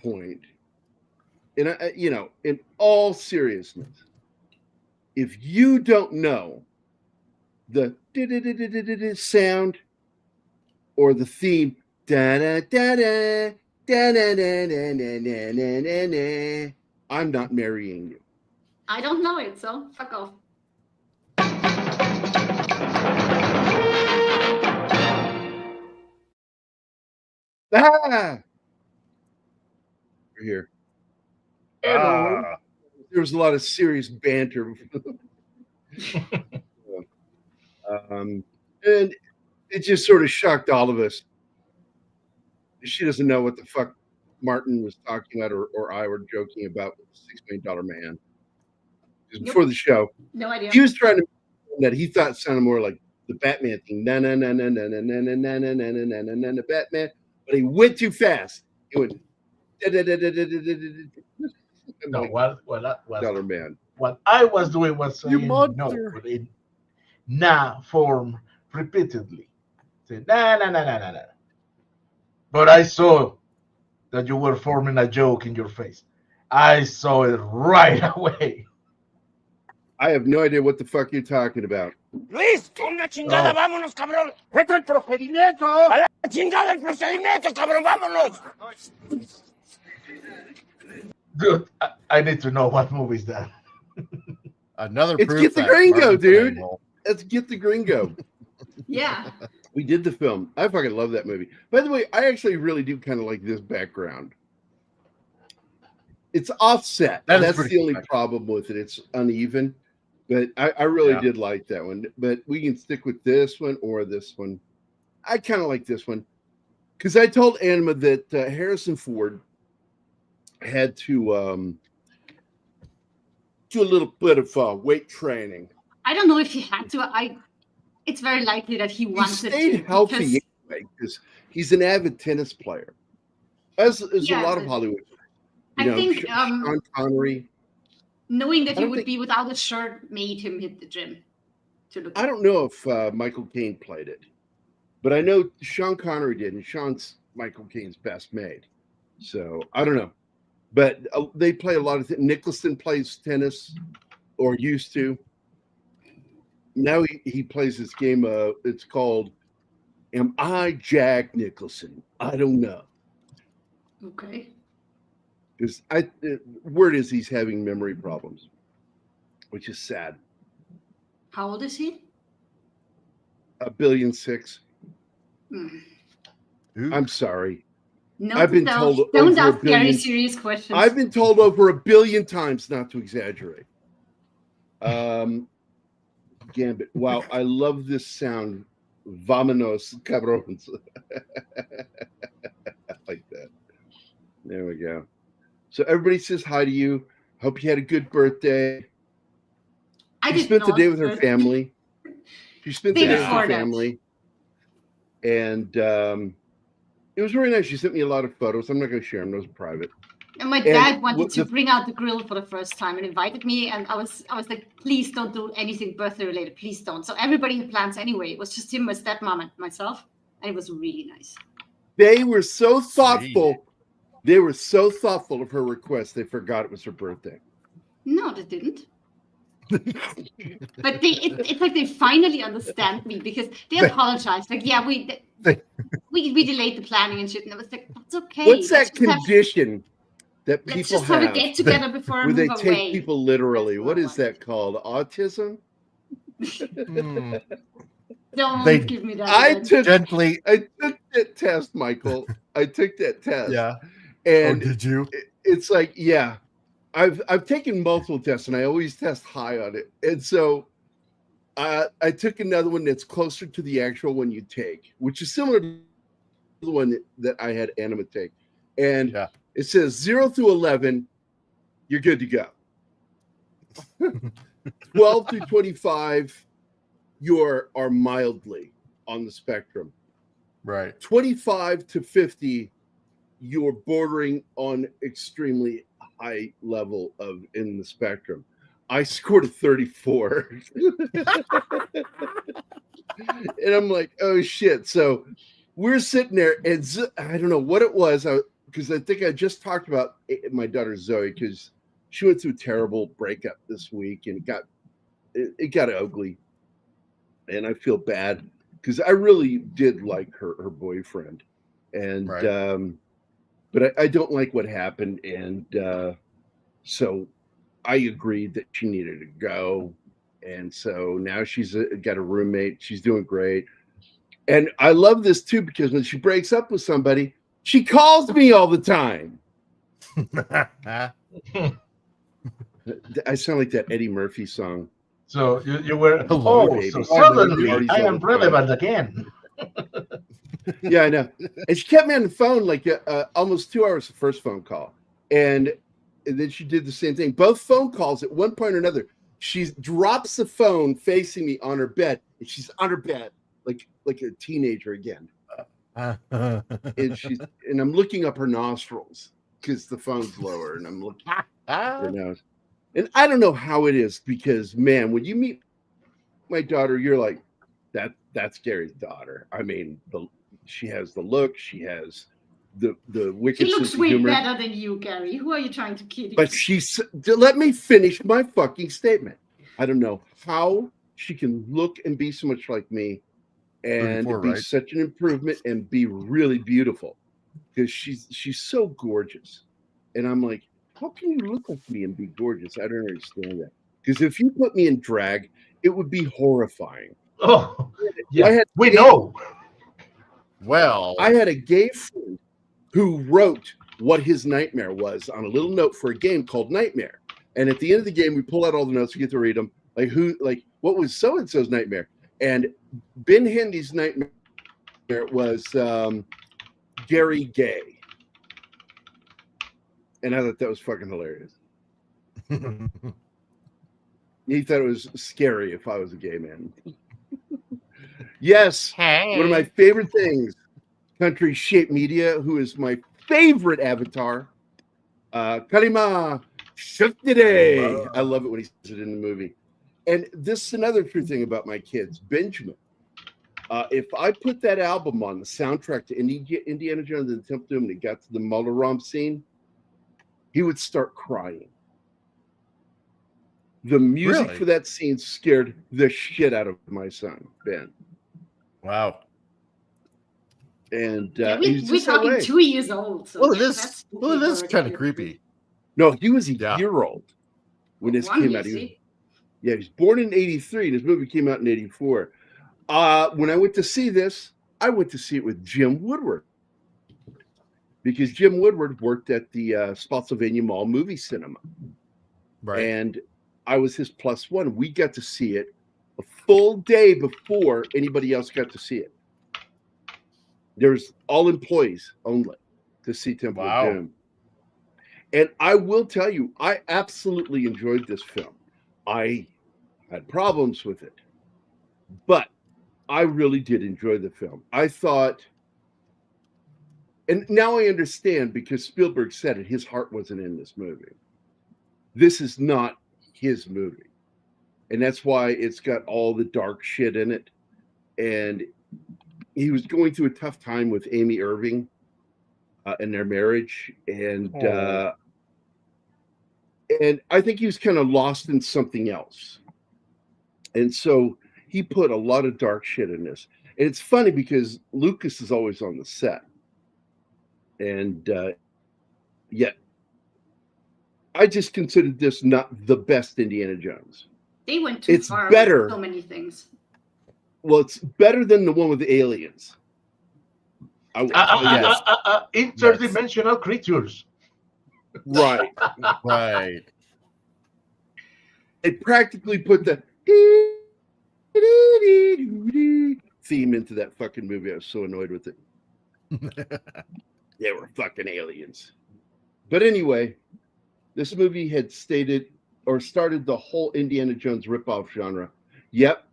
point, and in all seriousness, if you don't know the sound or the theme, I'm not marrying you. I don't know it, so fuck off. Ah! You're here. Ah. There was a lot of serious banter. And it just sort of shocked all of us. She doesn't know what the fuck Martin was talking about or I were joking about with the $6 million man. Nope. Before the show. No idea. He was trying to that he thought sounded more like the Batman thing. Na na na na na na na na na na na na na na na Batman. But he went too fast. He went no, man. What I was doing was saying no, monster. but in na form repeatedly. Say na na na na na na. But I saw that you were forming a joke in your face. I saw it right away. I have no idea what the fuck you're talking about. Luis, una chingada, vámonos, cabrón. Esto es el procedimiento. A la chingada el procedimiento, cabrón, vámonos. Dude, I need to know what movie is that. Another It's proof Get the that Gringo, Martin's dude. playing Let's Get the Gringo. Yeah. We did the film. I fucking love that movie. By the way, I actually really do kind of like this background. It's offset. That's the only problem with it. It's uneven. But I really did like that one. But we can stick with this one or this one. I kind of like this one. Because I told Anima that Harrison Ford had to do a little bit of weight training. I don't know if he had to. It's very likely that he wanted to. He stayed healthy anyway because he's an avid tennis player. As a lot of Hollywood. I think Sean Connery. Knowing that he would be without a shirt made him hit the gym. I don't know if Michael Caine played it, but I know Sean Connery did, and Sean's Michael Caine's best mate. So I don't know, but they play a lot of Nicholson plays tennis, or used to. Now he plays this game. It's called "Am I Jack Nicholson?" I don't know. Okay. Because word is he's having memory problems, which is sad. How old is he? 1.6 billion. I'm sorry. No, I've been told. Don't ask very serious questions. I've been told over 1 billion times not to exaggerate. Gambit. Wow, I love this sound. Vámonos, cabrones. Like that. There we go. So everybody says hi to you. Hope you had a good birthday. She spent the day with her family. She spent the day with her family. And it was very nice. She sent me a lot of photos. I'm not going to share them. Those are private. And my dad wanted to bring out the grill for the first time and invited me. And I was like, please don't do anything birthday related. Please don't. So everybody had plans anyway. It was just him, my stepmom, and myself. And it was really nice. They were so thoughtful. Sweet. They were so thoughtful of her request, they forgot it was her birthday. No, they didn't. But it's like they finally understand me because they apologized. Like, yeah, we delayed the planning and shit. And I was like, that's okay. What's that condition that people let's just have a get together before I move away. Where they take people literally. What is that called? Autism? Don't give me that. I took that test, Michael. I took that test. Yeah. And did you? It's like, yeah, I've taken multiple tests and I always test high on it. And so I took another one that's closer to the actual one you take, which is similar to the one that I had Anima take. And it says 0 through 11, you're good to go. 12 through 25, you are mildly on the spectrum. Right. 25 to 50, you're bordering on extremely high level of in the spectrum. I scored a 34. And I'm like, oh shit. So we're sitting there and I don't know what it was. because I think I just talked about my daughter Zoe, because she went through a terrible breakup this week, and it got ugly, and I feel bad because I really did like her boyfriend, and Right. but I don't like what happened, and so I agreed that she needed to go, and so now she's got a roommate. She's doing great, and I love this too because when she breaks up with somebody, she calls me all the time. I sound like that Eddie Murphy song. So you were, Hello, baby. so Call me suddenly parties I all am the time. relevant again. Yeah, I know. And she kept me on the phone like almost 2 hours the first phone call. And then she did the same thing. Both phone calls at one point or another, she drops the phone facing me on her bed, and she's on her bed like a teenager again. And I'm looking up her nostrils because the phone's lower, and I'm looking at her nose. And I don't know how it is, because man, when you meet my daughter, you're like, that's Gary's daughter. I mean, she has the look, she has the wicked He looks sense of way humor. better than you, Gary. Who are you trying to kid? But let me finish my fucking statement. I don't know how she can look and be so much like me, and 34, be right? such an improvement and be really beautiful, because she's so gorgeous. And I'm like, how can you look like me and be gorgeous? I don't understand that. Because if you put me in drag, it would be horrifying. Oh, I had we know. Well, I had a gay friend who wrote what his nightmare was on a little note for a game called Nightmare. And at the end of the game, we pull out all the notes, we get to read them. Like what was so and so's nightmare? And Ben Hendy's nightmare was Gary Gay. And I thought that was fucking hilarious. He thought it was scary if I was a gay man. Yes, one of my favorite things, Country Shape Media, who is my favorite avatar, Karima Shukdide. I love it when he says it in the movie. And this is another true thing about my kids. Benjamin, if I put that album on, the soundtrack to Indiana Jones and the Temple of Doom, and it got to the Molaram scene, he would start crying. The music Really? for that scene scared the shit out of my son, Ben. Wow. And Yeah, he's we're just that talking way. 2 years old. So Well, that's it is kind of creepy. No, he was a Yeah. year old when this One came year, out. see? He was born in 83, and his movie came out in 84. When I went to see this, I went to see it with Jim Woodward, because Jim Woodward worked at the Spotsylvania Mall movie cinema. Right. And I was his plus one. We got to see it a full day before anybody else got to see it. There's all employees only to see Temple Wow. of Doom. And I will tell you, I absolutely enjoyed this film. I had problems with it, but I really did enjoy the film. I thought, and now I understand, because Spielberg said it, his heart wasn't in this movie. This is not his movie. And that's why it's got all the dark shit in it. And he was going through a tough time with Amy Irving in their marriage. And I think he was kind of lost in something else. And so he put a lot of dark shit in this. And it's funny because Lucas is always on the set. And yet, I just considered this not the best Indiana Jones. They went too It's far better. with so many things. Well, it's better than the one with the aliens. I will tell you that. Interdimensional creatures. Right. Right. It practically put the theme into that fucking movie. I was so annoyed with it. They were fucking aliens. But anyway, this movie had started the whole Indiana Jones ripoff genre. Yep.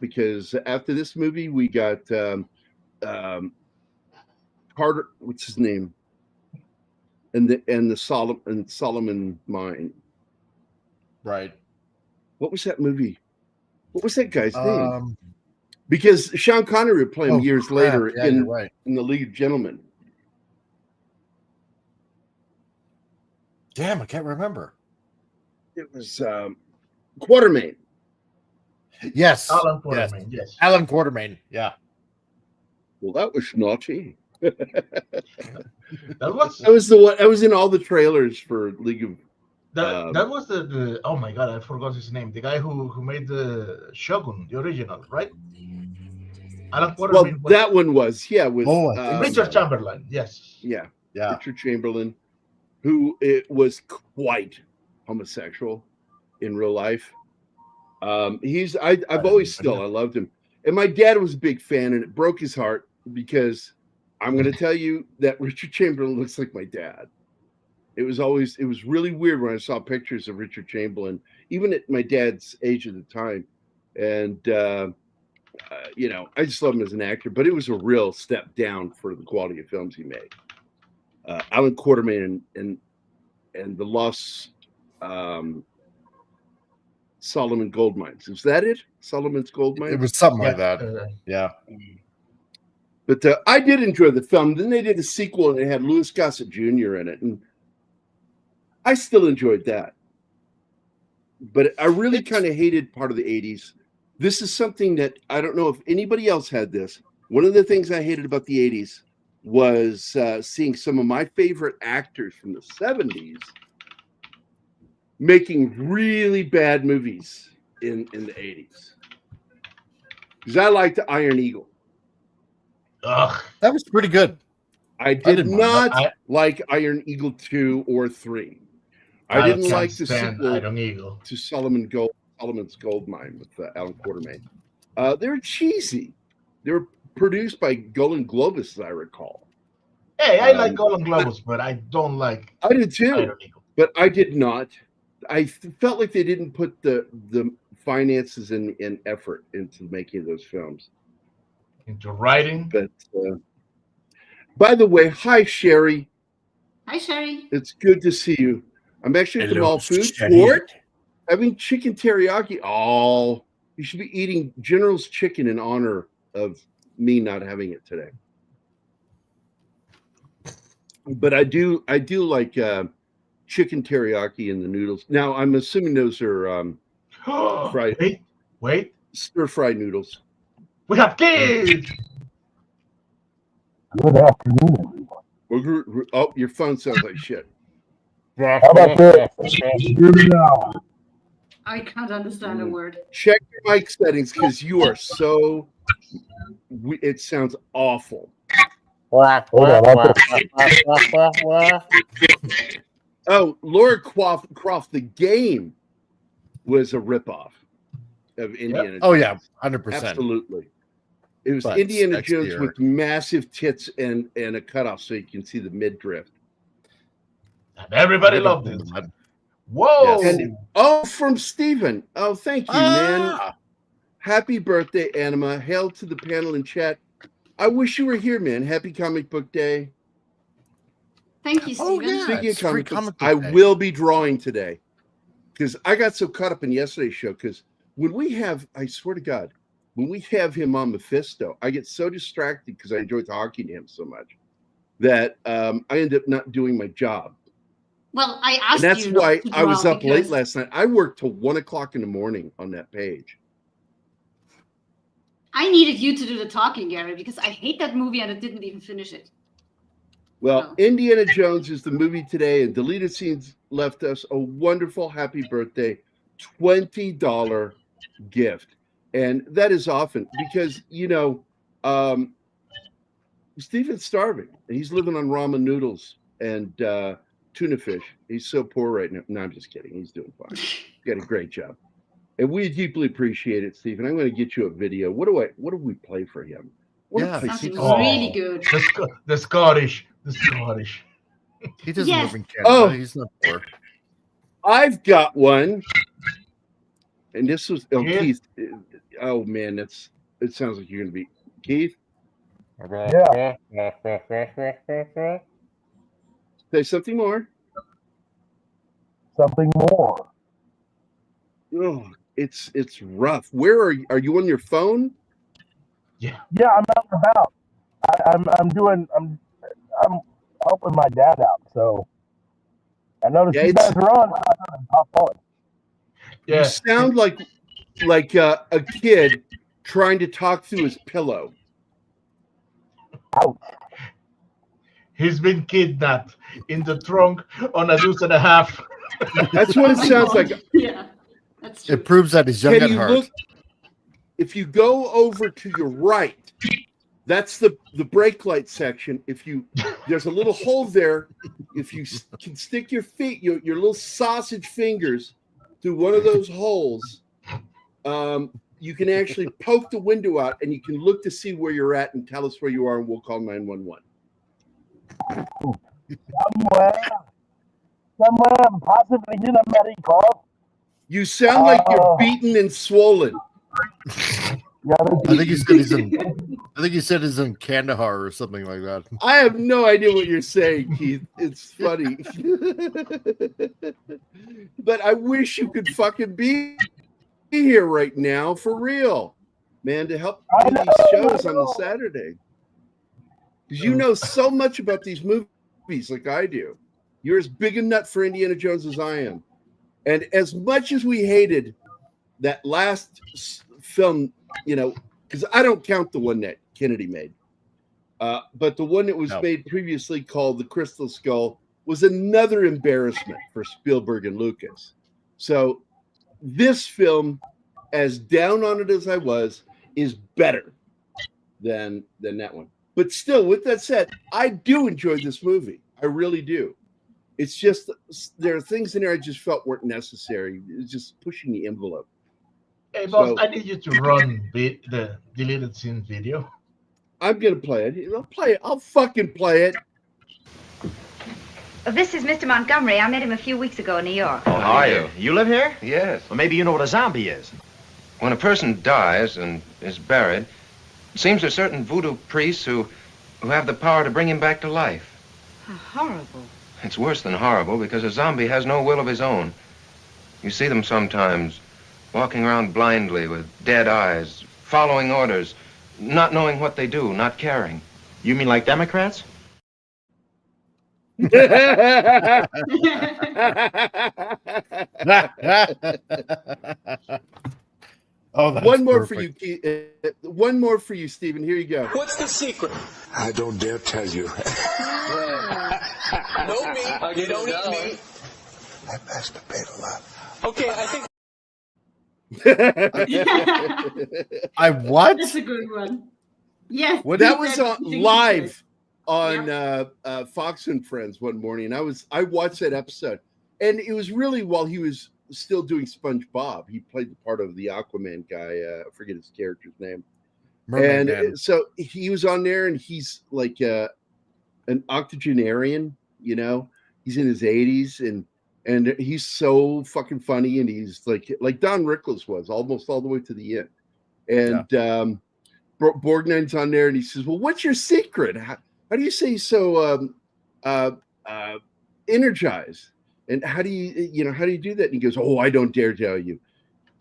Because after this movie, we got Carter. What's his name? And the Solomon Mine. Right. What was that movie? What was that guy's name? Because Sean Connery would play him years later Yeah, you're right. in The League of Gentlemen. Damn, I can't remember. It was Quartermain. Yes. Alan Yes. Quartermain, yes. Alan Quartermain. Yeah. Well, that was naughty. That was That was the one. I was in all the trailers for League of. that was the oh my god, I forgot his name. The guy who made the Shogun, the original, right? Alan Well, Quartermain was that one was with I think Richard so. Chamberlain, yes. yeah, Yeah. Richard Chamberlain, who it was quite homosexual in real life. I've always I loved him, and my dad was a big fan, and it broke his heart because I'm going to tell you that Richard Chamberlain looks like my dad. It was really weird when I saw pictures of Richard Chamberlain, even at my dad's age at the time, and I just love him as an actor. But it was a real step down for the quality of films he made. Alan Quartermain and the Lost Solomon Gold Mines. Is that it? Solomon's Gold Mines? It was something like that. Yeah. But I did enjoy the film. Then they did a sequel, and it had Louis Gossett Jr. in it, and I still enjoyed that. But I really kind of hated part of the 80s. This is something that I don't know if anybody else had this. One of the things I hated about the 80s was seeing some of my favorite actors from the 70s making really bad movies in the 80s. Because I liked Iron Eagle. Ugh. That was pretty good. I did not like Iron Eagle 2 or 3. I didn't like the sequel Iron Eagle to Solomon's Gold Mine with Alan Quartermain. They were cheesy. They were produced by Golan Globus, as I recall. Hey, I like Golan Globus, but I don't like. I did too, Iron Eagle. but I did not. I felt like they didn't put the finances and effort into making those films. Into writing. But by the way, hi Sherry. Hi Sherry. It's good to see you. I'm actually at the Mall Food Sherry. Court having chicken teriyaki. Oh, you should be eating General's chicken in honor of me not having it today. But I do like chicken teriyaki and the noodles. Now I'm assuming those are fried. Wait. Stir-fried noodles. We have kids. Good afternoon, everyone. Oh, your phone sounds like shit. How about this? Hear me now. I can't understand a word. Check your mic settings because you are so. It sounds awful. Hold on, Oh, Laura Croft, the game was a ripoff of Indiana Jones. Oh yeah, 100%. Absolutely. It was But Indiana sexier. Jones with massive tits and a cutoff so you can see the midriff. And everybody loved it. Whoa. And, from Steven. Oh, thank you, man. Happy birthday, Anima. Hail to the panel and chat. I wish you were here, man. Happy Comic Book Day. Thank you, Steven. yeah. Speaking it's of free comic comic books, book I day. will be drawing today because I got so caught up in yesterday's show. Because when we have, I swear to God, when we have him on Mephisto, I get so distracted because I enjoy talking to him so much that I end up not doing my job. Well, I asked And that's you not why to I was draw up late because last night. I worked till 1 o'clock in the morning on that page. I needed you to do the talking, Gary, because I hate that movie and I didn't even finish it. Well, Oh. Indiana Jones is the movie today, and Deleted Scenes left us a wonderful happy birthday $20 gift. And that is often because, Steven's starving. He's living on ramen noodles and tuna fish. He's so poor right now. No, I'm just kidding. He's doing fine. He got a great job. And we deeply appreciate it, Stephen. I'm going to get you a video. What do we play for him? Yeah. Something Oh. really good. The Scottish. He doesn't Yes. live in Canada. Oh. He's not poor. I've got one. And this was Keith? Keith. Oh man, it sounds like you're going to be Keith. Yeah. Say something more. Something more. Oh, it's rough. Where are you on your phone? Yeah, I'm out and about. I'm helping my dad out. So I noticed Yeah, you it's- guys are on. Pop on. Yeah. You sound like a kid trying to talk through his pillow. Ouch. He's been kidnapped in the trunk on a deuce and a half. That's what it Oh my sounds God. like. Yeah, that's true. It proves that he's young Can at you heart. look? If you go over to your right, that's the brake light section. There's a little hole there. If you can stick your feet, your little sausage fingers through one of those holes, you can actually poke the window out and you can look to see where you're at and tell us where you are, and we'll call 911. Somewhere, possibly in America. You sound like you're beaten and swollen. Yeah, I think he said he's in. I think he said he's in Kandahar or something like that. I have no idea what you're saying, Keith. It's funny. But I wish you could fucking be here right now for real, man, to help do these shows on the Saturday. Because you know so much about these movies like I do. You're as big a nut for Indiana Jones as I am. And as much as we hated that last film, because I don't count the one that Kennedy made, but the one that was made previously called The Crystal Skull was another embarrassment for Spielberg and Lucas. So this film, as down on it as I was, is better than that one. But still, with that said, I do enjoy this movie. I really do. It's just there are things in there I just felt weren't necessary. It's just pushing the envelope. Hey, boss, I need you to run the deleted scene video. I'm gonna play it. I'll play it. I'll fucking play it. This is Mr. Montgomery. I met him a few weeks ago in New York. Oh, how are you? You live here? Yes. Well, maybe you know what a zombie is. When a person dies and is buried, it seems there are certain voodoo priests who have the power to bring him back to life. How horrible. It's worse than horrible because a zombie has no will of his own. You see them sometimes walking around blindly with dead eyes, following orders, not knowing what they do, not caring. You mean like Democrats? Oh, that's one more perfect. for you, Keith. One more for you, Stephen. Here you go. What's the secret? I don't dare tell you. No meat. You don't eat meat. I masturbate a lot. Okay, I think. I what? That's a good one. Yes. That was live on Fox and Friends one morning. I watched that episode, and it was really while he was still doing SpongeBob. He played the part of the Aquaman guy. I forget his character's name. Mermaid and Man. So he was on there, and he's like an octogenarian. He's in his 80s, and he's so fucking funny, and he's like Don Rickles was almost all the way to the end. And Borgnine's on there, and he says, "Well, what's your secret? How do you say so energized? And how do you do that?" And he goes, "Oh, I don't dare tell you."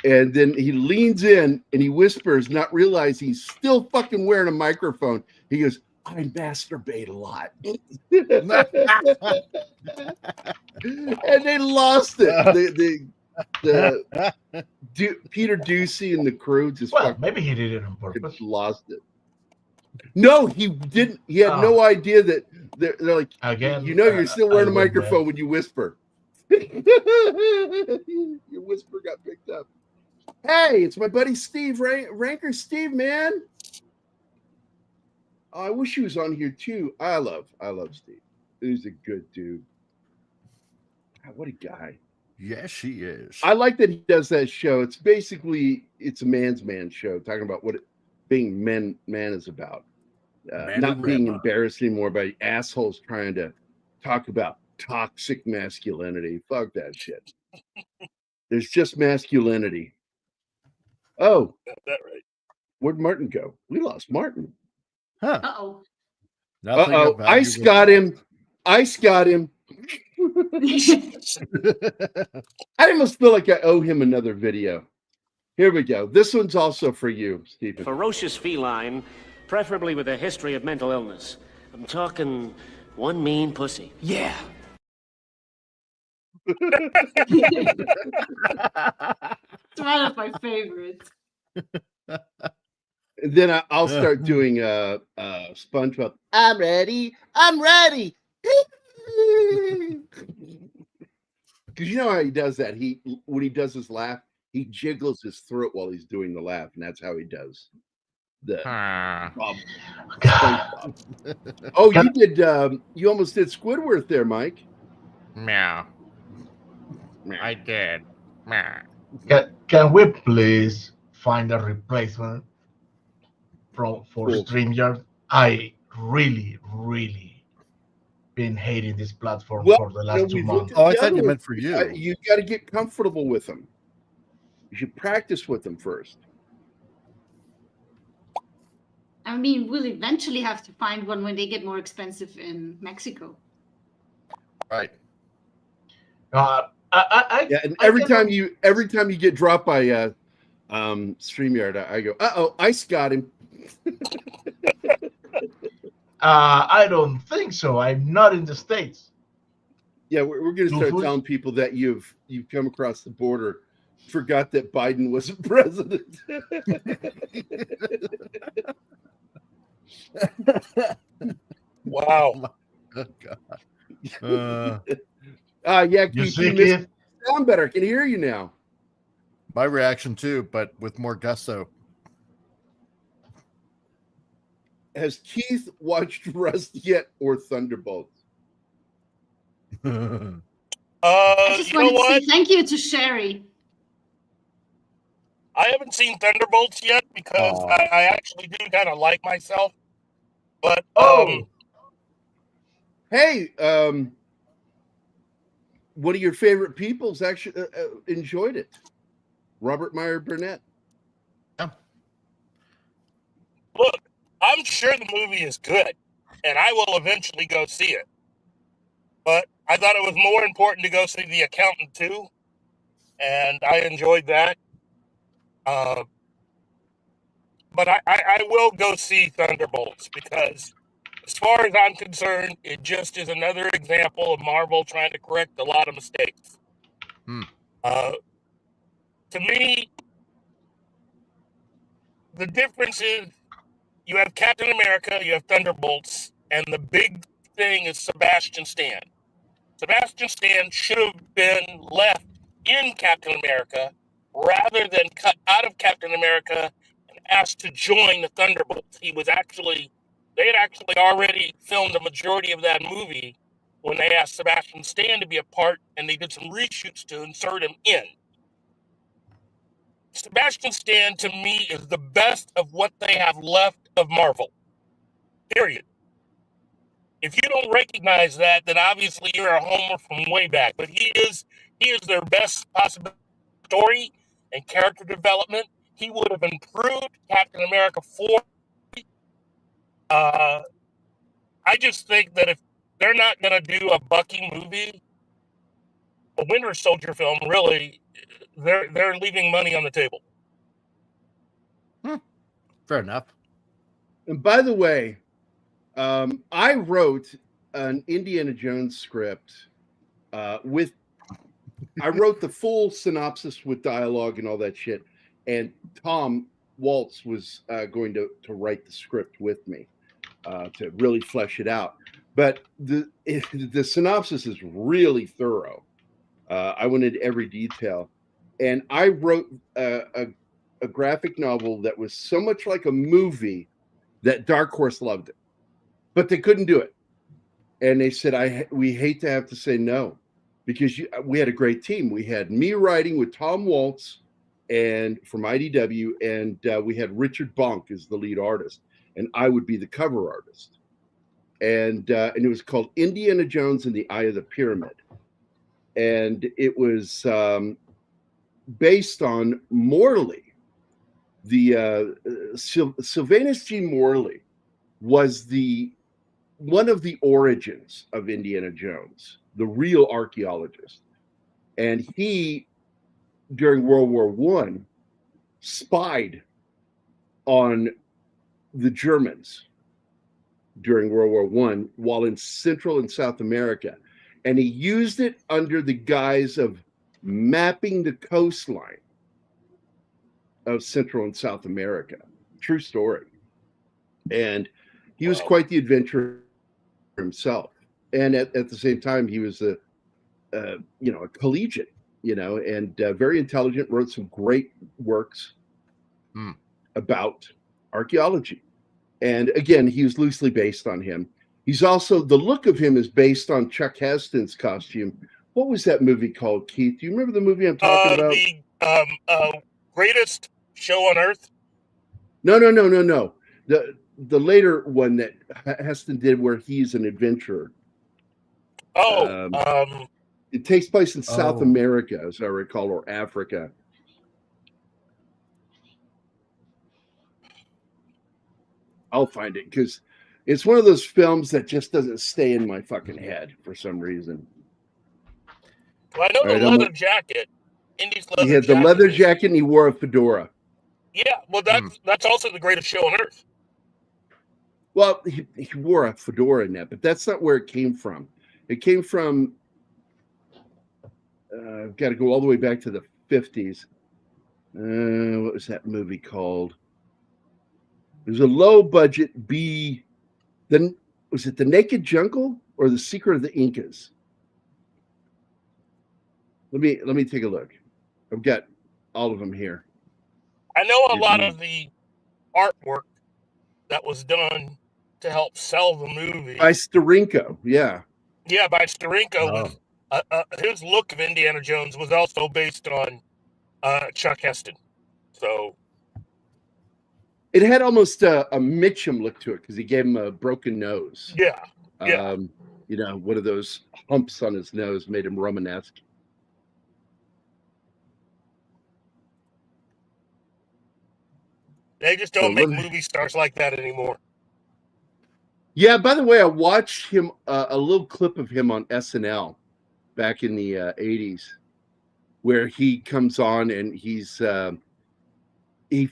And then he leans in and he whispers, not realizing he's still fucking wearing a microphone. He goes, "I masturbate a lot." And they lost it. Peter Ducey and the crew just maybe he did it on purpose. Lost it. No, he didn't. He had no idea that they're like, again. You're still wearing a microphone when you whisper. Your whisper got picked up. Hey, it's my buddy Steve Ranker. Steve, man. Oh, I wish he was on here too. I love Steve. He's a good dude. God, what a guy. Yes, he is. I like that he does that show. It's basically a man's man show, talking about what being man is about. Not being embarrassed anymore by assholes trying to talk about toxic masculinity. Fuck that shit. There's just masculinity. Oh, that right. Where'd Martin go? We lost Martin. Huh. Uh-oh. Ice got him. Ice got him. I almost feel like I owe him another video. Here we go. This one's also for you, Stephen. Ferocious feline, preferably with a history of mental illness. I'm talking one mean pussy. Yeah. It's one of my favorites. And then I'll start doing SpongeBob. I'm ready. I'm ready. Because you know how he does that. When he does his laugh, he jiggles his throat while he's doing the laugh, and that's how he does the SpongeBob. Oh, you did. You almost did Squidward there, Mike. Meow. I did. Meow. Can we please find a replacement for StreamYard? I really been hating this platform for the last 2 months. Oh, I thought you meant for you. You got to get comfortable with them. You should practice with them first. I mean, we'll eventually have to find one when they get more expensive in Mexico. Right. Yeah, and every time you get dropped by StreamYard, I go, Ice got him. I don't think so. I'm not in the States. Yeah, we're going to start telling people that you've come across the border, forgot that Biden wasn't president. Wow. Oh, God. Yeah, you sound better. I can hear you now. My reaction too, but with more gusto. Has Keith watched Rust yet or Thunderbolts? I just wanted to say thank you to Sherry. I haven't seen Thunderbolts yet because I actually do kind of like myself. But hey, one of your favorite people's actually enjoyed it. Robert Meyer Burnett. Yeah. Look, I'm sure the movie is good, and I will eventually go see it. But I thought it was more important to go see The Accountant too, and I enjoyed that. But I will go see Thunderbolts because, as far as I'm concerned, it just is another example of Marvel trying to correct a lot of mistakes. To me, the difference is you have Captain America, you have Thunderbolts, and the big thing is Sebastian Stan. Sebastian Stan should have been left in Captain America rather than cut out of Captain America and asked to join the Thunderbolts. They had actually already filmed a majority of that movie when they asked Sebastian Stan to be a part, and they did some reshoots to insert him in. Sebastian Stan, to me, is the best of what they have left of Marvel. Period. If you don't recognize that, then obviously you're a homer from way back. But he is their best possible story and character development. He would have improved Captain America 4. I just think that if they're not going to do a Bucky movie, a Winter Soldier film, really, they're leaving money on the table. Fair enough. And by the way, I wrote an Indiana Jones script I wrote the full synopsis with dialogue and all that shit, and Tom Waltz was going to write the script with me to really flesh it out. But the synopsis is really thorough. I went into every detail, and I wrote a graphic novel that was so much like a movie that Dark Horse loved it, but they couldn't do it. And they said, we hate to have to say no, because we had a great team. We had me writing with Tom Waltz and from IDW, and we had Richard Bonk as the lead artist, and I would be the cover artist. And it was called Indiana Jones and the Eye of the Pyramid. And it was based on Morley. Sylvanus G. Morley was one of the origins of Indiana Jones, the real archaeologist. And he, during World War I, spied on the Germans during World War I while in Central and South America. and he used it under the guise of mapping the coastline of Central and South America. True story. And he was quite the adventurer himself. And at the same time, he was a collegiate, and very intelligent, wrote some great works about archaeology. And again, he was loosely based on him. He's also, the look of him is based on Chuck Heston's costume. What was that movie called, Keith? Do you remember the movie I'm talking about? The Greatest Show on Earth? No. The later one that Heston did where he's an adventurer. It takes place in South America, as I recall, or Africa. I'll find it because it's one of those films that just doesn't stay in my fucking head for some reason. Well, I know the leather jacket. Indy's leather jacket. He had the leather jacket and he wore a fedora. Yeah, well, that's also the Greatest Show on Earth. Well, he wore a fedora in that, but that's not where it came from. It came from, I've got to go all the way back to the 50s. What was that movie called? It was a low budget was it The Naked Jungle or The Secret of the Incas? Let me take a look. I've got all of them here. I know a lot of the artwork that was done to help sell the movie. By Steranko, yeah. Yeah, by Steranko. His look of Indiana Jones was also based on Chuck Heston. So it had almost a Mitchum look to it because he gave him a broken nose. Yeah. One of those humps on his nose made him Romanesque. They just don't make movie stars like that anymore. Yeah, by the way, I watched him a little clip of him on SNL back in the 80s where he comes on and he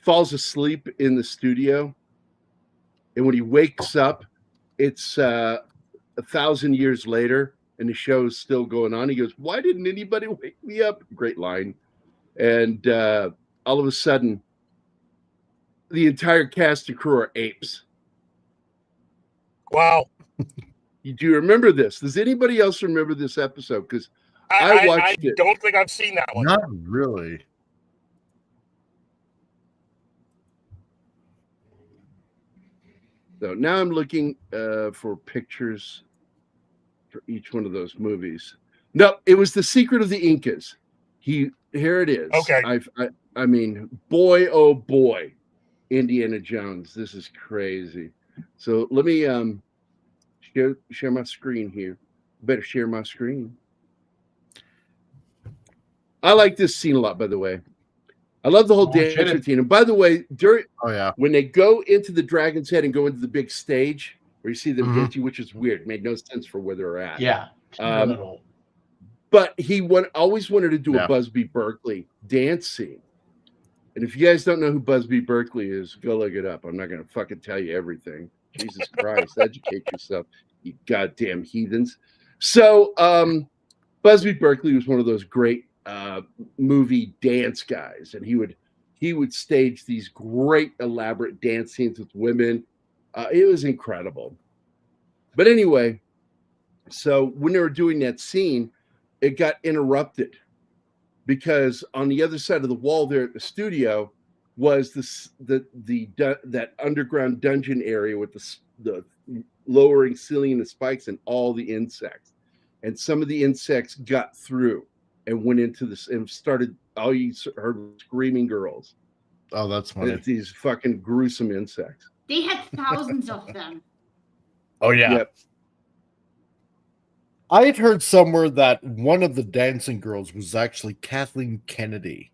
falls asleep in the studio. And when he wakes up, it's 1,000 years later and the show's still going on. He goes, "Why didn't anybody wake me up?" Great line. And all of a sudden, the entire cast and crew are apes. Wow. Do you remember this? Does anybody else remember this episode? Because I watched it. I don't think I've seen that one. Not really. So now I'm looking for pictures for each one of those movies. No, it was The Secret of the Incas. Here it is. Okay. I mean, boy, oh boy, Indiana Jones. This is crazy. So let me share my screen here. Better share my screen. I like this scene a lot, by the way. I love the whole dance routine. And by the way, when they go into the Dragon's Head and go into the big stage where you see them dancing, which is weird, it made no sense for where they're at. Yeah. But he always wanted to do a Busby Berkeley dance scene. And if you guys don't know who Busby Berkeley is, go look it up. I'm not going to fucking tell you everything. Jesus Christ, educate yourself, you goddamn heathens. So Busby Berkeley was one of those great movie dance guys, and he would stage these great elaborate dance scenes with women. It was incredible. But anyway, so when they were doing that scene, it got interrupted because on the other side of the wall there at the studio was that underground dungeon area with the lowering ceiling and the spikes and all the insects. And some of the insects got through and went into this and started, all you heard was screaming girls. Oh, that's funny. These fucking gruesome insects. They had thousands of them. Oh, yeah. Yep. I had heard somewhere that one of the dancing girls was actually Kathleen Kennedy.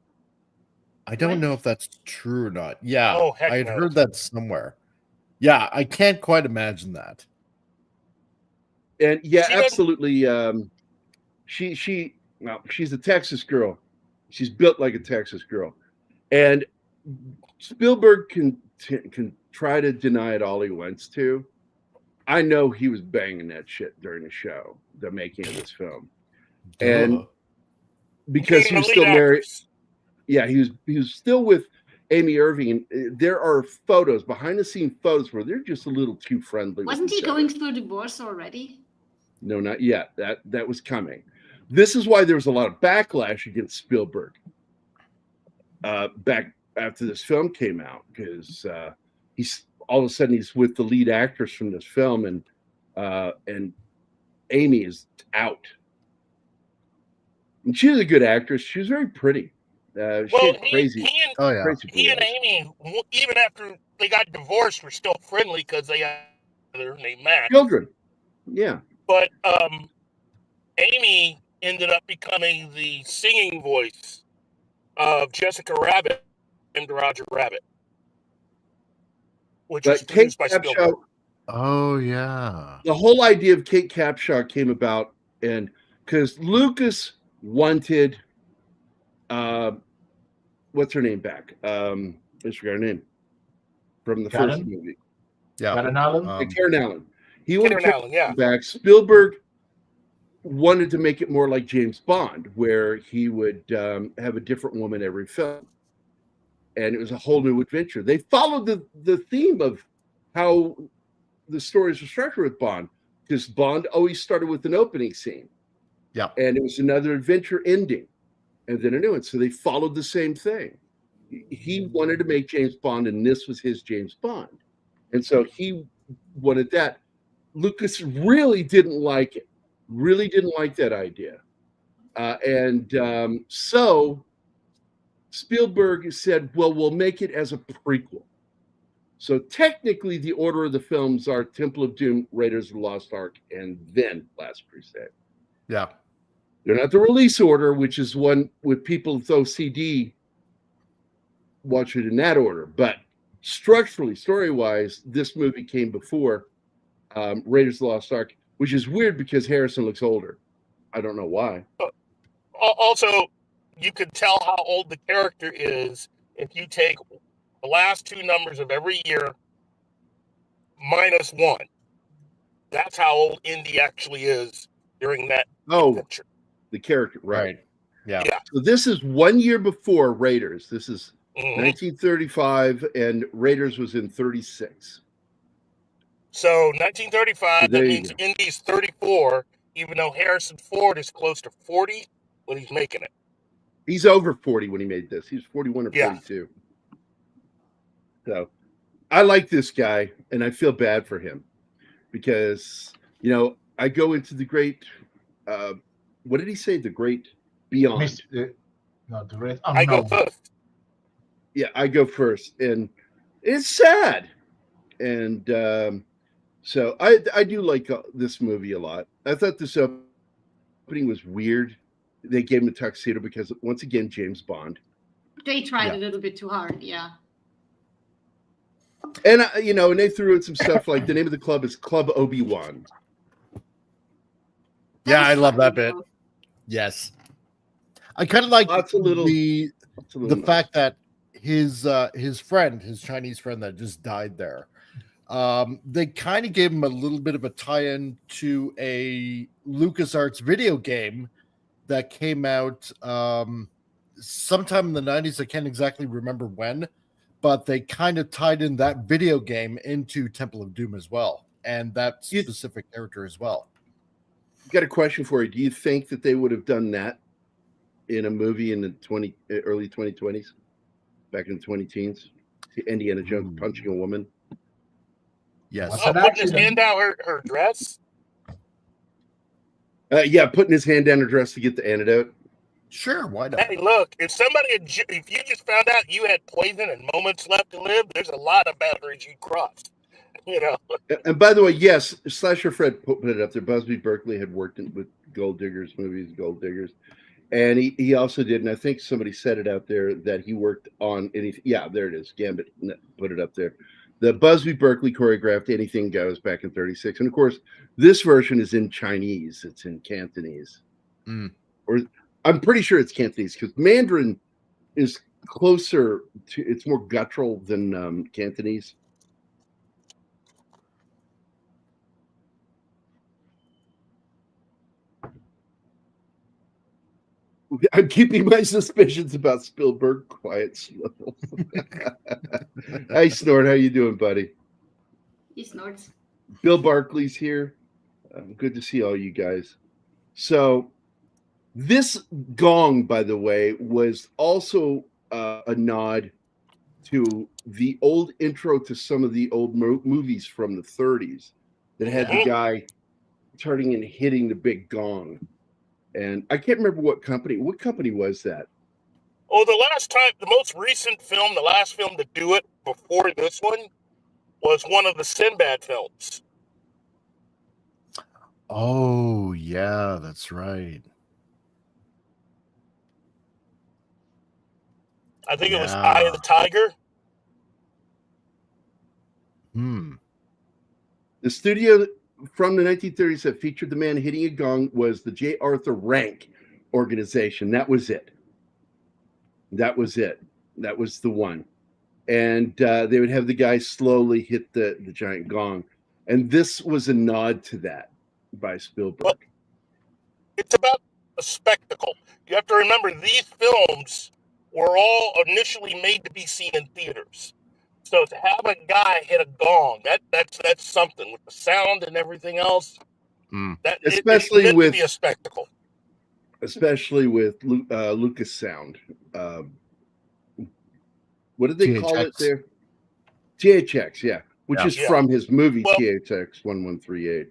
I don't know if that's true or not. Yeah, I had heard that somewhere. Yeah, I can't quite imagine that. And yeah, absolutely. She's a Texas girl. She's built like a Texas girl. And Spielberg can try to deny it all he wants to. I know he was banging that shit during the show, the making of this film, and because he was still married. Yeah, he was still with Amy Irving. And there are photos, behind the scene photos, where they're just a little too friendly. Wasn't he going through divorce already? No, not yet. That was coming. This is why there was a lot of backlash against Spielberg back after this film came out, because he's all of a sudden he's with the lead actress from this film, and Amy is out. And she was a good actress. She was very pretty. She had crazy. He and Amy, even after they got divorced, were still friendly because they had their name Max. Children. Yeah. But Amy ended up becoming the singing voice of Jessica Rabbit and Roger Rabbit, which was produced by Spielberg. Oh, yeah. The whole idea of Kate Capshaw came about, and because Lucas wanted, what's her name back? I just forgot her name from the first movie. Yeah, Karen Allen. Karen Allen. He wanted Karen Allen, yeah. back. Spielberg wanted to make it more like James Bond, where he would have a different woman every film, and it was a whole new adventure. They followed the theme of how the stories were structured with Bond, because Bond always started with an opening scene. Yeah. And it was another adventure ending, and then a new one. So they followed the same thing. He wanted to make James Bond, and this was his James Bond. And so he wanted that. Lucas really didn't like it, really didn't like that idea. So Spielberg said, well, we'll make it as a prequel. So technically, the order of the films are Temple of Doom, Raiders of the Lost Ark, and then Last Crusade. Yeah. They're not the release order, which is one with people with OCD watch it in that order. But structurally, story-wise, this movie came before Raiders of the Lost Ark, which is weird because Harrison looks older. I don't know why. Also, you could tell how old the character is if you take the last two numbers of every year minus one. That's how old Indy actually is during that picture. The character, right. Yeah. So this is 1 year before Raiders. This is 1935, and Raiders was in 36. So 1935, So that means Indy's 34, even though Harrison Ford is close to 40 when he's making it. He's over 40 when he made this. He's 41 or 42. So I like this guy, and I feel bad for him because, I go into the great, what did he say? The great beyond. No, the great I go unknown. first. Yeah, I go first. And it's sad. And so I do like this movie a lot. I thought this opening was weird. They gave him a tuxedo because, once again, James Bond. They tried a little bit too hard, yeah. And, and they threw in some stuff like the name of the club is Club Obi-Wan. Yeah, I love that bit. Yes. I kind of like the fact that his friend, his Chinese friend that just died there, they kind of gave him a little bit of a tie-in to a LucasArts video game that came out sometime in the 90s. I can't exactly remember when, but they kind of tied in that video game into Temple of Doom as well, and that specific character as well. Got a question for you. Do you think that they would have done that in a movie in the early 2020s, back in the 20-teens? Indiana Jones punching a woman? Yes. Putting his hand down her dress? Yeah, putting his hand down her dress to get the antidote. Sure, why not? Hey, look, if you just found out you had poison and moments left to live, there's a lot of boundaries you crossed. And by the way, yes, Slasher Fred put it up there. Busby Berkeley had worked with Gold Diggers movies, Gold Diggers. And he also did, and I think somebody said it out there, that he worked on anything. Yeah, there it is. Gambit put it up there. The Busby Berkeley choreographed Anything Goes back in 36. And of course, this version is in Chinese. It's in Cantonese. Or I'm pretty sure it's Cantonese because Mandarin is closer to, it's more guttural than Cantonese. I'm keeping my suspicions about Spielberg quiet. Slow. Hey, Snort, how you doing, buddy? He snorts. Bill Barkley's here. Good to see all you guys. So, this gong, by the way, was also a nod to the old intro to some of the old movies from the 30s that had the guy turning and hitting the big gong. And I can't remember what company was that? Oh, the most recent film, the last film to do it before this one was one of the Sinbad films. Oh, yeah, that's right. I think it was Eye of the Tiger. The studio from the 1930s that featured the man hitting a gong was the J. Arthur Rank organization. That was it. That was the one. And they would have the guy slowly hit the giant gong. And this was a nod to that by Spielberg. But it's about a spectacle. You have to remember, these films were all initially made to be seen in theaters. So to have a guy hit a gong, that's something with the sound and everything else. Especially it's meant with to be a spectacle. Especially with Lucas Sound. What did they call it there? THX, yeah. Which is from his movie THX 1138.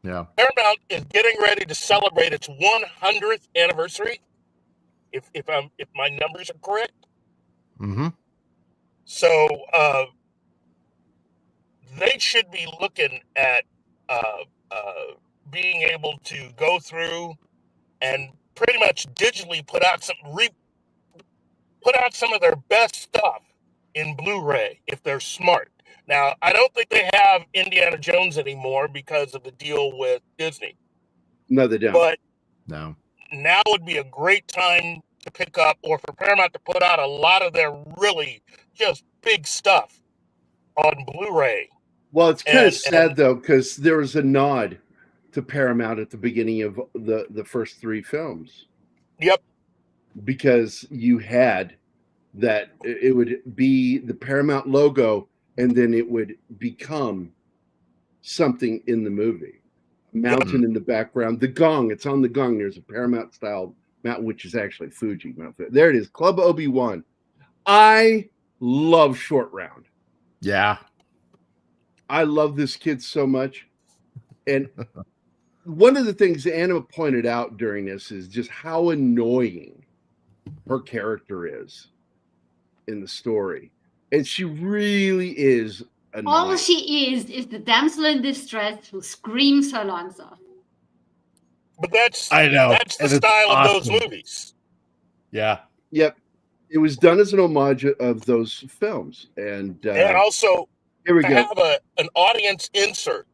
Yeah. Paramount is getting ready to celebrate its 100th anniversary, if my numbers are correct. Mm-hmm. So they should be looking at being able to go through and pretty much digitally put out some of their best stuff in Blu-ray if they're smart. Now, I don't think they have Indiana Jones anymore because of the deal with Disney. No, they don't. But no, now would be a great time to pick up, or for Paramount to put out a lot of their really just big stuff on Blu-ray. Well, it's kind of sad, though, because there was a nod to Paramount at the beginning of the first three films. Yep. Because you had that it would be the Paramount logo, and then it would become something in the movie. A mountain in the background. The gong, it's on the gong. There's a Paramount-style mountain, which is actually Fuji. There it is, Club Obi-Wan. I love Short Round. Yeah. I love this kid so much. And one of the things Anna pointed out during this is just how annoying her character is in the story. And she really is annoying. All she is the damsel in distress who screams her lungs off. But that's the style of those movies. Yeah. Yep. It was done as an homage of those films. And also, here we to go. have an audience insert.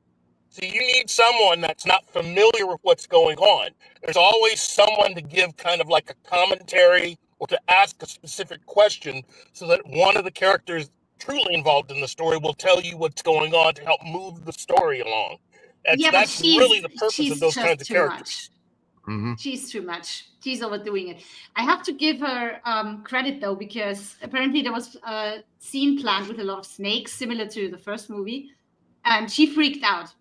So you need someone that's not familiar with what's going on. There's always someone to give kind of like a commentary or to ask a specific question so that one of the characters truly involved in the story will tell you what's going on to help move the story along. That's really the purpose of those kinds of characters. Mm-hmm. She's too much. She's overdoing it. I have to give her credit, though, because apparently there was a scene planned with a lot of snakes, similar to the first movie, and she freaked out.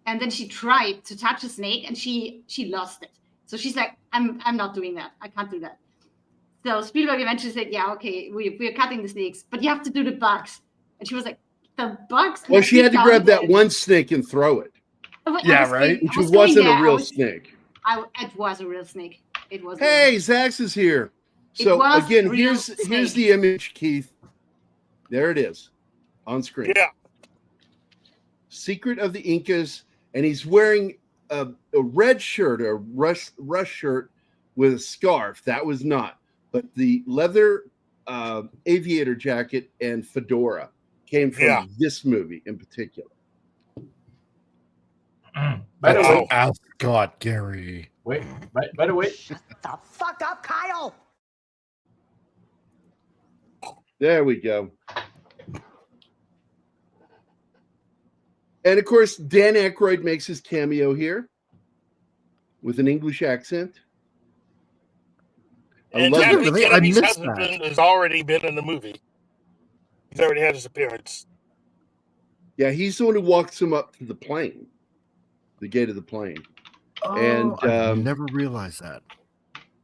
And then she tried to touch a snake, and she lost it. So she's like, I'm not doing that. I can't do that. So Spielberg eventually said, yeah, okay, we're cutting the snakes, but you have to do the bugs. And she was like, the bugs? Well, she had to grab that one snake and throw it. Yeah, right? Which wasn't a real snake. It was a real snake. It was. Hey, Zax is here. So again, here's the image, Keith. There it is on screen. Yeah. Secret of the Incas, and he's wearing a red shirt, a rush shirt with a scarf. That was not, but the leather aviator jacket and fedora came from this movie in particular. By the way, Ascot, Gary. Wait, by the way, shut the fuck up, Kyle. There we go. And of course, Dan Aykroyd makes his cameo here with an English accent. And love Kathleen it. I Kennedy's missed husband has already been in the movie. He's already had his appearance. Yeah, he's the one who walks him up to the plane, the gate of the plane. And I never realized that.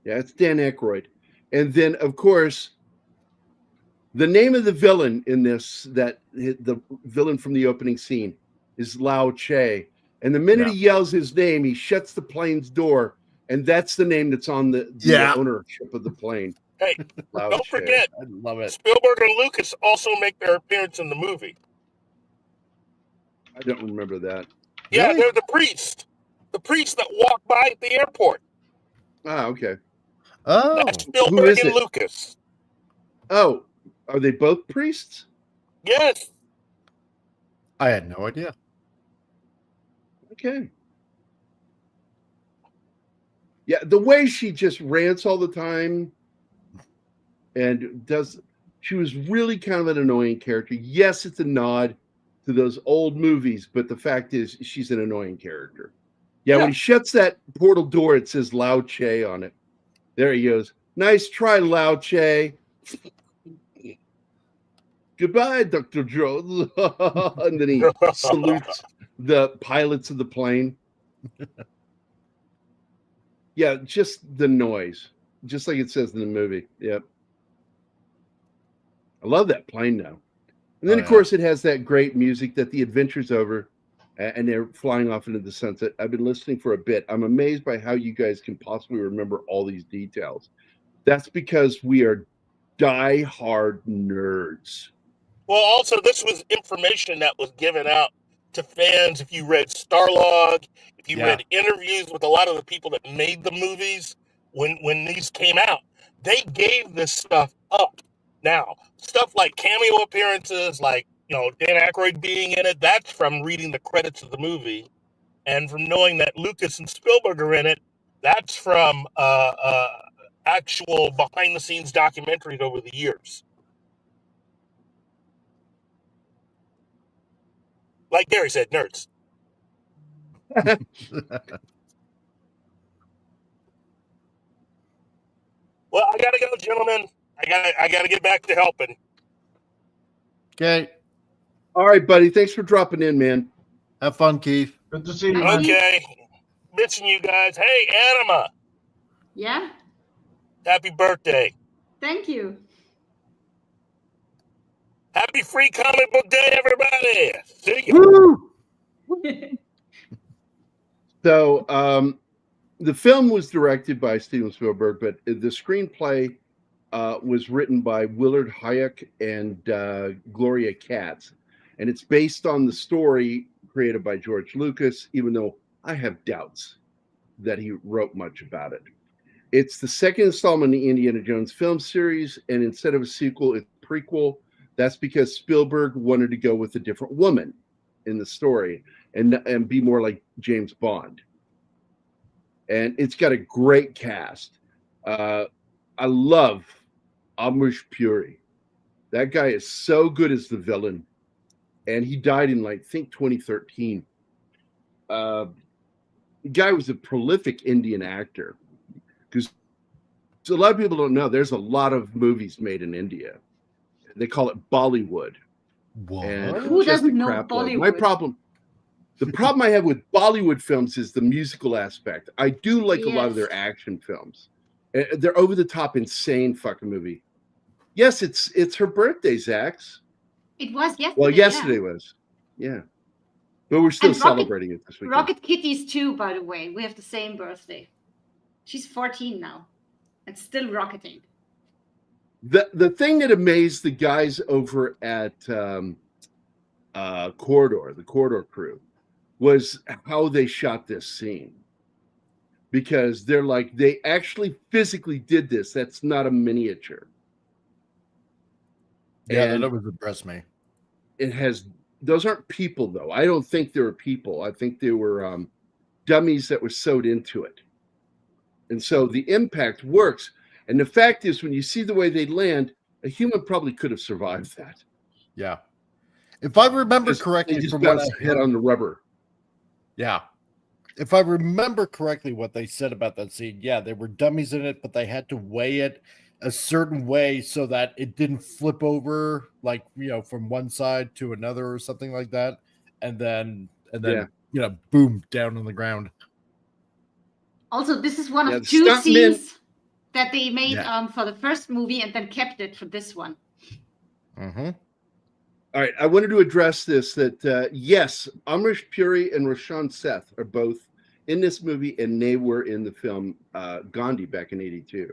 Yeah, it's Dan Aykroyd. And then, of course, the name of the villain in this, the villain from the opening scene, is Lao Che. And the minute he yells his name, he shuts the plane's door, and that's the name that's on the ownership of the plane. Hey, Lao don't Che. forget, I love it. Spielberg and Lucas also make their appearance in the movie. I don't remember that. Yeah, Really? they're the priest that walk by at the airport. Ah, okay. Oh, That's Spielberg and Lucas. Oh, are they both priests? Yes. I had no idea. Okay. Yeah, the way she just rants all the time and she was really kind of an annoying character. Yes, it's a nod to those old movies, but the fact is she's an annoying character. Yeah, when he shuts that portal door, it says Lao Che on it. There he goes. Nice try, Lao Che. Goodbye, Dr. Jones. And then he salutes the pilots of the plane. Yeah, just the noise. Just like it says in the movie. Yep. I love that plane now. And then, of course, it has that great music that the adventure's over and they're flying off into the sunset. I've been listening for a bit. I'm amazed by how you guys can possibly remember all these details. That's because we are die-hard nerds. Well, also, this was information that was given out to fans. If you read Starlog, if you read interviews with a lot of the people that made the movies when these came out, they gave this stuff up. Now, stuff like cameo appearances, like, Dan Aykroyd being in it, that's from reading the credits of the movie. And from knowing that Lucas and Spielberg are in it, that's from actual behind-the-scenes documentaries over the years. Like Gary said, nerds. Well, I gotta go, gentlemen. I gotta get back to helping. Okay. All right, buddy. Thanks for dropping in, man. Have fun, Keith. Good to see you. Okay. Missing you guys. Hey, Anima. Yeah. Happy birthday. Thank you. Happy Free Comic Book Day, everybody. See you. Woo! So, the film was directed by Steven Spielberg, but the screenplay was written by Willard Hayek and Gloria Katz. And it's based on the story created by George Lucas, even though I have doubts that he wrote much about it. It's the second installment in the Indiana Jones film series, and instead of a sequel, it's a prequel. That's because Spielberg wanted to go with a different woman in the story and be more like James Bond. And it's got a great cast. I love Amrish Puri. That guy is so good as the villain. And he died in, I think, 2013. The guy was a prolific Indian actor. Because a lot of people don't know, there's a lot of movies made in India. They call it Bollywood. What? And Who doesn't know Bollywood? The problem I have with Bollywood films is the musical aspect. I do like a lot of their action films. They're over the top, insane fucking movie. Yes, it's her birthday, Zax. It was yesterday. Well, yesterday was. Yeah. But we're still celebrating it this weekend. Rocket Kitty's too, by the way. We have the same birthday. She's 14 now and still rocketing. The thing that amazed the guys over at the Corridor crew, was how they shot this scene. Because they're like, they actually physically did this. That's not a miniature. Yeah, that would impress me. Those aren't people, though. I don't think they were people. I think they were dummies that were sewed into it. And so the impact works. And the fact is, when you see the way they land, a human probably could have survived that. Yeah. If I remember correctly, they just from what bounced I head on the rubber. Yeah. if I remember correctly, what they said about that scene, yeah, there were dummies in it, but they had to weigh it a certain way so that it didn't flip over, like, from one side to another or something like that, and then boom, down on the ground. Also, this is one Yeah, of the two stuntmen- scenes that they made Yeah. for the first movie and then kept it for this one. Mm-hmm. All right, I wanted to address this, that yes, Amrish Puri and Roshan Seth are both in this movie, and they were in the film Gandhi back in '82.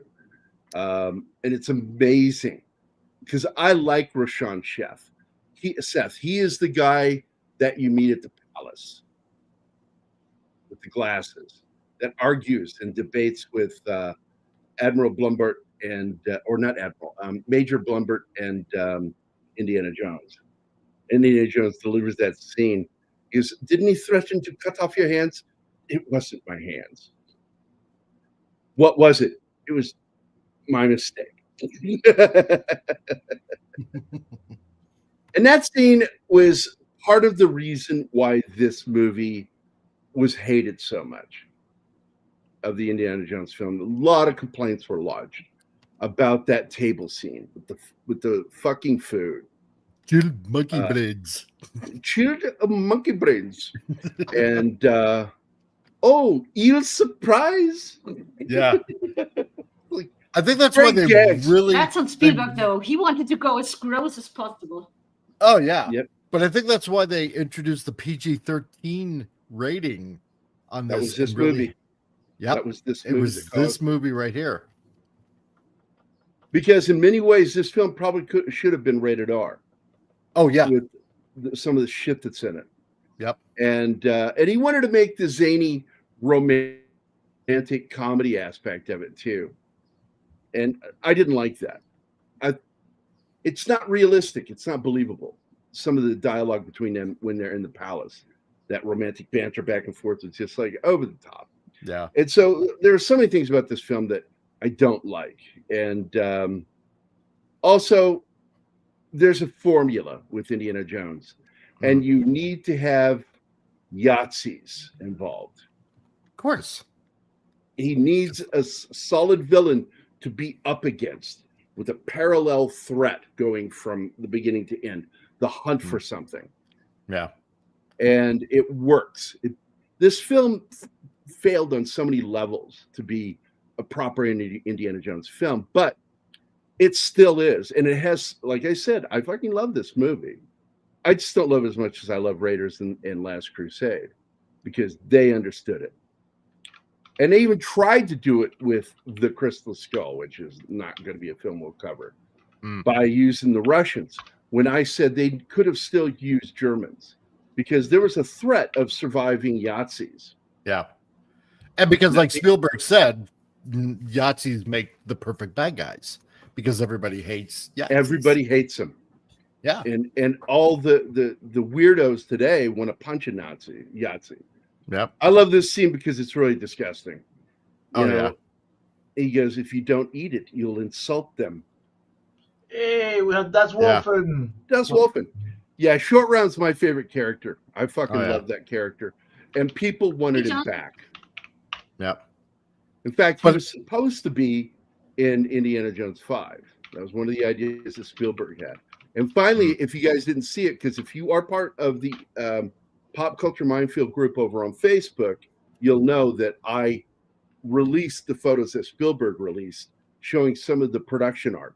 And it's amazing because I like Roshan Seth. He is the guy that you meet at the palace with the glasses that argues and debates with Admiral Blumbert and, or not Admiral, Major Blumbert and Indiana Jones. Indiana Jones delivers that scene. Didn't he threaten to cut off your hands? It wasn't my hands. What was it? It was my mistake. And that scene was part of the reason why this movie was hated so much of the Indiana Jones film. A lot of complaints were lodged about that table scene with the fucking food. Chilled monkey brains. Chilled monkey brains. And oh, eel surprise. Yeah. Like, I think that's great why they gags. really. That's on Spielberg, though. He wanted to go as gross as possible. Oh yeah. Yep. But I think that's why they introduced the PG-13 rating on this. That was this really, movie. Yep. That was this It movie. was this movie right here. Because in many ways, this film probably should have been rated R. Oh yeah. With some of the shit that's in it. Yep. And he wanted to make the zany romantic comedy aspect of it too. And I didn't like that. It's not realistic. It's not believable. Some of the dialogue between them when they're in the palace, that romantic banter back and forth, is just like over the top. Yeah. And so there are so many things about this film that I don't like. And also, there's a formula with Indiana Jones, and you need to have Yahtzees involved. Of course. He needs a solid villain to be up against with a parallel threat going from the beginning to end, the hunt for something. Yeah. And it works. This film failed on so many levels to be a proper Indiana Jones film, but it still is. And it has, like I said, I fucking love this movie. I just don't love it as much as I love Raiders and Last Crusade because they understood it. And they even tried to do it with The Crystal Skull, which is not going to be a film we'll cover, by using the Russians. When I said they could have still used Germans because there was a threat of surviving Yahtzees. Yeah. And because, like Spielberg said, Yahtzees make the perfect bad guys because everybody hates Yahtzees. Everybody hates them. Yeah. And all the weirdos today want to punch a Yahtzee. Yep. I love this scene because it's really disgusting. Oh, yeah. He goes, if you don't eat it, you'll insult them. Hey, we have Das Wolfen. Das Wolfen. Yeah, Short Round's my favorite character. I fucking Oh, yeah. love that character. And people wanted him back. Yep. In fact, he was supposed to be in Indiana Jones 5. That was one of the ideas that Spielberg had. And finally, if you guys didn't see it, because if you are part of the Pop Culture Minefield group over on Facebook, you'll know that I released the photos that Spielberg released showing some of the production art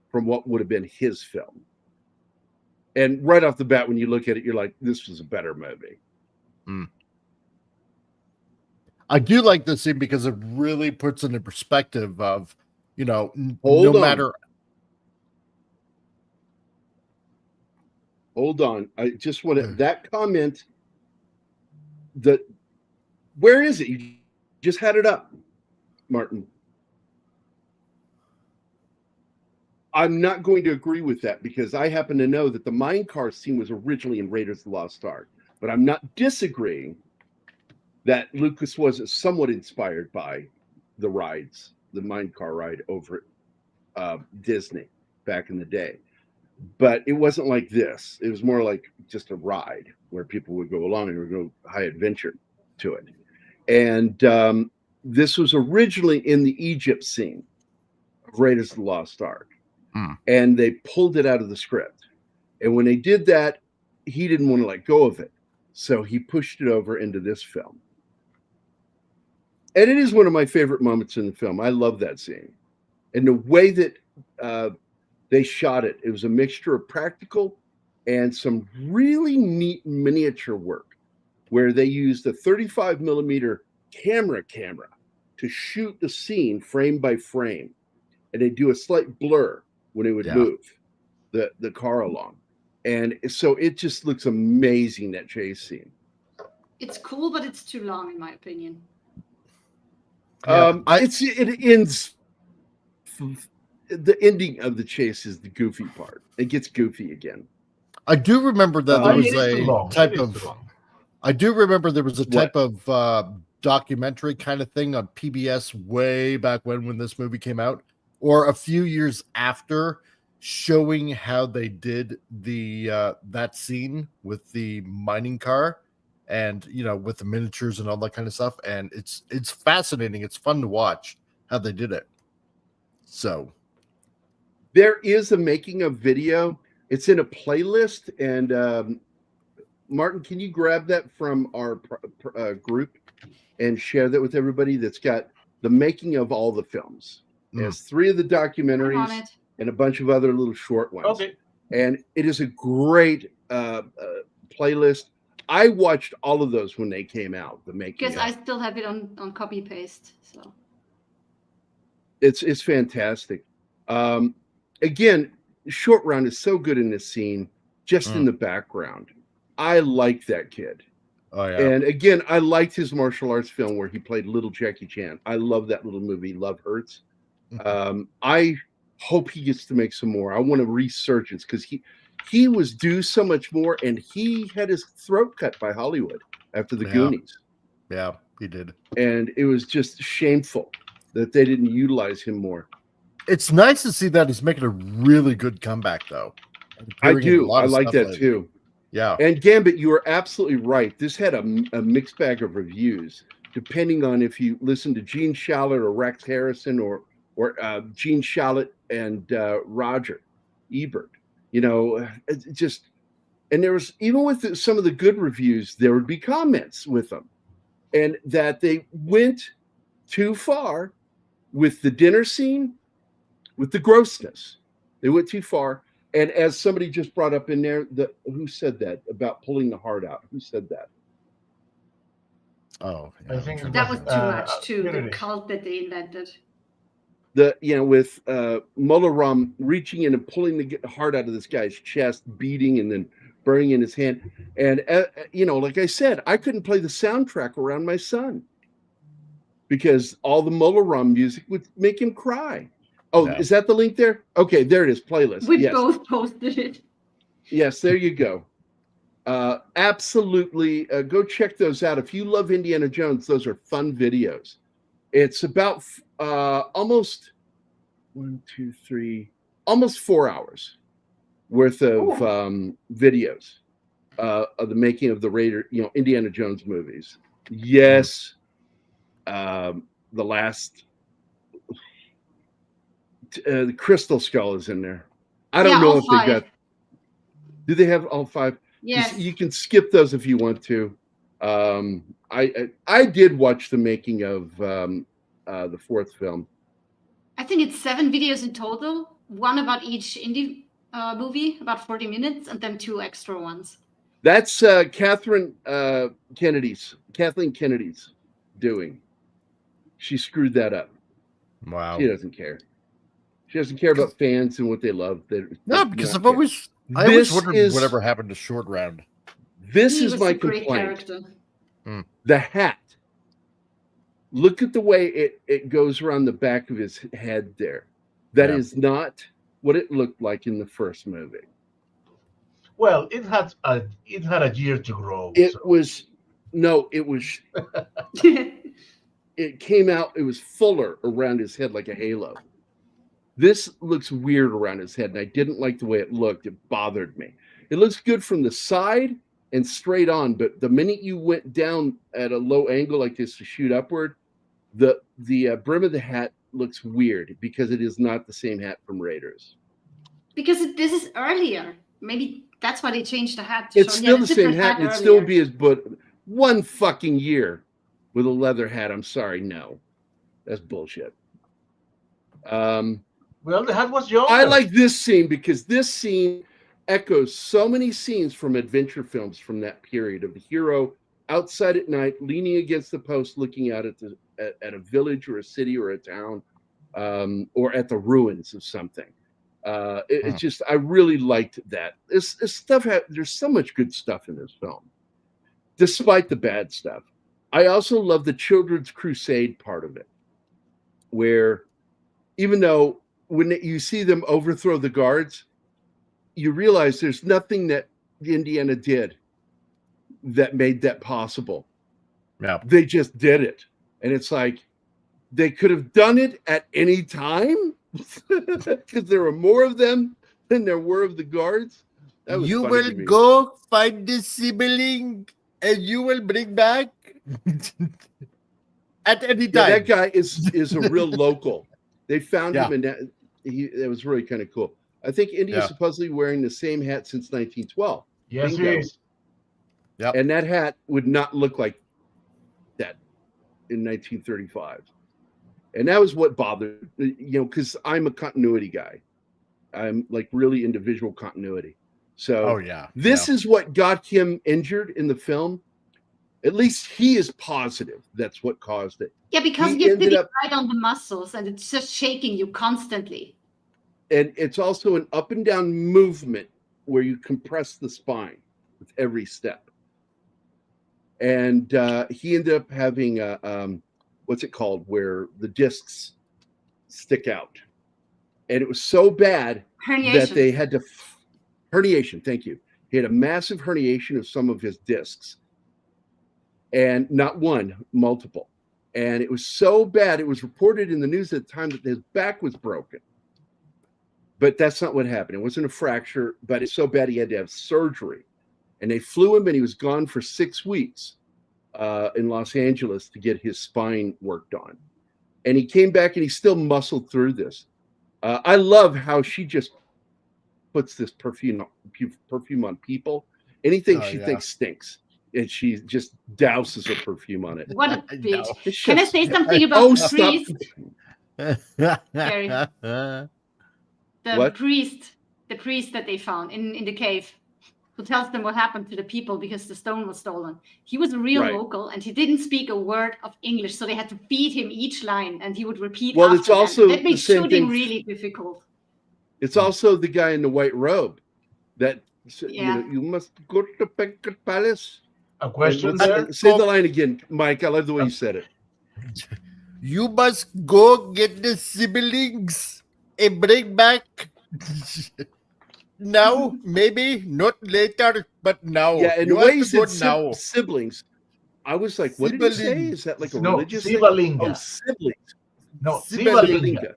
from what would have been his film. And right off the bat, when you look at it, you're like, this was a better movie. I do like this scene because it really puts into perspective of, Hold on. matter. Hold on. I just want to, that comment, where is it? You just had it up, Martin. I'm not going to agree with that because I happen to know that the minecart scene was originally in Raiders of the Lost Ark, but I'm not disagreeing that Lucas was somewhat inspired by the rides, the minecart ride over at Disney back in the day. But it wasn't like this. It was more like just a ride where people would go along and would go high adventure to it. And this was originally in the Egypt scene of Raiders of the Lost Ark. And they pulled it out of the script. And when they did that, he didn't want to let go of it. So he pushed it over into this film. And it is one of my favorite moments in the film. I love that scene. And the way that they shot it, it was a mixture of practical and some really neat miniature work where they used a 35 millimeter camera to shoot the scene frame by frame. And they do a slight blur when it would move the car along. And so it just looks amazing, that chase scene. It's cool, but it's too long, in my opinion. It ends. The ending of the chase is the goofy part. It gets goofy again. I do remember that there was a type of. I do remember there was a type of documentary kind of thing on PBS way back when this movie came out, or a few years after, showing how they did the that scene with the mining car, and with the miniatures and all that kind of stuff. And it's fascinating. It's fun to watch how they did it. So there is a making of video. It's in a playlist, and Martin, can you grab that from our group and share that with everybody? That's got the making of all the films. It has 3 of the documentaries and a bunch of other little short ones. Okay. And it is a great playlist. I watched all of those when they came out. The making. Because I still have it on copy paste. So it's fantastic. Again, Short Round is so good in this scene, just in the background. I like that kid. Oh yeah. And again, I liked his martial arts film where he played little Jackie Chan. I love that little movie, Love Hurts. I hope he gets to make some more. I want a resurgence because he was due so much more, and he had his throat cut by Hollywood after the Goonies. Yeah, he did. And it was just shameful that they didn't utilize him more. It's nice to see that he's making a really good comeback, though. I do. I like that too. Yeah. And Gambit, you are absolutely right. This had a mixed bag of reviews, depending on if you listen to Gene Shalit or Rex Harrison or Gene Shalit and Roger Ebert. And there was, even with some of the good reviews, there would be comments with them, and that they went too far with the dinner scene, with the grossness. They went too far. And as somebody just brought up in there, who said that about pulling the heart out? Who said that? Oh, yeah. I think that was too much too. The cult that they invented. With Molaram reaching in and pulling the heart out of this guy's chest, beating and then burning in his hand. And like I said, I couldn't play the soundtrack around my son because all the Molaram music would make him cry. Oh, yeah. Is that the link there? Okay, there it is. Playlist. We both posted it. Yes, there you go. Absolutely. Go check those out. If you love Indiana Jones, those are fun videos. It's about almost 4 hours worth of videos of the making of the Indiana Jones movies. Yes. The last... the Crystal Skull is in there. I don't know if they got. Do they have all 5? Yes. You can skip those if you want to. I did watch the making of the 4th film. I think it's 7 videos in total. One about each indie movie, about 40 minutes, and then 2 extra ones. That's Kathleen Kennedy's doing. She screwed that up. Wow. She doesn't care. She doesn't care about fans and what they love. No, because I always wondered whatever happened to Short Round. This is my complaint. The hat. Look at the way it goes around the back of his head there. That is not what it looked like in the first movie. Well, it had a year to grow. It was. It came out. It was fuller around his head like a halo. This looks weird around his head, and I didn't like the way it looked. It bothered me. It looks good from the side, and straight on. But the minute you went down at a low angle like this to shoot upward, the brim of the hat looks weird because it is not the same hat from Raiders. Because this is earlier. Maybe that's why they changed the hat. It's still the same hat, and it'd still be as but one fucking year with a leather hat. I'm sorry, no, that's bullshit. Well, the hat was young. I like this scene because this scene echoes so many scenes from adventure films from that period of the hero outside at night, leaning against the post, looking out at a village or a city or a town, or at the ruins of something. It's just, I really liked that. This stuff there's so much good stuff in this film, despite the bad stuff. I also love the children's crusade part of it, where even though when you see them overthrow the guards, you realize there's nothing that Indiana did that made that possible. Yeah. They just did it. And it's like, they could have done it at any time because there were more of them than there were of the guards. You will go find the sibling and you will bring back at any time. Yeah, that guy is a real local. They found him, and that was really kind of cool. I think India is supposedly wearing the same hat since 1912. Yes, he is. Yep. And that hat would not look like that in 1935. And that was what bothered, because I'm a continuity guy. I'm like really into visual continuity. So this is what got him injured in the film. At least he is positive that's what caused it. Yeah, because you're sitting right on the muscles and it's just shaking you constantly. And it's also an up and down movement where you compress the spine with every step. And he ended up having what's it called, where the discs stick out. And it was so bad that they had to herniation. Thank you. He had a massive herniation of some of his discs, and not one, multiple. And it was so bad, it was reported in the news at the time that his back was broken. But that's not what happened. It wasn't a fracture, but it's so bad he had to have surgery. And they flew him, and he was gone for 6 weeks in Los Angeles to get his spine worked on. And he came back, and he still muscled through this. I love how she just puts this perfume on people. Anything she thinks stinks, and she just douses her perfume on it. What a bitch. Can I say something about the priest? The priest that they found in the cave, who tells them what happened to the people because the stone was stolen. He was a real local, and he didn't speak a word of English, so they had to feed him each line, and he would repeat. Well, it's also that made shooting really difficult. It's also the guy in the white robe that you must go to the banquet palace. A question there? Say the line again, Mike. I love the way you said it. You must go get the siblings and bring back now, maybe not later, but now. Yeah, and the way you said siblings, I was like, what did he say? Is that like a religious thing? Sivalinga. Oh, siblings. No, Sivalinga.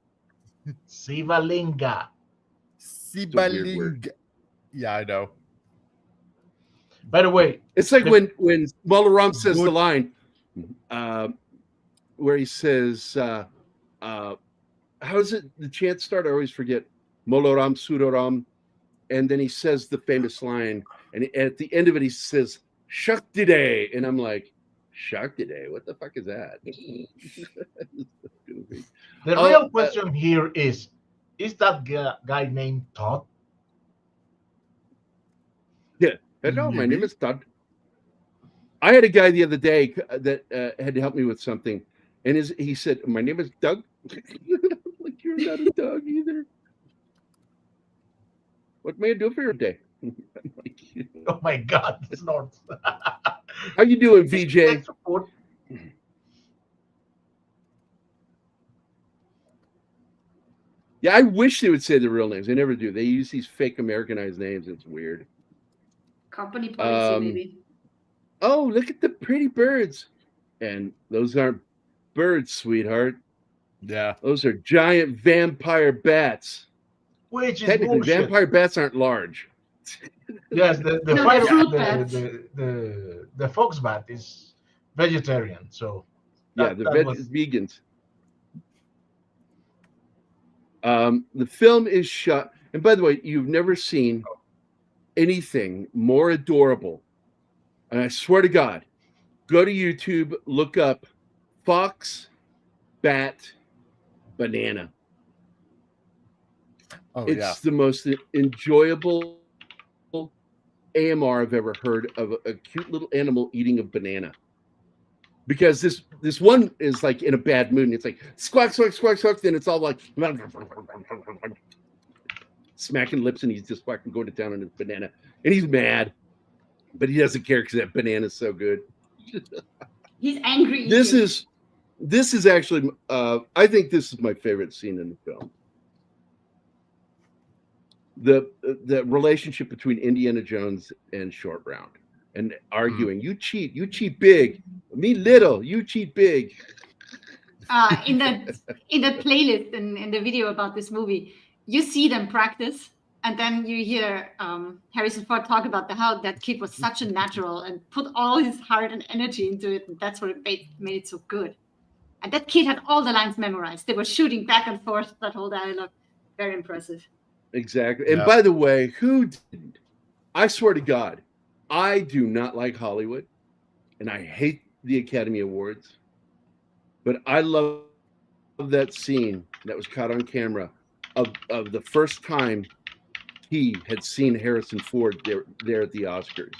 Sivalinga. Sivalinga. Yeah, I know. By the way, it's like when Balaram says the line where he says, how does it the chant start? I always forget. Moloram Sudoram. And then he says the famous line, and at the end of it he says Shakti Day, and I'm like, Shakti Day? What the fuck is that? The real question here is that guy named Todd? Yeah. Hello, my name is Todd. I had a guy the other day that had to help me with something, and he said, my name is Doug. Like, you're not a Doug either. What may I do for your day? Oh my God, it's not. How you doing, VJ? Yeah, I wish they would say the real names. They never do. They use these fake Americanized names. It's weird. Company policy, maybe. Oh, look at the pretty birds. And those aren't birds, sweetheart. Yeah. Those are giant vampire bats. Which is technically bullshit. Vampire bats aren't large. Yes, the No, fire, the fruit bat. the fox bat is vegetarian, so Yeah, that was vegans. The film is shot, and by the way, you've never seen anything more adorable. And I swear to God, go to YouTube, look up fox, bat, banana. Oh, It's the most enjoyable AMR I've ever heard of a cute little animal eating a banana. Because this one is like in a bad mood, and it's like squawk, squawk, squawk, squawk. Then it's all like smacking lips, and he's just fucking going to town on his banana, and he's mad, but he doesn't care because that banana's so good. He's angry. This is actually I think this is my favorite scene in the film. The relationship between Indiana Jones and Short Round, and arguing, you cheat big, me little, you cheat big. In the playlist in the video about this movie, you see them practice, and then you hear Harrison Ford talk about how that kid was such a natural and put all his heart and energy into it, and that's what made it so good. And that kid had all the lines memorized. They were shooting back and forth that whole dialogue. Very impressive. Exactly. And by the way, who didn't? I swear to God, I do not like Hollywood, and I hate the Academy Awards, but I love that scene that was caught on camera of the first time he had seen Harrison Ford there at the Oscars.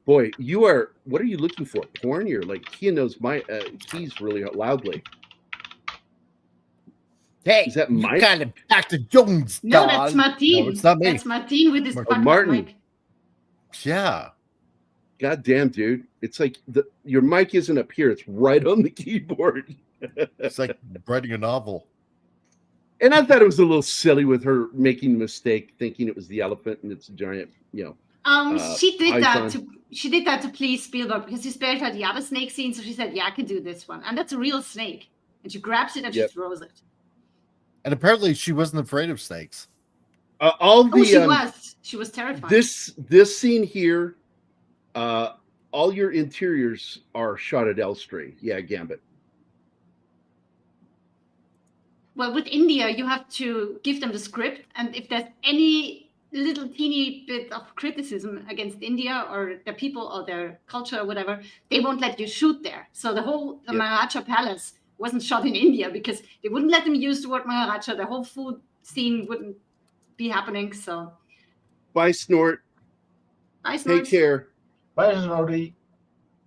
Boy, what are you looking for? Porn? You're like, he knows my keys really loudly. Hey, is that you Mike? Kind of Dr. Jones. No, that's Martin. No, it's not me. That's Martin with his Martin. mic. Yeah. God damn, dude. It's like your mic isn't up here. It's right on the keyboard. It's like writing a novel. And I thought it was a little silly with her making a mistake, thinking it was the elephant and it's a giant, She did python. that to please Spielberg, because he spared her the other snake scene. So she said, "Yeah, I can do this one," and that's a real snake. And she grabs it and she throws it. And apparently, she wasn't afraid of snakes. She was terrified. This scene here, all your interiors are shot at Elstree. Yeah, Gambit. Well, with India, you have to give them the script, and if there's any little teeny bit of criticism against India or their people or their culture or whatever, they won't let you shoot there. So the Maharaja Palace wasn't shot in India because they wouldn't let them use the word Maharaja. The whole food scene wouldn't be happening. So, bye, Snort. Bye, Snort. Take care. Bye, Snorty.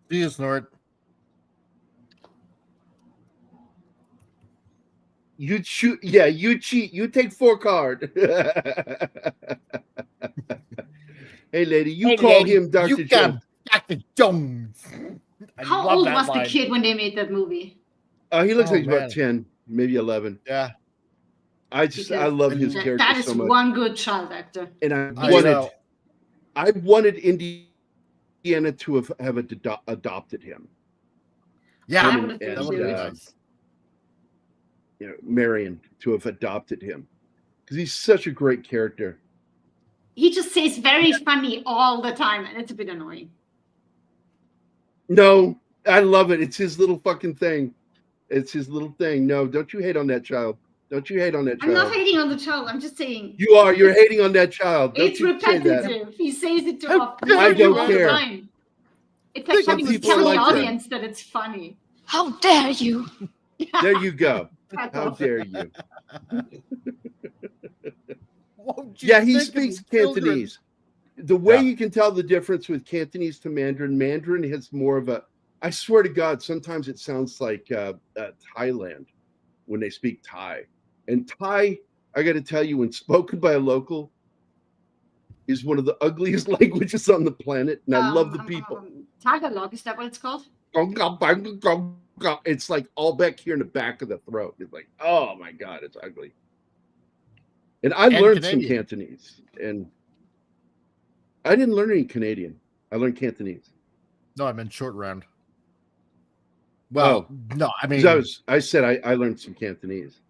See you, Snort. You shoot. Yeah, you cheat. You take 4 card. Hey, lady, you call him Dr. Jones. Dr. Jones. How old was the kid when they made that movie? He looks like he's about 10, maybe 11. Yeah. I love his character That is so much. one good child actor. And I wanted Indiana to have adopted him. Yeah, I would have been serious. Marion to have adopted him because he's such a great character. He just says very funny all the time, and it's a bit annoying. No, I love it. It's his little fucking thing. It's his little thing. No, don't you hate on that child. Don't you hate on that child. I'm not hating on the child. I'm just saying. You are. You're hating on that child. Don't It's you say that. repetitive. He says it too often. I don't all the care. time. It's like Some having to people tell like the that. audience that it's funny. How dare you? There you go. How dare you? Yeah, he speaks Cantonese. The way you can tell the difference with Cantonese to Mandarin, Mandarin has more of a, I swear to God, sometimes it sounds like Thailand when they speak Thai. And Thai, I got to tell you, when spoken by a local, is one of the ugliest languages on the planet. And I love the people. Tagalog, is that what it's called? It's like all back here in the back of the throat. It's like, oh my God, it's ugly. And I learned some Cantonese, and I didn't learn any Canadian. I learned Cantonese. No, I meant Short Round. Well, no, I mean, I said I learned some Cantonese.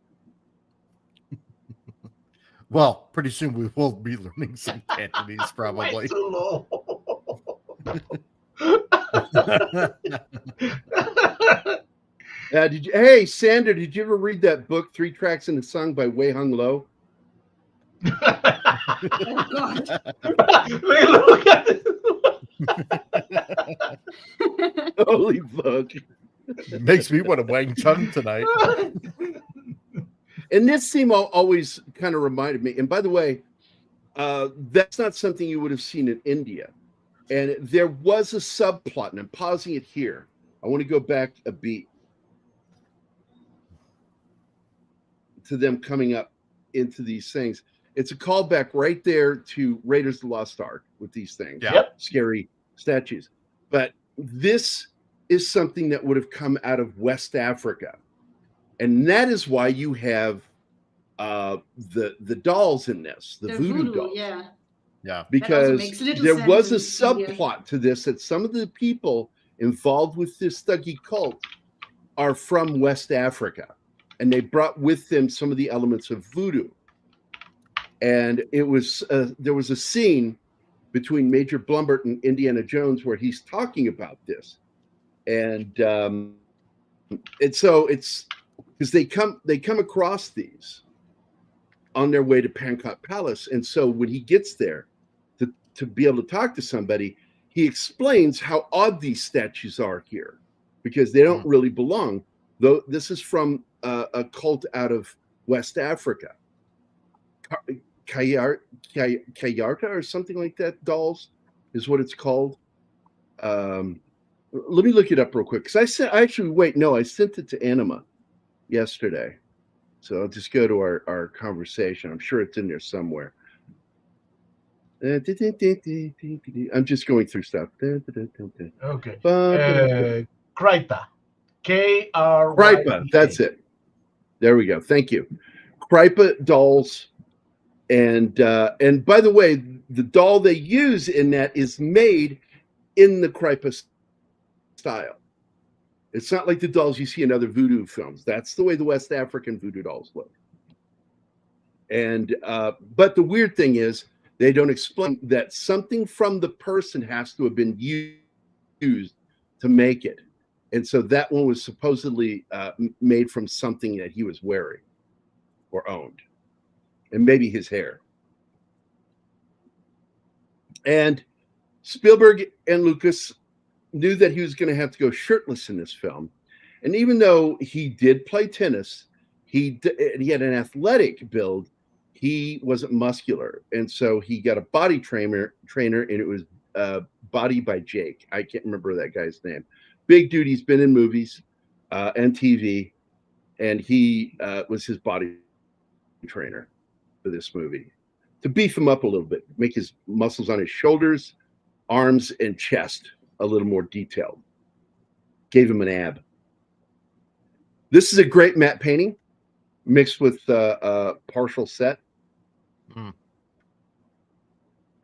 Well, pretty soon we will be learning some Cantonese, probably. Way too low. Hey, Sander, did you ever read that book, 3 Tracks in a Song by Wei Hung Lo? Oh God. Look at this. Holy fuck. Makes me want to wang Chung tonight. And this scene always kind of reminded me. And by the way, that's not something you would have seen in India. And there was a subplot, and I'm pausing it here. I want to go back a beat to them coming up into these things. It's a callback right there to Raiders of the Lost Ark with these things. Yep. Scary statues. But this is something that would have come out of West Africa. And that is why you have the dolls in this, the voodoo dolls. Yeah. Because there was a sense in India. subplot to this that some of the people involved with this Thuggee cult are from West Africa. And they brought with them some of the elements of voodoo. And it was there was a scene between Major Blumbert and Indiana Jones where he's talking about this. And so it's because they come across these on their way to Pankot Palace. And so when he gets there to be able to talk to somebody, he explains how odd these statues are here because they don't really belong. Though this is from a cult out of West Africa. Kayarta or something like that, dolls is what it's called. Let me look it up real quick because I sent it to Anima yesterday. So I'll just go to our conversation. I'm sure it's in there somewhere. I'm just going through stuff. Okay. Krypa. Krypa. Krypa. That's it. There we go. Thank you. Krypa dolls. And by the way, the doll they use in that is made in the Krypa style. It's not like the dolls you see in other voodoo films. That's the way the West African voodoo dolls look. And but the weird thing is they don't explain that something from the person has to have been used to make it. And so that one was supposedly made from something that he was wearing or owned. And maybe his hair. And Spielberg and Lucas knew that he was going to have to go shirtless in this film. And even though he did play tennis, he had an athletic build, he wasn't muscular. And so he got a body trainer, and it was Body by Jake. I can't remember that guy's name. Big dude, he's been in movies and TV, and he was his body trainer for this movie to beef him up a little bit, make his muscles on his shoulders, arms, and chest a little more detailed. Gave him an ab. This is a great matte painting mixed with partial set.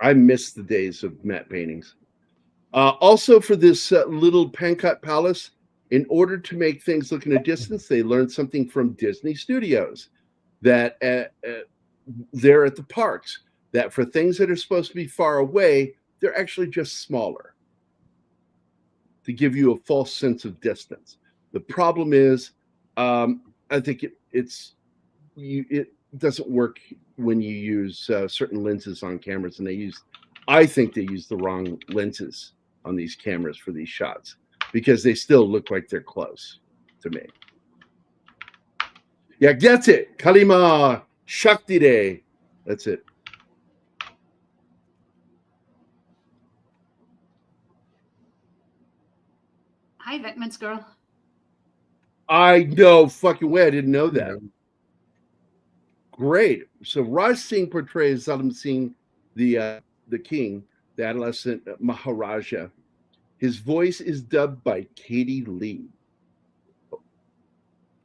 I miss the days of matte paintings. Also for this little Pankot Palace, in order to make things look in a distance, they learned something from Disney Studios that they're at the parks, that for things that are supposed to be far away, they're actually just smaller to give you a false sense of distance. The problem is, I think it doesn't work when you use certain lenses on cameras, and I think they use the wrong lenses on these cameras for these shots because they still look like they're close to me. Yeah, that's it. Kalima Shakti Day. That's it. Hi, Vetman's girl. I know fucking way. I didn't know that. Great. So Raj Singh portrays Saddam Singh, the king, the adolescent Maharaja. His voice is dubbed by Katie Lee.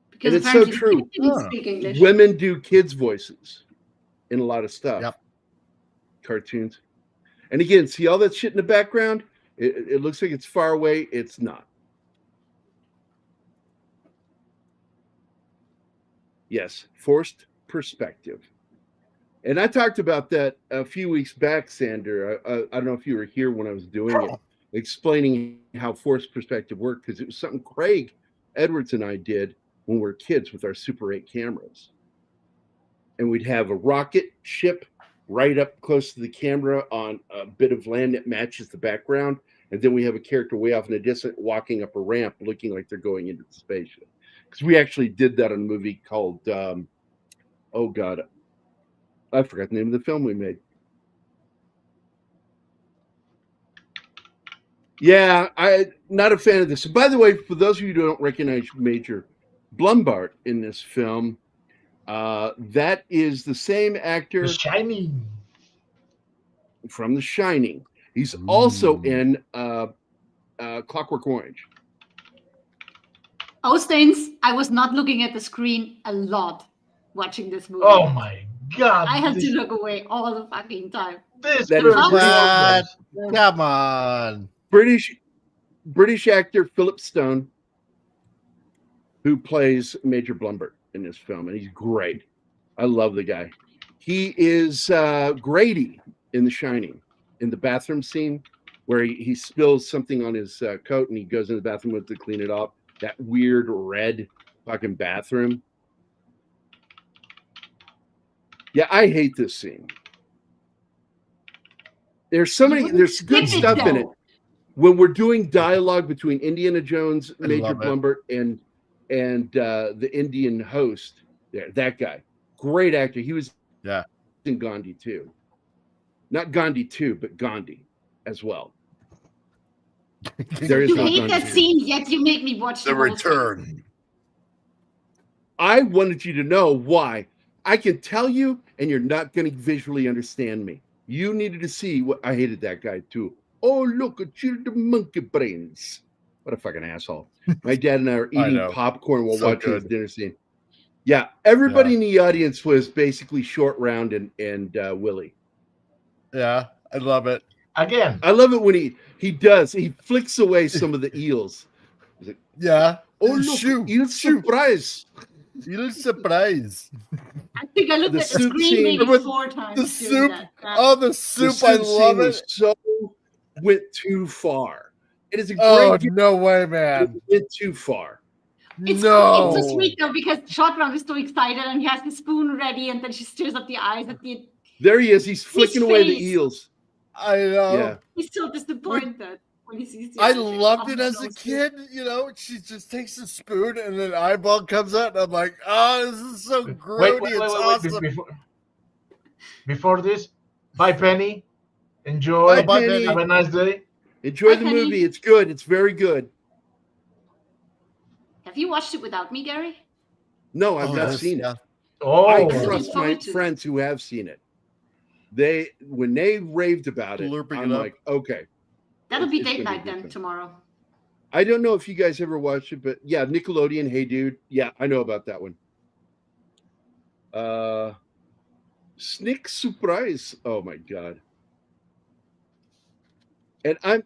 Because and it's so true. Women do kids' voices in a lot of stuff. Yep. Cartoons. And again, see all that shit in the background? It looks like it's far away. It's not. Yes, forced perspective. And I talked about that a few weeks back, Sander. I don't know if you were here when I was doing it, explaining how forced perspective worked, because it was something Craig Edwards and I did when we were kids with our Super 8 cameras. And we'd have a rocket ship right up close to the camera on a bit of land that matches the background. And then we have a character way off in the distance walking up a ramp looking like they're going into the spaceship. Because we actually did that on a movie called, oh God, I forgot the name of the film we made. Yeah, I'm not a fan of this. By the way, for those of you who don't recognize Major Blumbart in this film, that is the same actor The Shining. from The Shining. He's also in Clockwork Orange. Ostains, I was not looking at the screen a lot watching this movie. Oh my God. I had to look away all the fucking time. This That is What? Come on. British actor Philip Stone, who plays Major Blumbert in this film, and he's great. I love the guy. He is Grady in The Shining, in the bathroom scene where he spills something on his coat and he goes in the bathroom to clean it up. That weird red fucking bathroom. Yeah, I hate this scene. There's good stuff in it. When we're doing dialogue between Indiana Jones, Major Blumbert, and the Indian host, that guy, great actor. He was in Gandhi too, not Gandhi 2, but Gandhi as well. There is You no hate Gandhi that 2. scene, yet you make me watch The whole Return. thing. I wanted you to know why. I can tell you, and you're not going to visually understand me. You needed to see what I hated that guy too. Oh, look, a chilled monkey brains. What a fucking asshole. My dad and I are eating popcorn while watching this dinner scene. Yeah, everybody in the audience was basically Short Round and Willie. Yeah, I love it. Again. I love it when he flicks away some of the eels. Like, yeah. Oh, look, eel surprise. Eel surprise. I think I looked at the screen maybe 4 times. The soup. The soup. The I love it. So went too far. It is a great. Oh, no way, man. It went too far. It's so sweet though, because Short Round is so excited and he has the spoon ready, and then she stirs up the eyes at the. There he is. He's flicking away the eels. I know. Yeah. He's so disappointed when he sees the I eyes. loved it as a kid. You know, she just takes the spoon and an eyeball comes out, and I'm like, oh, this is so grody. It's awesome. Before this, bye, Penny. Enjoy. Bye, Penny. Have a nice day. Enjoy the Penny. movie. It's good. It's very good. Have you watched it without me, Gary? No, I've not seen it. Oh, I trust my friends who have seen it. When they raved about it, I'm like, okay. That'll be It's date gonna night be then good. tomorrow. I don't know if you guys ever watched it, but yeah, Nickelodeon, Hey Dude. Yeah, I know about that one. Snick Surprise. Oh my God. And I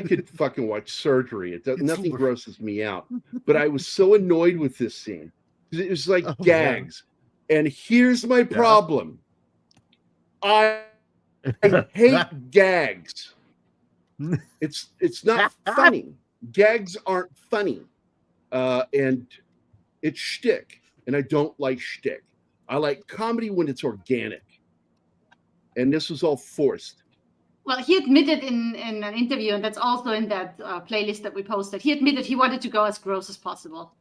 could fucking watch Surgery. Nothing grosses me out. But I was so annoyed with this scene. It was like gags. Yeah. And here's my problem. I hate gags. It's not funny. Gags aren't funny. And it's shtick. And I don't like shtick. I like comedy when it's organic. And this was all forced. Well, he admitted in an interview, and that's also in that playlist that we posted, he admitted he wanted to go as gross as possible.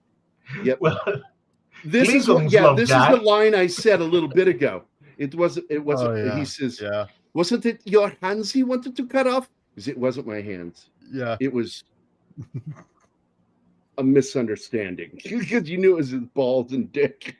Yep. Well, this is the line I said a little bit ago. It wasn't. He says, wasn't it your hands he wanted to cut off? Because it wasn't my hands. Yeah. It was a misunderstanding. Because you knew it was his balls and dick.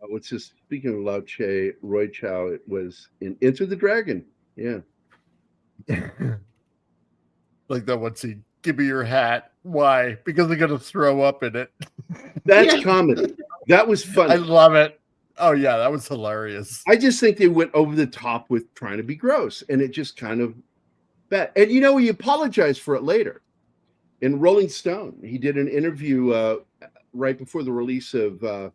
What's this? Speaking of Lao Che, Roy Chow, it was in Enter the Dragon. Yeah. Like that one scene. Give me your hat. Why? Because they're gonna throw up in it. That's comedy. That was funny. I love it. Oh yeah, that was hilarious. I just think they went over the top with trying to be gross, and it just kind of Bad. And he apologized for it later. In Rolling Stone, he did an interview right before the release of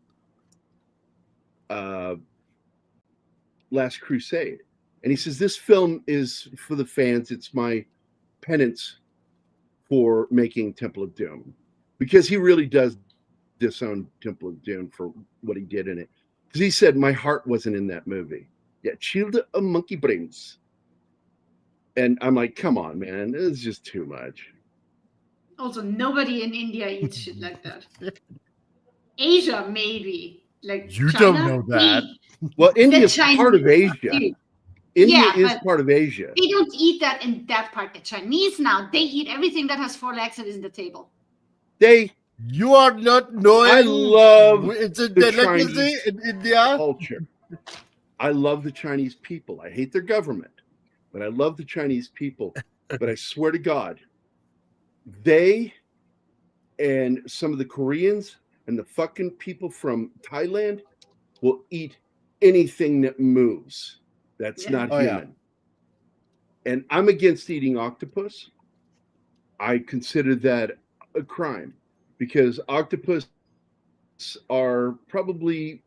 Last Crusade. And he says, this film is for the fans. It's my penance for making Temple of Doom. Because he really does disown Temple of Doom for what he did in it. Because he said, my heart wasn't in that movie. Yeah, Shield of Monkey Brains. And I'm like, come on, man. It's just too much. Also, nobody in India eats shit like that. Asia, maybe. Like you China, don't know that. Well, India's part of Asia. India is part of Asia. They don't eat that in that part. The Chinese now, they eat everything that has 4 legs and is in the table. You are not knowing. I love it's a the delicacy Chinese in India culture. I love the Chinese people. I hate their government, but I love the Chinese people. But I swear to God, they and some of the Koreans and the fucking people from Thailand will eat anything that moves. That's not human. Yeah. And I'm against eating octopus. I consider that a crime because octopus are probably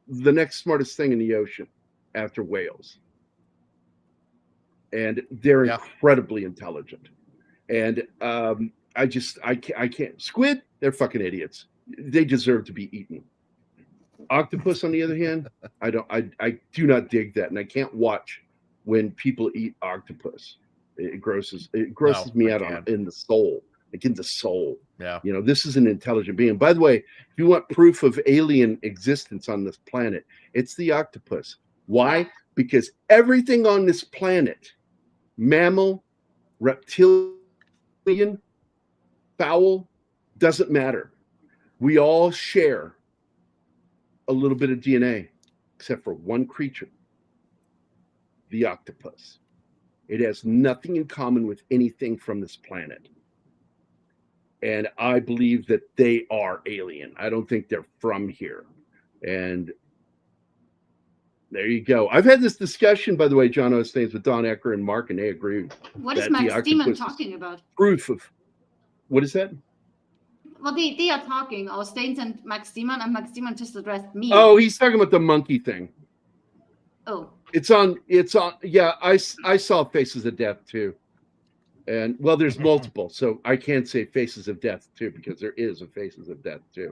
the next smartest thing in the ocean after whales. And they're incredibly intelligent. And I can't. Squid, they're fucking idiots. They deserve to be eaten. Octopus, on the other hand, I do not dig that, and I can't watch when people eat octopus. It grosses me out in the soul, like in the soul. Yeah, this is an intelligent being. By the way, if you want proof of alien existence on this planet, it's the octopus. Why? Because everything on this planet, mammal, reptilian, fowl, doesn't matter. We all share a little bit of DNA, except for one creature, the octopus. It has nothing in common with anything from this planet. And I believe that they are alien. I don't think they're from here. And there you go. I've had this discussion, by the way, John O'Stains, with Don Ecker and Mark, and they agree. What is Max Demon talking about? Proof of, what is that? Well, they are talking, O'Stains and Max Demon, and Max Demon just addressed me. Oh, he's talking about the monkey thing. Oh. It's on, yeah, I saw Faces of Death too. And, well, there's multiple, so I can't say Faces of Death 2 because there is a Faces of Death 2.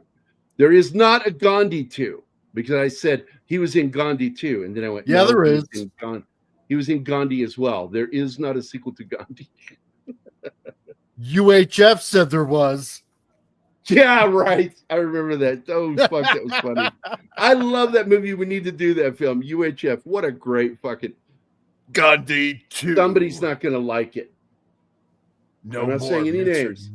There is not a Gandhi 2 because I said he was in Gandhi 2, and then I went, yeah, no, there is. He was in Gandhi as well. There is not a sequel to Gandhi. UHF said there was. Yeah, right. I remember that. Oh, fuck, that was funny. I love that movie. We need to do that film. UHF. What a great fucking Gandhi 2. Somebody's not going to like it. No, I'm not saying any names.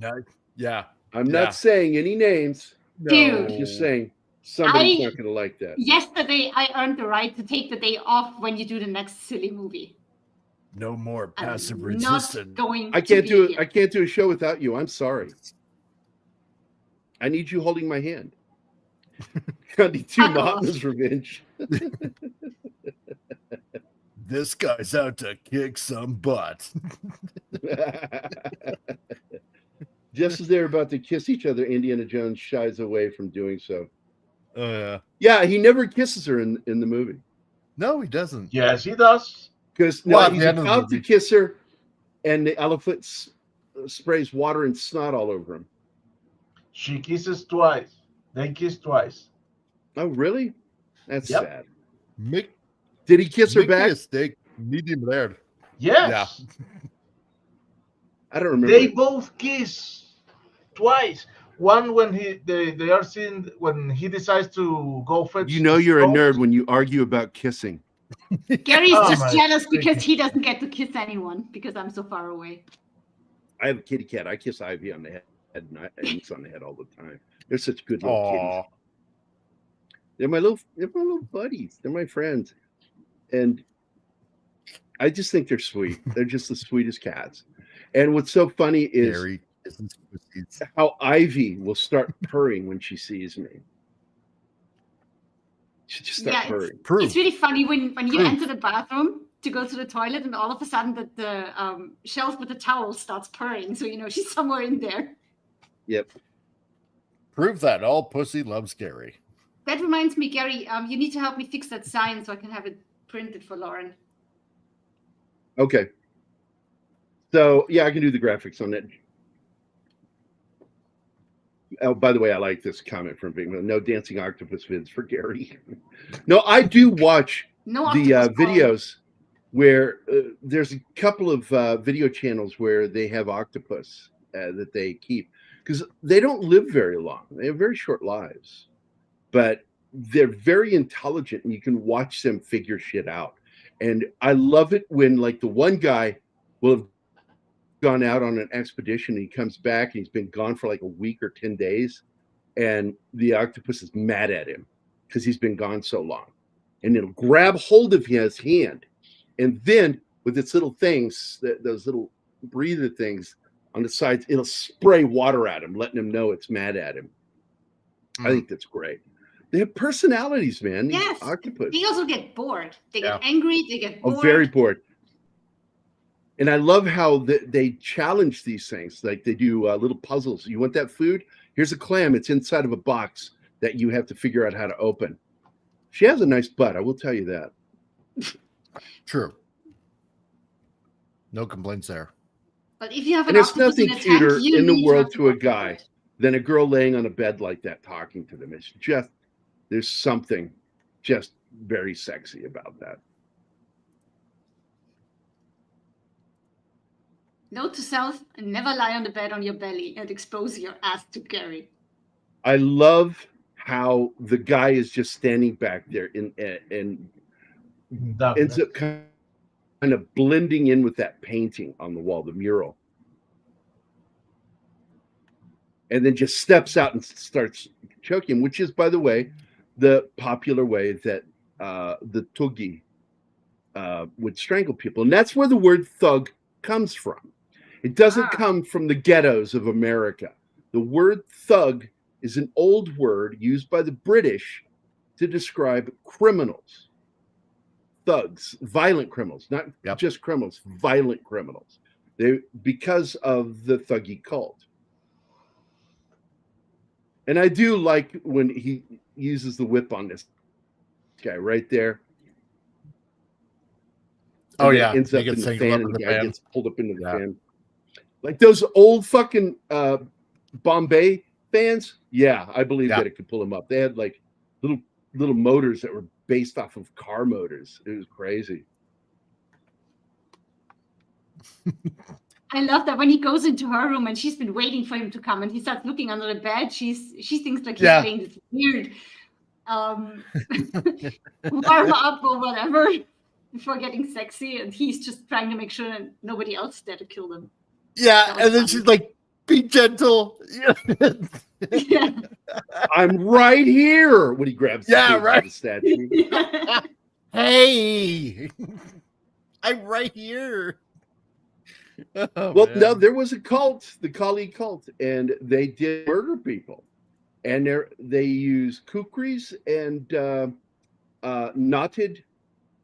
Yeah. I'm not saying any names. No. I'm just saying somebody's not going to like that. Yesterday, I earned the right to take the day off when you do the next silly movie. No more passive I'm resistance. Not going I can't to do be it. I can't do a show without you. I'm sorry. I need you holding my hand. Gandhi 2 Mountain's Revenge. This guy's out to kick some butt. Just as they're about to kiss each other, Indiana Jones shies away from doing so. Oh, yeah. Yeah, he never kisses her in the movie. No, he doesn't. Yes, he does. Because he's about to kiss her, and the elephant sprays water and snot all over him. She kisses twice. They kiss twice. Oh, really? That's sad. Did he kiss her back? A steak medium rare. Yes. Yeah. I don't remember. They both kiss twice. One when they are seen when he decides to go fetch. You know you're a nerd when you argue about kissing. Gary's just jealous because he doesn't get to kiss anyone because I'm so far away. I have a kitty cat. I kiss Ivy on the head and it's on the head all the time. They're such good little kitties. They're my little buddies. They're my friends. And I just think they're sweet. They're just the sweetest cats. And what's so funny is how Ivy will start purring when she sees me. She just starts purring. It's really funny when you enter the bathroom to go to the toilet, and all of a sudden the shelf with the towel starts purring. So she's somewhere in there. Yep. Prove that all pussy loves Gary. That reminds me, Gary, you need to help me fix that sign so I can have it printed for Lauren. Okay. So yeah, I can do the graphics on it. Oh, by the way, I like this comment from Big Man. No dancing octopus vids for Gary. No, I do watch the videos where there's a couple of video channels where they have octopus that they keep because they don't live very long. They have very short lives, but they're very intelligent and you can watch them figure shit out. And I love it when like the one guy will have gone out on an expedition and he comes back and he's been gone for like a week or 10 days and the octopus is mad at him because he's been gone so long, and it'll grab hold of his hand and then with its little things, those little breather things on the sides, it'll spray water at him, letting him know it's mad at him. I think that's great. They have personalities, man. These Yes. octopus. They also get bored. They get angry. They get bored. Oh, very bored. And I love how they challenge these things. Like they do little puzzles. You want that food? Here's a clam. It's inside of a box that you have to figure out how to open. She has a nice butt. I will tell you that. True. No complaints there. But if you have an And there's octopus nothing in a cuter tank, you in the need world have to a an guy octopus. than a girl laying on a bed like that talking to them. It's just, there's something just very sexy about that. Note to self: never lie on the bed on your belly and expose your ass to Gary. I love how the guy is just standing back there and ends up kind of blending in with that painting on the wall, the mural. And then just steps out and starts choking, which is, by the way, the popular way that the Thugi would strangle people. And that's where the word thug comes from. It doesn't come from the ghettos of America. The word thug is an old word used by the British to describe criminals. Thugs, violent criminals, not just criminals, violent criminals. Because of the Thugi cult. And I do like when he uses the whip on this guy right there. Oh, And yeah. ends He up in gets the tangled fan up and in the the guy fan. gets pulled up into the fan. Like those old fucking Bombay fans. Yeah, I believe that it could pull him up. They had like little motors that were based off of car motors. It was crazy. I love that when he goes into her room and she's been waiting for him to come and he starts looking under the bed. She thinks like he's playing this weird warm up or whatever before getting sexy, and he's just trying to make sure that nobody else is there to kill them. Yeah, and then she's like, "Be gentle." Yeah. I'm right here when he grabs the statue. Hey, I'm right here. Oh, Well, man. no, there was a cult, the Kali cult, and they did murder people. And they use kukris and knotted.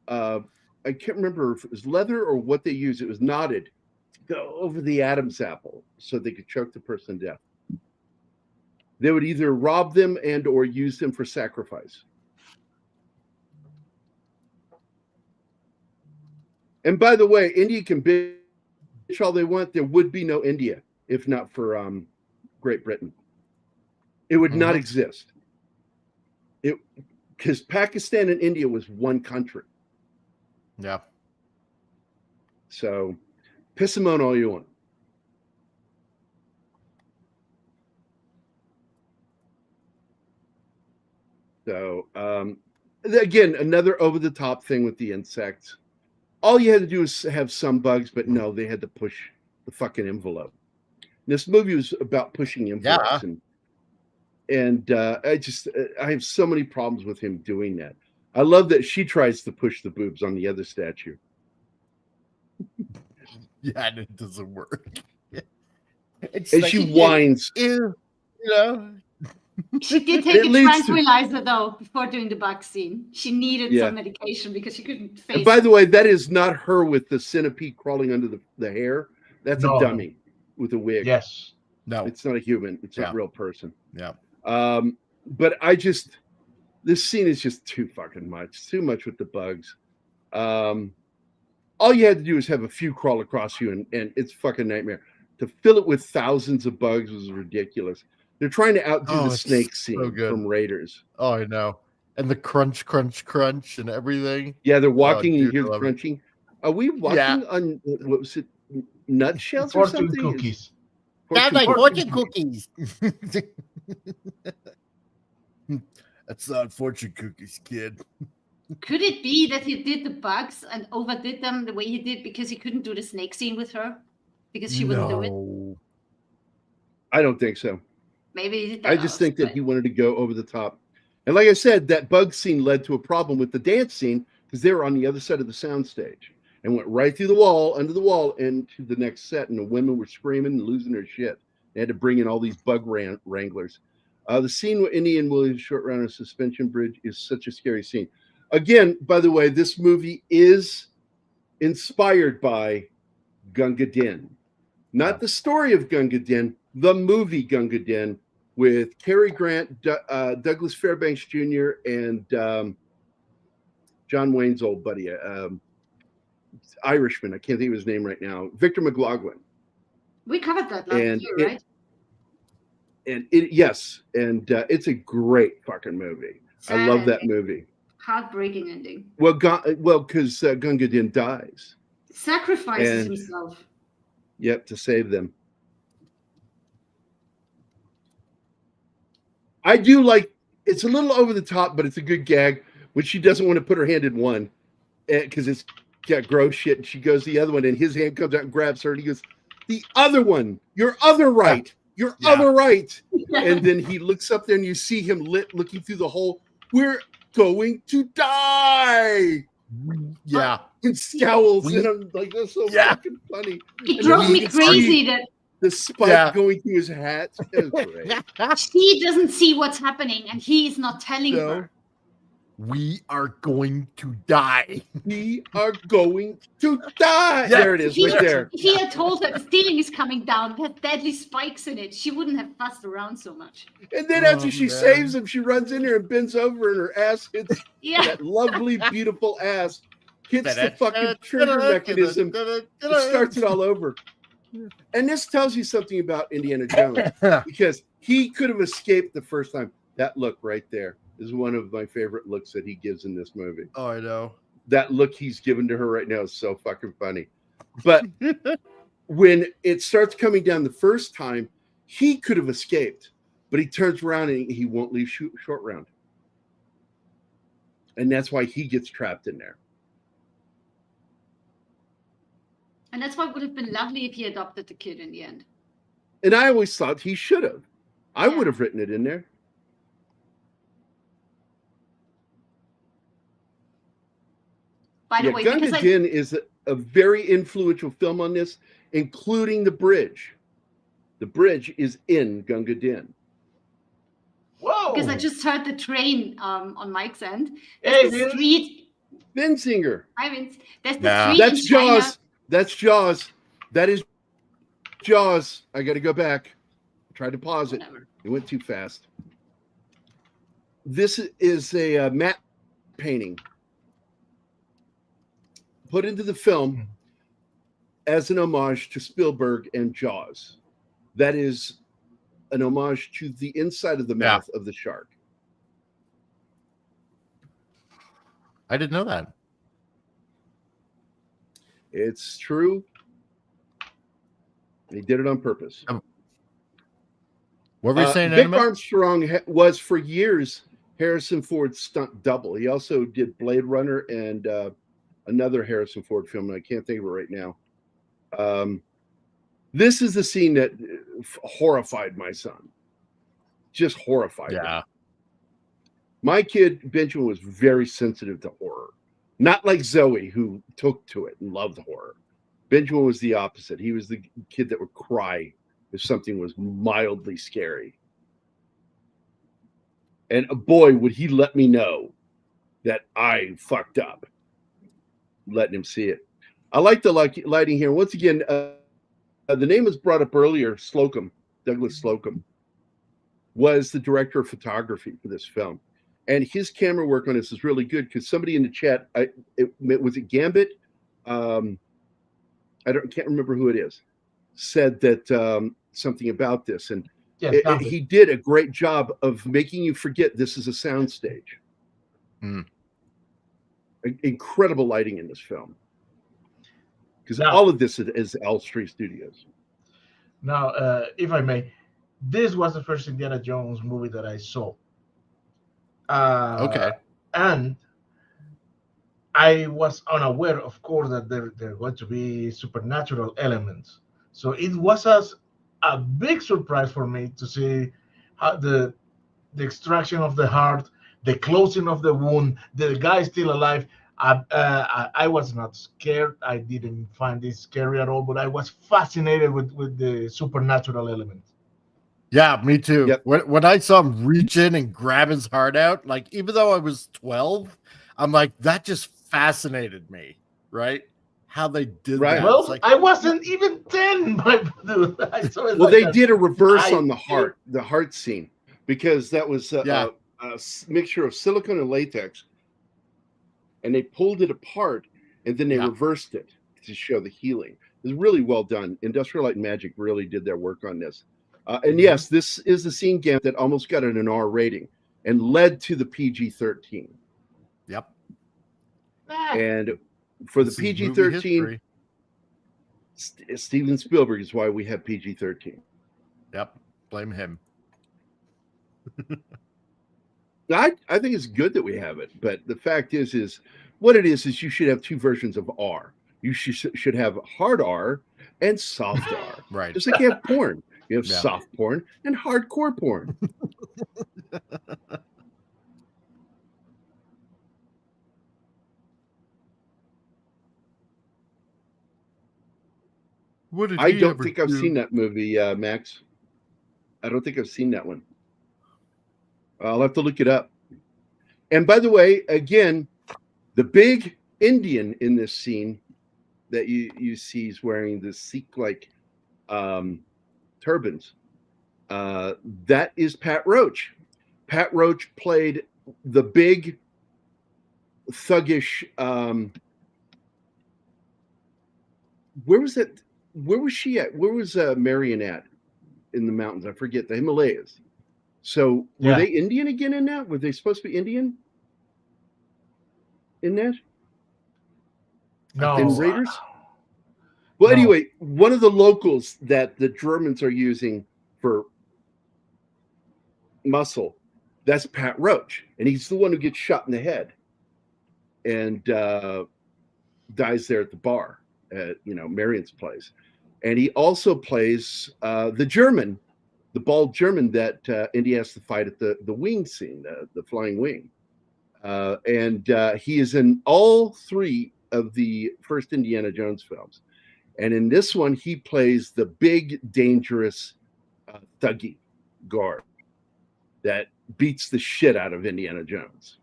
I can't remember if it was leather or what they used. It was knotted to go over the Adam's apple so they could choke the person to death. They would either rob them and or use them for sacrifice. And by the way, India can bitch all they want. There would be no India if not for Great Britain. It would not exist. Because Pakistan and India was one country. Yeah. So piss them on all you want. So again, another over-the-top thing with the insects. All you had to do is have some bugs, but no, they had to push the fucking envelope. This movie was about pushing envelopes, and I have so many problems with him doing that. I love that she tries to push the boobs on the other statue. Yeah, and it doesn't work. And she whines. Ew, you know. She did take a tranquilizer though before doing the bug scene. She needed some medication because she couldn't face. And by the way, that is not her with the centipede crawling under the hair. That's a dummy with a wig. Yes. No, it's not a human. It's a real person. Yeah. But this scene is just too fucking much. Too much with the bugs. All you had to do is have a few crawl across you, and it's fucking nightmare. To fill it with thousands of bugs was ridiculous. They're trying to outdo the snake scene from Raiders. Oh, I know. And the crunch, and everything. Yeah, they're walking and you hear the crunching. Are we walking on, what was it, nutshells or Fortune something? cookies. Sounds like fortune cookies. That's not fortune cookies, kid. Could it be that he did the bugs and overdid them the way he did because he couldn't do the snake scene with her? Because she wouldn't do it? I don't think so. Maybe I just think that he wanted to go over the top. And like I said, that bug scene led to a problem with the dance scene because they were on the other side of the soundstage and went right through the wall, under the wall, into the next set. And the women were screaming and losing their shit. They had to bring in all these bug wranglers. The scene with Indy and Williams short round on a suspension bridge is such a scary scene. Again, by the way, this movie is inspired by Gunga Din. Not the story of Gunga Din, the movie Gunga Din with Cary Grant, Douglas Fairbanks Jr., and John Wayne's old buddy, Irishman. I can't think of his name right now. Victor McLaglen. We covered that last year, right? Yes, and it's a great fucking movie. Sad I love that ending. movie. Heartbreaking ending. Well, because Gunga Din dies. Sacrifices himself. Yep, to save them. I do like, it's a little over the top, but it's a good gag when she doesn't want to put her hand in one because it's got gross shit, and she goes the other one, and his hand comes out and grabs her, and he goes, the other one, your other right, your other right. And then he looks up there, and you see him looking through the hole. We're going to die. Yeah. And scowls, and I'm like, that's so fucking funny. It drove me crazy that the spike going through his hat. It was great. She doesn't see what's happening, and he is not telling her. We are going to die. We are going to die. There it is, right there. If he had told her the ceiling is coming down, there's deadly spikes in it, she wouldn't have fussed around so much. And then after she saves him, she runs in there and bends over, and her ass hits that lovely, beautiful ass. Hits the fucking trigger mechanism. It starts it all over. And this tells you something about Indiana Jones because he could have escaped the first time. That look right there is one of my favorite looks that he gives in this movie. Oh, I know. That look he's giving to her right now is so fucking funny. But when it starts coming down the first time, he could have escaped, but he turns around and he won't leave short round. And that's why he gets trapped in there. And that's why it would have been lovely if he adopted the kid in the end. And I always thought he should have. I would have written it in there. By the way, Gunga Din is a very influential film on this, including the bridge. The bridge is in Gunga Din. Whoa! Because I just heard the train on Mike's end. Hey, the street. Vinsinger. I mean, there's the street. That's in China. Jaws. That's Jaws. That is Jaws. I got to go back. I tried to pause it. It went too fast. This is a matte painting put into the film as an homage to Spielberg and Jaws. That is an homage to the inside of the mouth of the shark. I didn't know that. It's true. They did it on purpose. What were you saying, Vic Armstrong was for years Harrison Ford's stunt double. He also did Blade Runner and another Harrison Ford film, and I can't think of it right now. This is the scene that horrified my son. Just horrified him. My kid, Benjamin, was very sensitive to horror. Not like Zoe, who took to it and loved horror. Benjamin was the opposite. He was the kid that would cry if something was mildly scary. And boy, would he let me know that I fucked up, letting him see it. I like the lighting here. Once again, the name was brought up earlier. Slocum, Douglas Slocum, was the director of photography for this film. And his camera work on this is really good because somebody in the chat, was it Gambit? Can't remember who it is, said that something about this. And he did a great job of making you forget this is a soundstage. Incredible lighting in this film. Because all of this is Elstree Studios. Now, if I may, this was the first Indiana Jones movie that I saw. Okay. And I was unaware, of course, that there are going to be supernatural elements. So it was a big surprise for me to see how the extraction of the heart, the closing of the wound, the guy still alive. I was not scared. I didn't find this scary at all, but I was fascinated with the supernatural elements. Yeah, me too. Yep. When I saw him reach in and grab his heart out, like, even though I was 12, I'm like, that just fascinated me, right? How they did that. Well, like, I wasn't even 10, Well, they did a reverse on the heart scene, because that was a mixture of silicone and latex, and they pulled it apart and then they reversed it to show the healing. It was really well done. Industrial Light and Magic really did their work on this. And yes, this is the scene Gambit that almost got an R rating and led to the PG-13. Yep. And for the PG-13, Steven Spielberg is why we have PG-13. Yep. Blame him. I think it's good that we have it, but the fact is what it is you should have two versions of R. You should have hard R and soft R. Right. Just like you have porn. You have soft porn and hardcore porn. I don't think I've seen that movie, Max. I don't think I've seen that one. I'll have to look it up. And by the way, again, the big Indian in this scene that you see is wearing the Sikh-like turbans. That is Pat Roach. Pat Roach played the big thuggish. Where was that? Where was she at? Where was Marion at in the mountains? I forget, the Himalayas. So were they Indian again in that? Were they supposed to be Indian in that? No. In Raiders? Well, anyway, one of the locals that the Germans are using for muscle, that's Pat Roach. And he's the one who gets shot in the head and dies there at the bar at, Marion's place. And he also plays the German, the bald German that Indy has to fight at the wing scene, the flying wing. And he is in all three of the first Indiana Jones films. And in this one, he plays the big, dangerous thuggy guard that beats the shit out of Indiana Jones.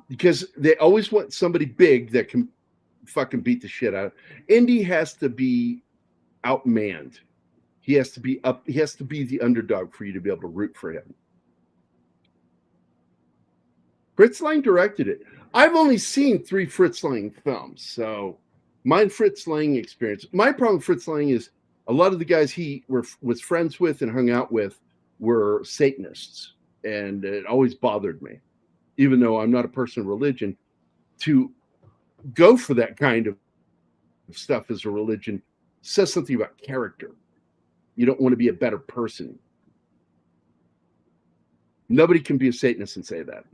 Because they always want somebody big that can fucking beat the shit out of. Indy has to be outmanned. He has to be up. He has to be the underdog for you to be able to root for him. Fritz Lang directed it. I've only seen 3 Fritz Lang films, so my Fritz Lang experience. My problem with Fritz Lang is a lot of the guys he was friends with and hung out with were Satanists, and it always bothered me, even though I'm not a person of religion, to go for that kind of stuff as a religion says something about character. You don't want to be a better person. Nobody can be a Satanist and say that.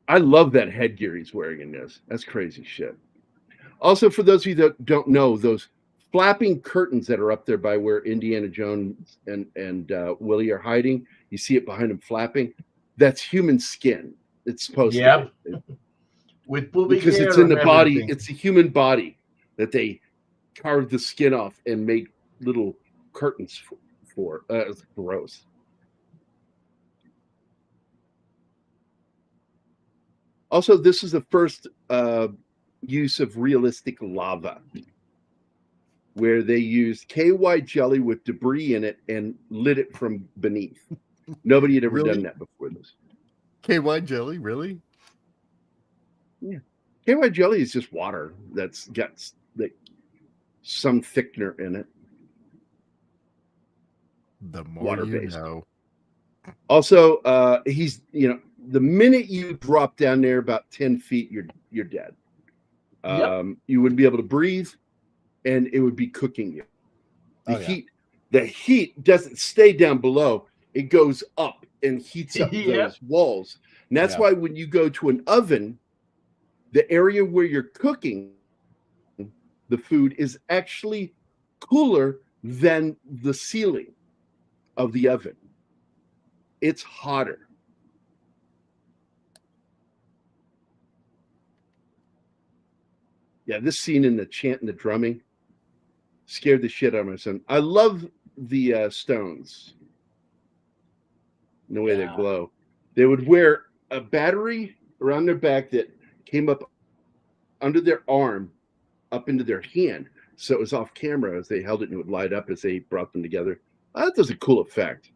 I love that headgear he's wearing in this. That's crazy shit. Also, for those of you that don't know, those flapping curtains that are up there by where Indiana Jones and Willie are hiding, you see it behind them flapping. That's human skin. It's supposed to be. With pubic because hair it's in the and body. everything. It's a human body that they carved the skin off and made little curtains for. It's gross. Also, this is the first use of realistic lava, where they used KY jelly with debris in it and lit it from beneath. Nobody had ever done that before this. KY jelly, really? Yeah. KY jelly is just water that's got like some thickener in it. The more Water-based. you know. Also, he's the minute you drop down there about 10 feet, you're dead. You wouldn't be able to breathe, and it would be cooking you. The heat doesn't stay down below; it goes up and heats up those walls. And that's why when you go to an oven, the area where you're cooking the food is actually cooler than the ceiling of the oven. It's hotter. Yeah, this scene in the chant and the drumming scared the shit out of my son. I love the Stones, the way they glow. They would wear a battery around their back that came up under their arm, up into their hand. So it was off camera as they held it and it would light up as they brought them together. That was a cool effect.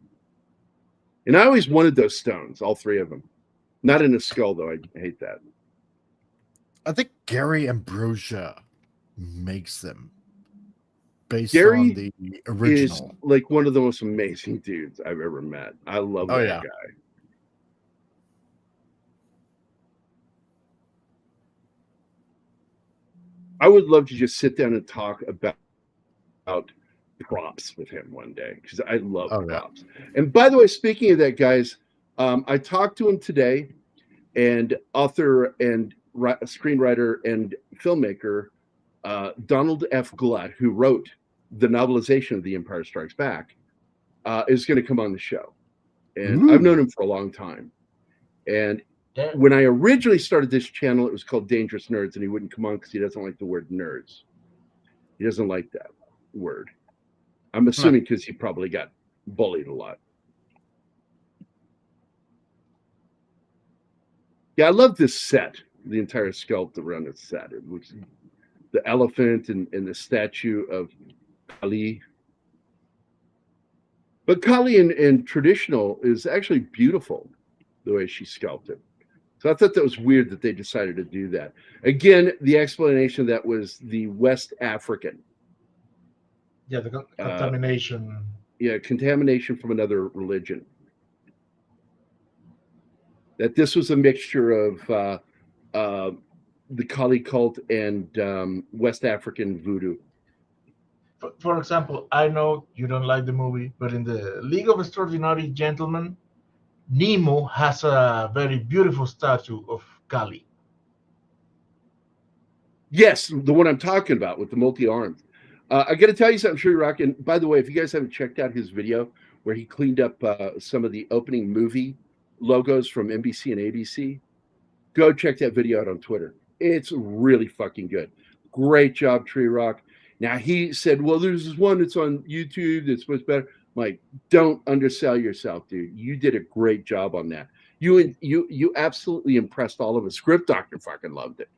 And I always wanted those stones, all three of them. Not in a skull, though. I hate that. I think Gary Ambrosia makes them based Gary on the original. Is like one of the most amazing dudes I've ever met. I love that guy. I would love to just sit down and talk about props with him one day because I love props. And by the way, speaking of that, guys, I talked to him today, and author and screenwriter and filmmaker Donald F. Glutt, who wrote the novelization of The Empire Strikes Back, is going to come on the show. And I've known him for a long time. And when I originally started this channel, it was called Dangerous Nerds, and he wouldn't come on because he doesn't like the word nerds. He doesn't like that word. I'm assuming because he probably got bullied a lot. Yeah, I love this set, the entire sculpt around the set. It looks the elephant and the statue of Kali. But Kali in traditional is actually beautiful, the way she's sculpted. So I thought that was weird that they decided to do that. Again, the explanation of that was the West African. Yeah, the contamination. Contamination from another religion. That this was a mixture of the Kali cult and West African voodoo. For example, I know you don't like the movie, but in the League of Extraordinary Gentlemen, Nemo has a very beautiful statue of Kali. Yes, the one I'm talking about with the multi-arms. I got to tell you something, Tree Rock. And by the way, if you guys haven't checked out his video where he cleaned up some of the opening movie logos from NBC and ABC, go check that video out on Twitter. It's really fucking good. Great job, Tree Rock. Now, he said, well, there's this one that's on YouTube that's much better. I'm like, don't undersell yourself, dude. You did a great job on that. You absolutely impressed all of us. Script Doctor fucking loved it.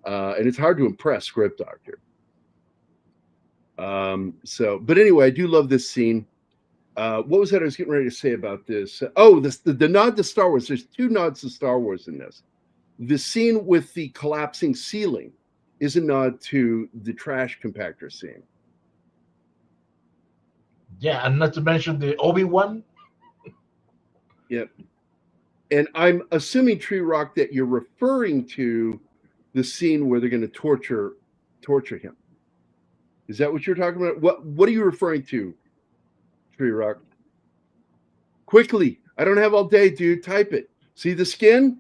And it's hard to impress Script Doctor. But anyway, I do love this scene. What was that I was getting ready to say about this? The nod to Star Wars. There's two nods to Star Wars in this. The scene with the collapsing ceiling is a nod to the trash compactor scene. Yeah, and not to mention the Obi-Wan. Yep. And I'm assuming, Tree Rock, that you're referring to the scene where they're going to torture him. Is that what you're talking about? What are you referring to, Tree Rock? Quickly. I don't have all day, dude. Type it. See the skin?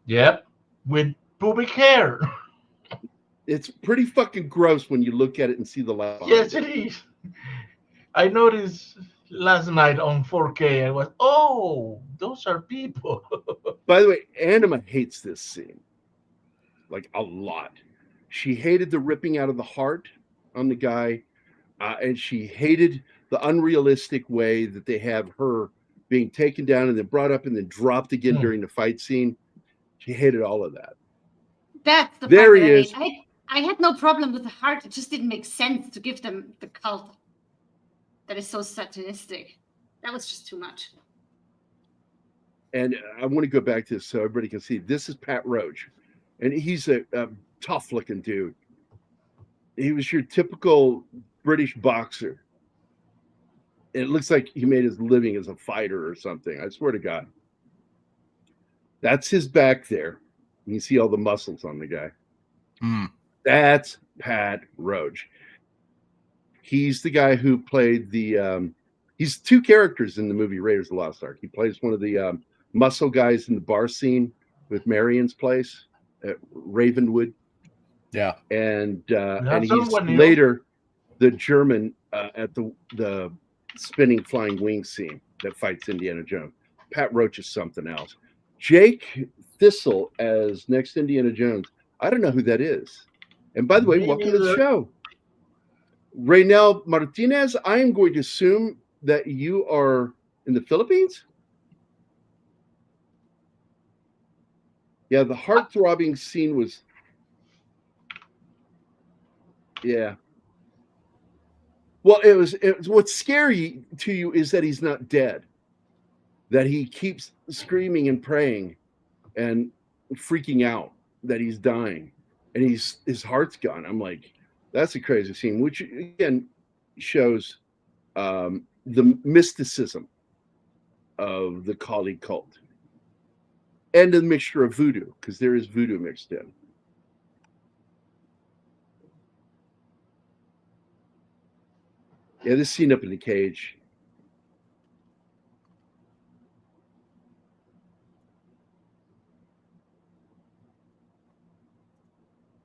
Yep. With pubic hair. It's pretty fucking gross when you look at it and see the light. Yes, it is. I noticed last night on 4K. I was, those are people. By the way, Anima hates this scene. Like a lot. She hated the ripping out of the heart on the guy. and she hated the unrealistic way that they have her being taken down and then brought up and then dropped again during the fight scene. She hated all of that. That's the There part he that is. I had no problem with the heart. It just didn't make sense to give them the cult that is so satanistic. That was just too much. And I want to go back to this so everybody can see. This is Pat Roach, and he's a tough-looking dude. He was your typical British boxer. It looks like he made his living as a fighter or something. I swear to God. That's his back there. You can see all the muscles on the guy. That's Pat Roach. He's the guy who played the... he's two characters in the movie Raiders of the Lost Ark. He plays one of the muscle guys in the bar scene with Marion's place at Ravenwood. Yeah. And he's later the German at the spinning flying wing scene that fights Indiana Jones. Pat Roach is something else. Jake Thistle as next Indiana Jones. I don't know who that is. And by the way, welcome to the show. Raynel Martinez, I am going to assume that you are in the Philippines? Yeah, the heart-throbbing scene was... Yeah. Well, it was what's scary to you is that he's not dead. That he keeps screaming and praying and freaking out that he's dying. And his heart's gone. I'm like, that's a crazy scene, which again shows the mysticism of the Kali cult. And a mixture of voodoo, because there is voodoo mixed in. Yeah, this scene up in the cage.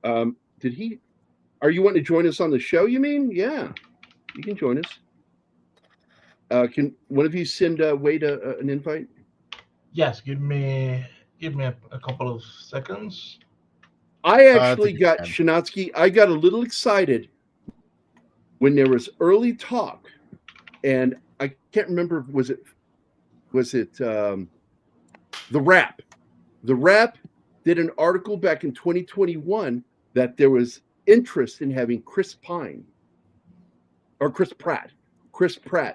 Are you wanting to join us on the show, you mean? Yeah, you can join us. Can one of you send Wade an invite? Yes, give me a couple of seconds. I actually got Shinatsky. I got a little excited when there was early talk, and I can't remember. Was it the Wrap? The Wrap did an article back in 2021 that there was interest in having Chris Pratt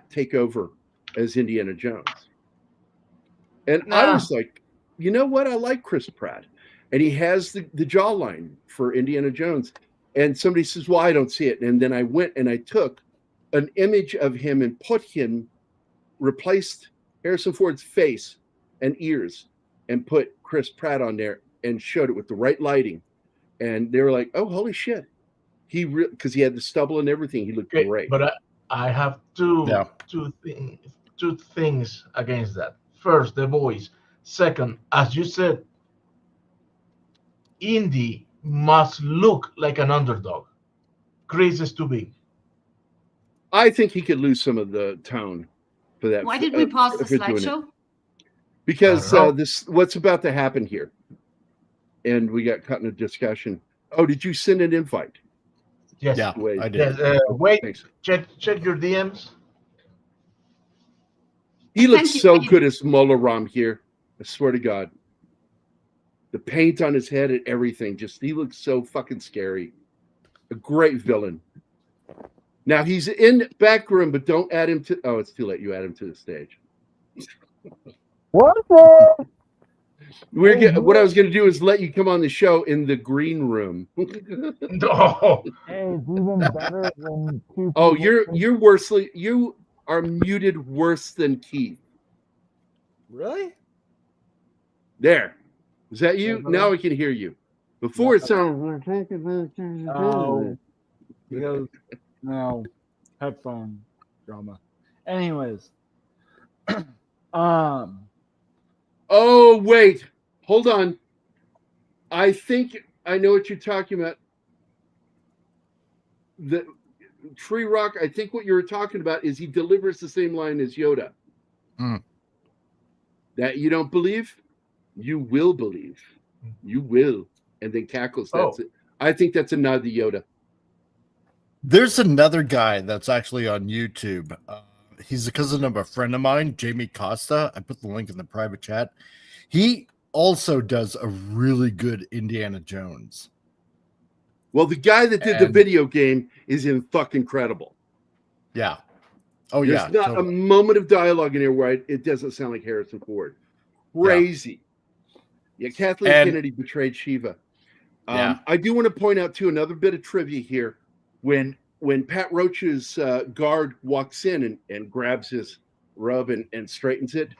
take over as Indiana Jones. And I was like, you know what? I like Chris Pratt. And he has the jawline for Indiana Jones. And somebody says, well, I don't see it. And then I went and I took an image of him and replaced Harrison Ford's face and ears and put Chris Pratt on there and showed it with the right lighting. And they were like, oh, holy shit. Because he had the stubble and everything. He looked great. But I have two things against that. First, the voice. Second, as you said, Indy must look like an underdog. Chris is too big. I think he could lose some of the tone for that. Why did we pause the slideshow? Because what's about to happen here. And we got caught in a discussion. Oh, did you send an invite? Yes. Yeah, Wait. I did. Wait, check your DMs. He looks so good as Molaram here. I swear to God. The paint on his head and everything. He looks so fucking scary. A great villain. Now he's in back room, but don't add him to... Oh, it's too late. You add him to the stage. What? What I was going to do is let you come on the show in the green room. No. Hey, it's even better than two. Oh, you're worse. You are muted worse than Keith. Really? There. Is that you? Now I can hear you. Before it sounded. Oh, because no headphone drama. Anyways, Oh, wait. Hold on. I think I know what you're talking about. The Tree Rock, I think what you're talking about is he delivers the same line as Yoda. That you don't believe? You will believe. You will. And then cackles. That's it. I think that's a nod to Yoda. There's another guy that's actually on YouTube. He's a cousin of a friend of mine, Jamie Costa. I put the link in the private chat. He also does a really good Indiana Jones. Well, the guy that did the video game is fucking incredible. Yeah. Oh, There's yeah. not a moment of dialogue in here where it doesn't sound like Harrison Ford. Crazy. Yeah, Kathleen Kennedy betrayed Shiva. I do want to point out, too, another bit of trivia here. When Pat Roach's guard walks in and grabs his rub and straightens it,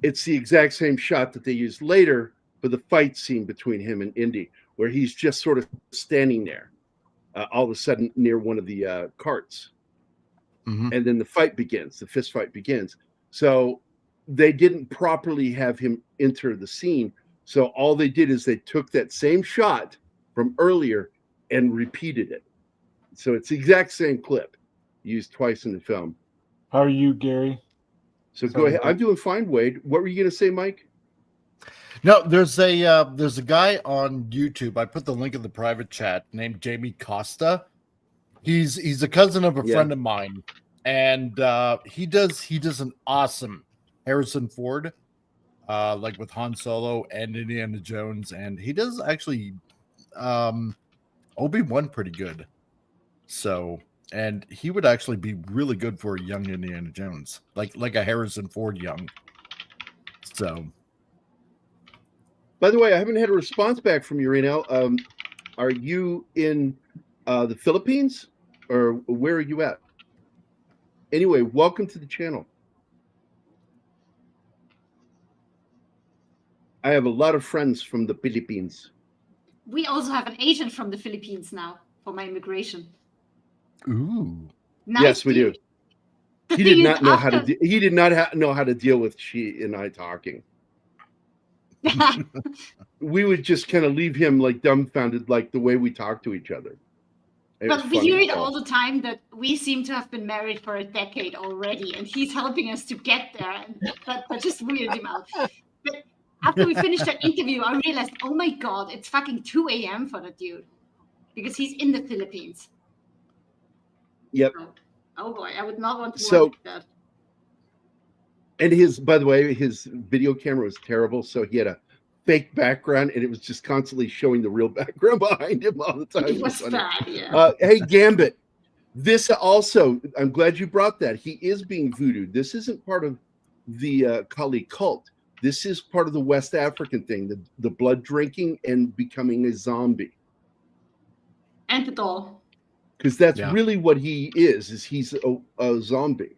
it's the exact same shot that they used later for the fight scene between him and Indy, where he's just sort of standing there all of a sudden near one of the carts. Mm-hmm. And then the fight begins, the fist fight begins. So they didn't properly have him enter the scene. So all they did is they took that same shot from earlier and repeated it. So it's the exact same clip used twice in the film. How are you, Gary? So go ahead. I'm doing fine, Wade. What were you going to say, Mike? No, there's a guy on YouTube. I put the link in the private chat named Jamie Costa. He's a cousin of a friend of mine, and he does an awesome Harrison Ford, like with Han Solo and Indiana Jones, and he does actually Obi-Wan pretty good. So, and he would actually be really good for a young Indiana Jones, like a Harrison Ford young. So, by the way, I haven't had a response back from you, Reno. Are you in the Philippines, or where are you at? Anyway, welcome to the channel. I have a lot of friends from the Philippines. We also have an agent from the Philippines now for my immigration. Ooh. Nice yes, we do. He did not know how to. He did not know how to deal with she and I talking. We would just kind of leave him like dumbfounded, like the way we talk to each other. But we hear it all the time that we seem to have been married for a decade already, and he's helping us to get there. And that just weirded him out. But after we finished that interview, I realized, oh my God, it's fucking 2 a.m. for that dude, because he's in the Philippines. Yep. Oh boy, I would not want to watch that. And by the way, his video camera was terrible, so he had a fake background, and it was just constantly showing the real background behind him all the time. It was bad, yeah. Hey, Gambit, this also, I'm glad you brought that. He is being voodooed. This isn't part of the Kali cult. This is part of the West African thing, the blood drinking and becoming a zombie. And the doll. Because that's really what he is he's a zombie.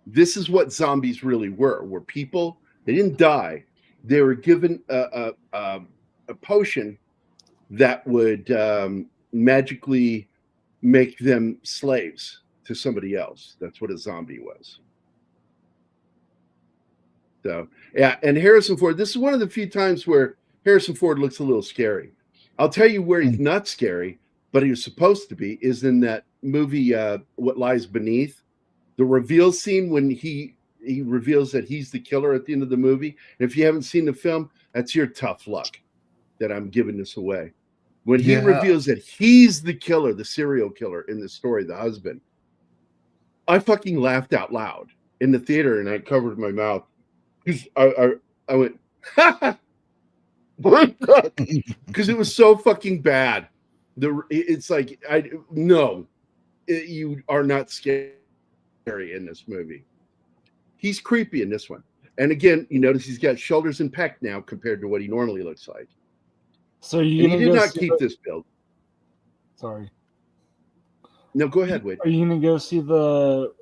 This is what zombies really were people. They didn't die. They were given a potion that would magically make them slaves to somebody else. That's what a zombie was. So, yeah, and Harrison Ford, this is one of the few times where Harrison Ford looks a little scary. I'll tell you where he's not scary, but he was supposed to be, is in that movie, What Lies Beneath. The reveal scene when he reveals that he's the killer at the end of the movie. And if you haven't seen the film, that's your tough luck that I'm giving this away. When he reveals that he's the killer, the serial killer in the story, the husband, I fucking laughed out loud in the theater, and I covered my mouth because I went, because it was so fucking bad. It's like you are not scary in this movie. He's creepy in this one, and again, you notice he's got shoulders and pec now compared to what he normally looks like. So he did not keep this build. Sorry. No, go ahead, Wade. Are you gonna go see the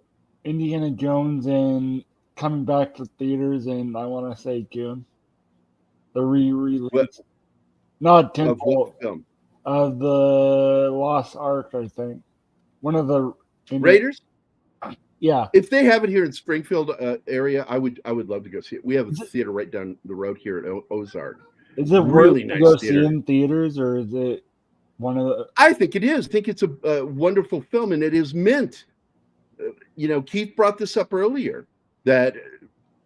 Indiana Jones and coming back to theaters in, I want to say, June? The re-release. Not Temple. Film? Of the Lost Ark, I think. One of the Raiders. Yeah. If they have it here in Springfield area, I would love to go see it. We have a theater right down the road here at Ozark. Is it really worth nice to go theater. see in theaters, or is it one of the? I think it is. I think it's a wonderful film, and it is meant. Keith brought this up earlier, that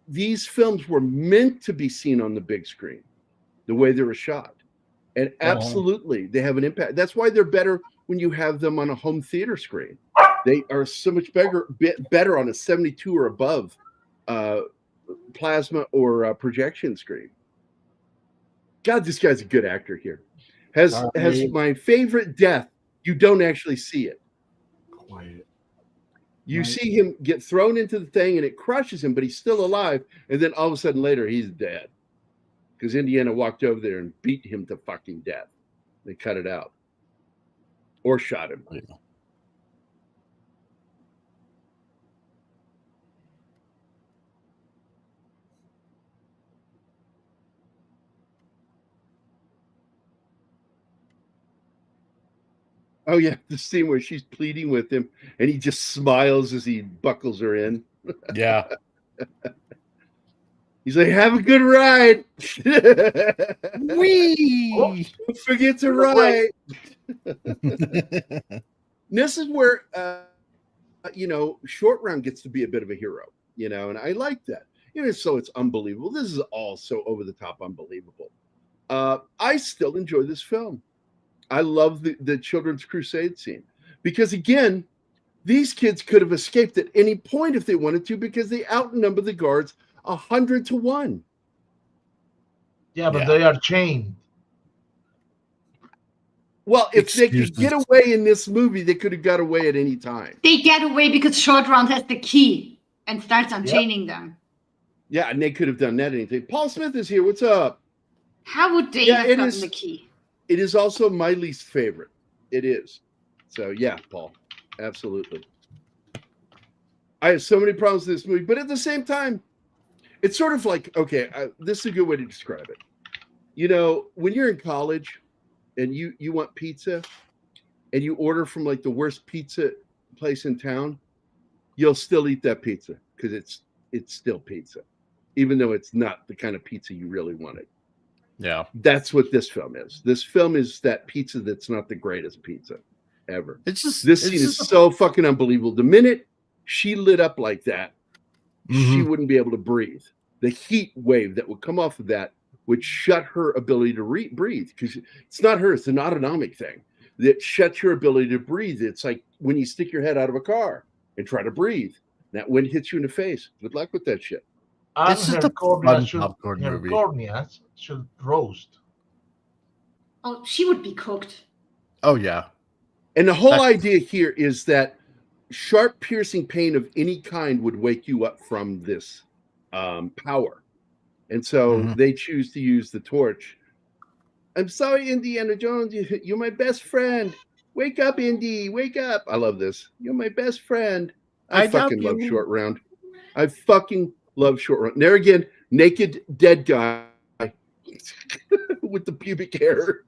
these films were meant to be seen on the big screen, the way they were shot. And absolutely, they have an impact. That's why they're better when you have them on a home theater screen. They are so much better on a 72 or above plasma or projection screen. God, this guy's a good actor here. Has my favorite death. You don't actually see it. Quiet. You see him get thrown into the thing and it crushes him, but he's still alive. And then all of a sudden later, he's dead. Because Indiana walked over there and beat him to fucking death. They cut it out. Or shot him. Yeah. Oh, yeah. The scene where she's pleading with him and he just smiles as he buckles her in. Yeah. He's like, have a good ride. Whee! Don't forget to ride. This is where, Short Round gets to be a bit of a hero, and I like that. So it's unbelievable. This is all so over the top unbelievable. I still enjoy this film. I love the Children's Crusade scene because, again, these kids could have escaped at any point if they wanted to because they outnumber the guards 100 to 1. Yeah, but they are chained. Well, if they could get away in this movie, they could have got away at any time. They get away because Short Round has the key and starts unchaining them. Yeah, and they could have done that anything. Paul Smith is here. What's up? How would they have gotten the key? It is also my least favorite. It is. So, yeah, Paul. Absolutely. I have so many problems with this movie, but at the same time, it's sort of like, okay, this is a good way to describe it. When you're in college and you want pizza and you order from like the worst pizza place in town, you'll still eat that pizza because it's still pizza, even though it's not the kind of pizza you really wanted. Yeah. That's what this film is. This film is that pizza that's not the greatest pizza ever. This scene is so fucking unbelievable. The minute she lit up like that, she wouldn't be able to breathe. The heat wave that would come off of that would shut her ability to breathe because it's not her. It's an autonomic thing that shuts your ability to breathe. It's like when you stick your head out of a car and try to breathe. That wind hits you in the face. Good luck with that shit. And It's just her a cornea fun popcorn movie. corneas should roast. Oh, she would be cooked. Oh, yeah. And the whole idea here is that sharp, piercing pain of any kind would wake you up from this power. And so they choose to use the torch. I'm sorry, Indiana Jones. You're my best friend. Wake up, Indy. Wake up. I love this. You're my best friend. I fucking love Short Round. I fucking love Short Round. There again, naked dead guy with the pubic hair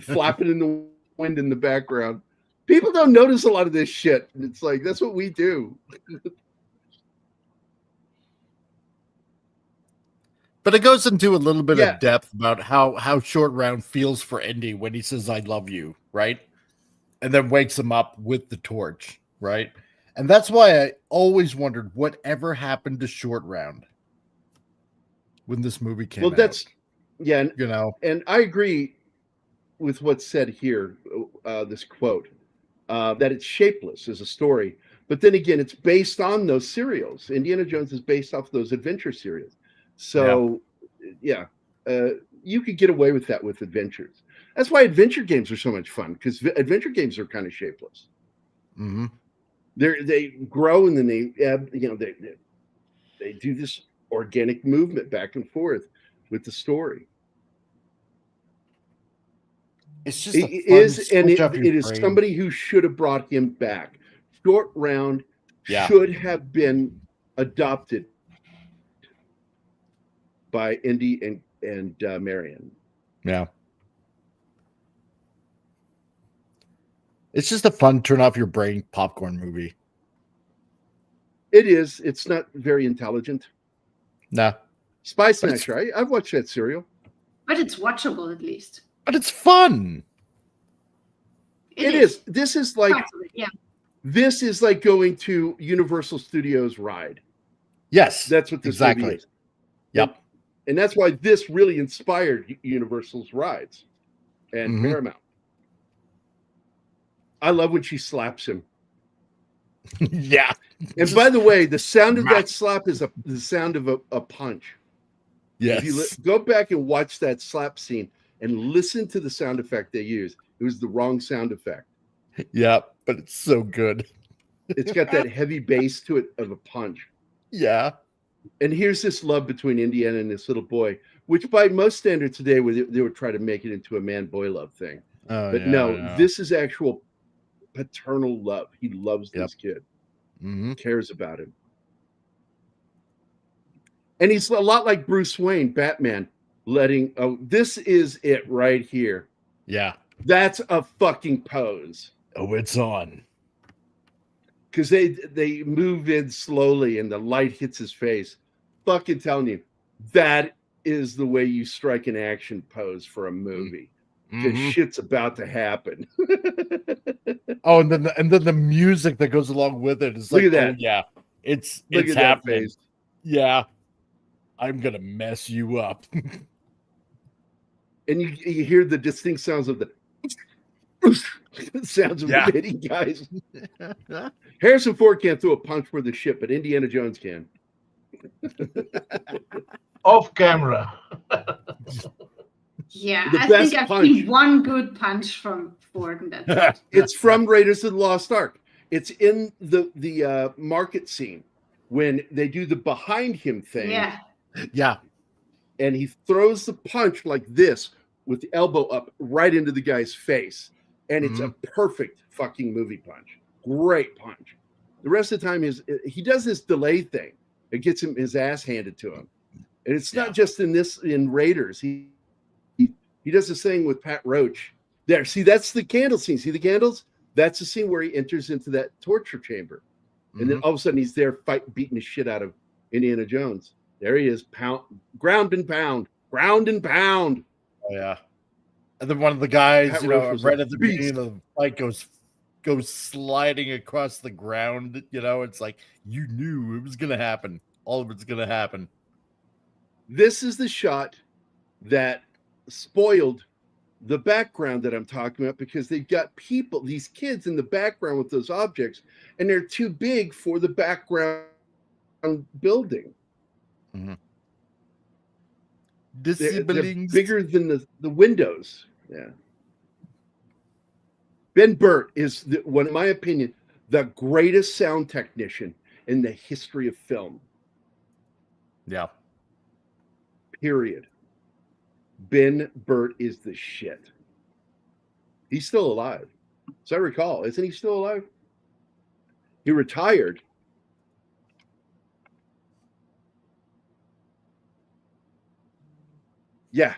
flapping in the wind in the background. People don't notice a lot of this shit. It's like, that's what we do. But it goes into a little bit of depth about how Short Round feels for Indy when he says, I love you, right? And then wakes him up with the torch, right? And that's why I always wondered whatever happened to Short Round when this movie came out. And I agree with what's said here, this quote, that it's shapeless as a story. But then again, it's based on those serials. Indiana Jones is based off those adventure serials. So, you could get away with that with adventures. That's why adventure games are so much fun, because adventure games are kind of shapeless. Mm-hmm. They grow and then they do this organic movement back and forth with the story. It's just it is somebody who should have brought him back. Short Round should have been adopted by Indy and Marion. Yeah. It's just a fun turn off your brain popcorn movie. It is. It's not very intelligent. Nah. Spy Snatcher. I've watched that serial. But it's watchable at least. But it's fun. It is. This is like This is like going to Universal Studios ride. Yes. That's what this movie is. Yep. And that's why this really inspired Universal's rides. and Paramount. I love when she slaps him. Yeah. And by the way, the sound of that slap is the sound of a punch. Yes. If you go back and watch that slap scene and listen to the sound effect they used, it was the wrong sound effect. Yeah, but it's so good. It's got that heavy bass to it of a punch. Yeah. And here's this love between Indiana and this little boy, which by most standards today, they would try to make it into a man-boy love thing. Oh, but yeah, no, this is actual paternal love. He loves this kid. Cares about him. And he's a lot like Bruce Wayne, Batman, this is it right here. Yeah. That's a fucking pose. Oh, it's on. Because they move in slowly and the light hits his face. Fucking telling you, that is the way you strike an action pose for a movie. Because shit's about to happen. Oh, and then the music that goes along with it is Look like, at that. oh, yeah, it's Look at happening. that face. Yeah, I'm gonna mess you up. And you hear the distinct sounds of the sounds of the hitting guys. Harrison Ford can't throw a punch for the ship, but Indiana Jones can. Off camera. Yeah, The I best think I've punch. seen one good punch from Ford, and that's it. It's from Raiders of the Lost Ark. It's in the market scene when they do the behind him thing. Yeah. Yeah. And he throws the punch like this with the elbow up right into the guy's face. And it's a perfect fucking movie punch. Great punch. The rest of the time he does this delay thing. It gets him his ass handed to him. And it's not just in Raiders. He does this thing with Pat Roach. There, see, that's the candle scene. See the candles? That's the scene where he enters into that torture chamber. And then all of a sudden he's there beating the shit out of Indiana Jones. There he is, ground and pound. Oh, yeah. And then one of the guys, Pat you know, Roach was right a at the beginning of the fight goes sliding across the ground. You know, it's like, you knew it was going to happen. All of it's going to happen. This is the shot that spoiled the background that I'm talking about, because they've got these kids in the background with those objects, and they're too big for the background building. They're bigger than the windows. Yeah. Ben Burtt is, in my opinion, the greatest sound technician in the history of film. Yeah. Period. Ben Burtt is the shit. He's still alive. As I recall, isn't he still alive? He retired. Yeah.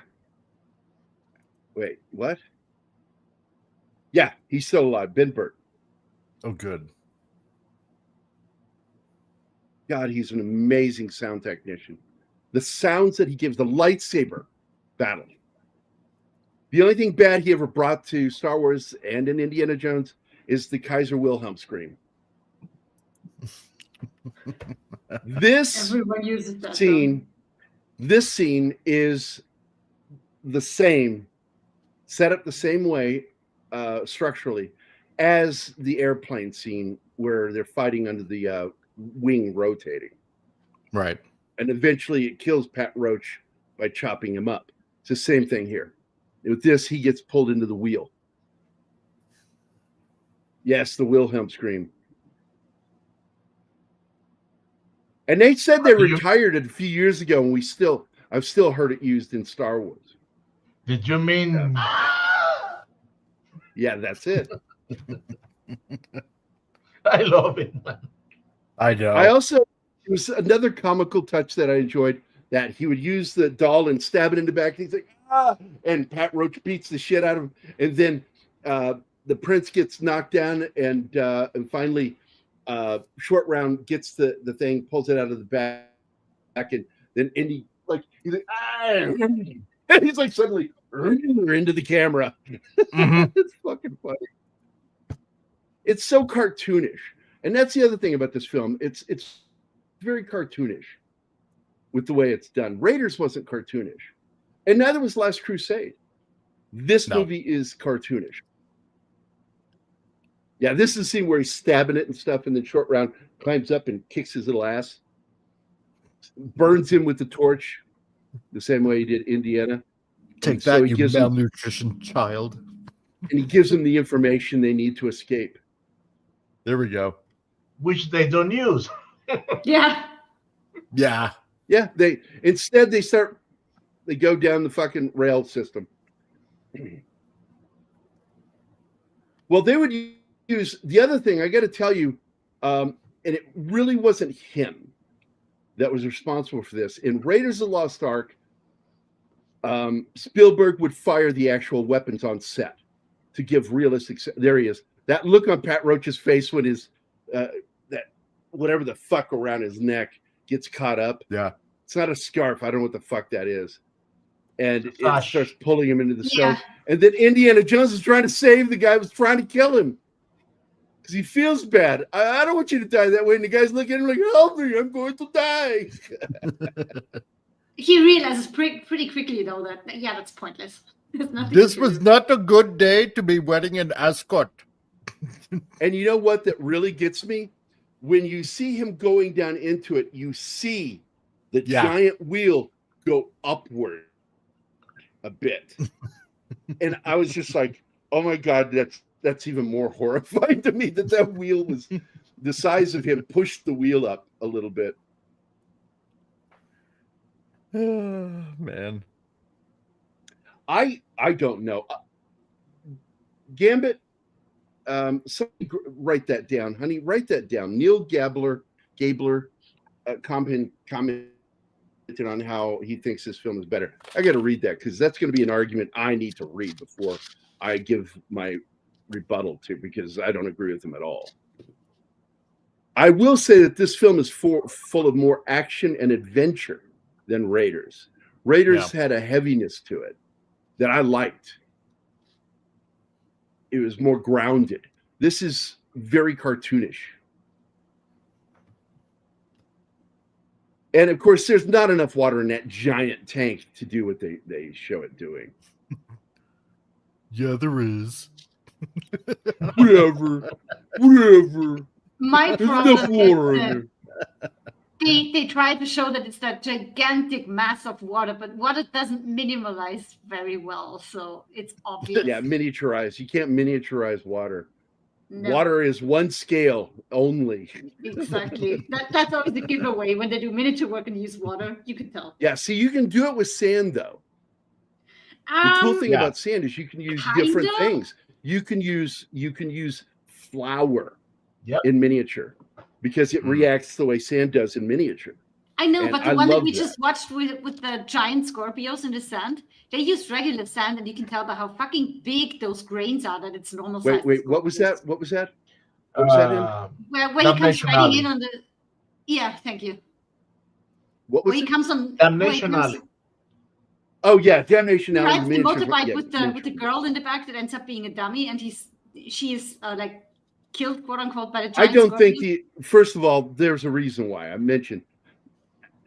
Wait, what? Yeah, he's still alive. Ben Burtt. Oh, good. God, he's an amazing sound technician. The sounds that he gives, the lightsaber battle. The only thing bad he ever brought to Star Wars and in Indiana Jones is the Kaiser Wilhelm scream. Everyone uses that scene is the same, set up the same way structurally as the airplane scene where they're fighting under the wing rotating. Right. And eventually it kills Pat Roach by chopping him up. It's the same thing here. With this, he gets pulled into the wheel. Yes, the Wilhelm scream. And they said they retired it a few years ago, and I've still heard it used in Star Wars. Did you mean? Yeah, that's it. I love it, man. I know. It was another comical touch that I enjoyed, that he would use the doll and stab it in the back. And he's like, ah! And Pat Roach beats the shit out of him. And then the prince gets knocked down, and finally Short Round gets the thing, pulls it out of the back, and then Indy, he's like, ah! And he's like suddenly into the camera. It's fucking funny. It's so cartoonish. And that's the other thing about this film. It's very cartoonish with the way it's done. Raiders wasn't cartoonish. And neither was Last Crusade. This movie is cartoonish. Yeah, this is the scene where he's stabbing it and stuff, and then Short Round climbs up and kicks his little ass, burns him with the torch, the same way he did Indiana. Take that, you malnutrition child. And he gives them the information they need to escape. There we go. Which they don't use. Yeah. Yeah. Yeah. They go down the fucking rail system. Well, they would use the other thing. I got to tell you, and it really wasn't him that was responsible for this. In Raiders of the Lost Ark, Spielberg would fire the actual weapons on set to give realistic. There he is. That look on Pat Roach's face when his that whatever the fuck around his neck gets caught up. Yeah, it's not a scarf. I don't know what the fuck that is. And it starts pulling him into the stone. And then Indiana Jones is trying to save the guy who was trying to kill him because he feels bad. I don't want you to die that way. And the guy's looking at him like, help me, I'm going to die. He realizes pretty quickly, though, that, that's pointless. This was not a good day to be wedding an escort. And you know what that really gets me? When you see him going down into it, you see the giant wheel go upward a bit. And I was just like, oh my God, that's even more horrifying to me that wheel was the size of him, pushed the wheel up a little bit. Oh, man. I don't know. Gambit, somebody write that down, honey. Write that down. Neil Gabler commented on how he thinks this film is better. I got to read that because that's going to be an argument I need to read before I give my rebuttal to, because I don't agree with him at all. I will say that this film is full of more action and adventure than Raiders. Raiders had a heaviness to it that I liked. It was more grounded. This is very cartoonish. And of course, there's not enough water in that giant tank to do what they show it doing. Yeah, there is. Whatever. My problem is they try to show that it's that gigantic mass of water, but water doesn't minimalize very well, so it's obvious. Yeah, miniaturize. You can't miniaturize water. No. Water is one scale only. Exactly. That's always a giveaway when they do miniature work and use water. You can tell. Yeah, see, you can do it with sand, though. The cool thing about sand is you can use different things. You can use flour in miniature because it reacts the way sand does in miniature. I know, but the one that we just watched with the giant Scorpios in the sand, they used regular sand, and you can tell by how fucking big those grains are that it's normal size. Wait, what was that? What was that? What was that in? When he comes riding in on the... Yeah, thank you. What was when he comes on... Damnation Alley. Oh, yeah, Damnation Alley. Rides the motorbike with the girl in the back that ends up being a dummy, and she is like killed, quote unquote, by the giant I don't Scorpio. think first of all, there's a reason why. I mentioned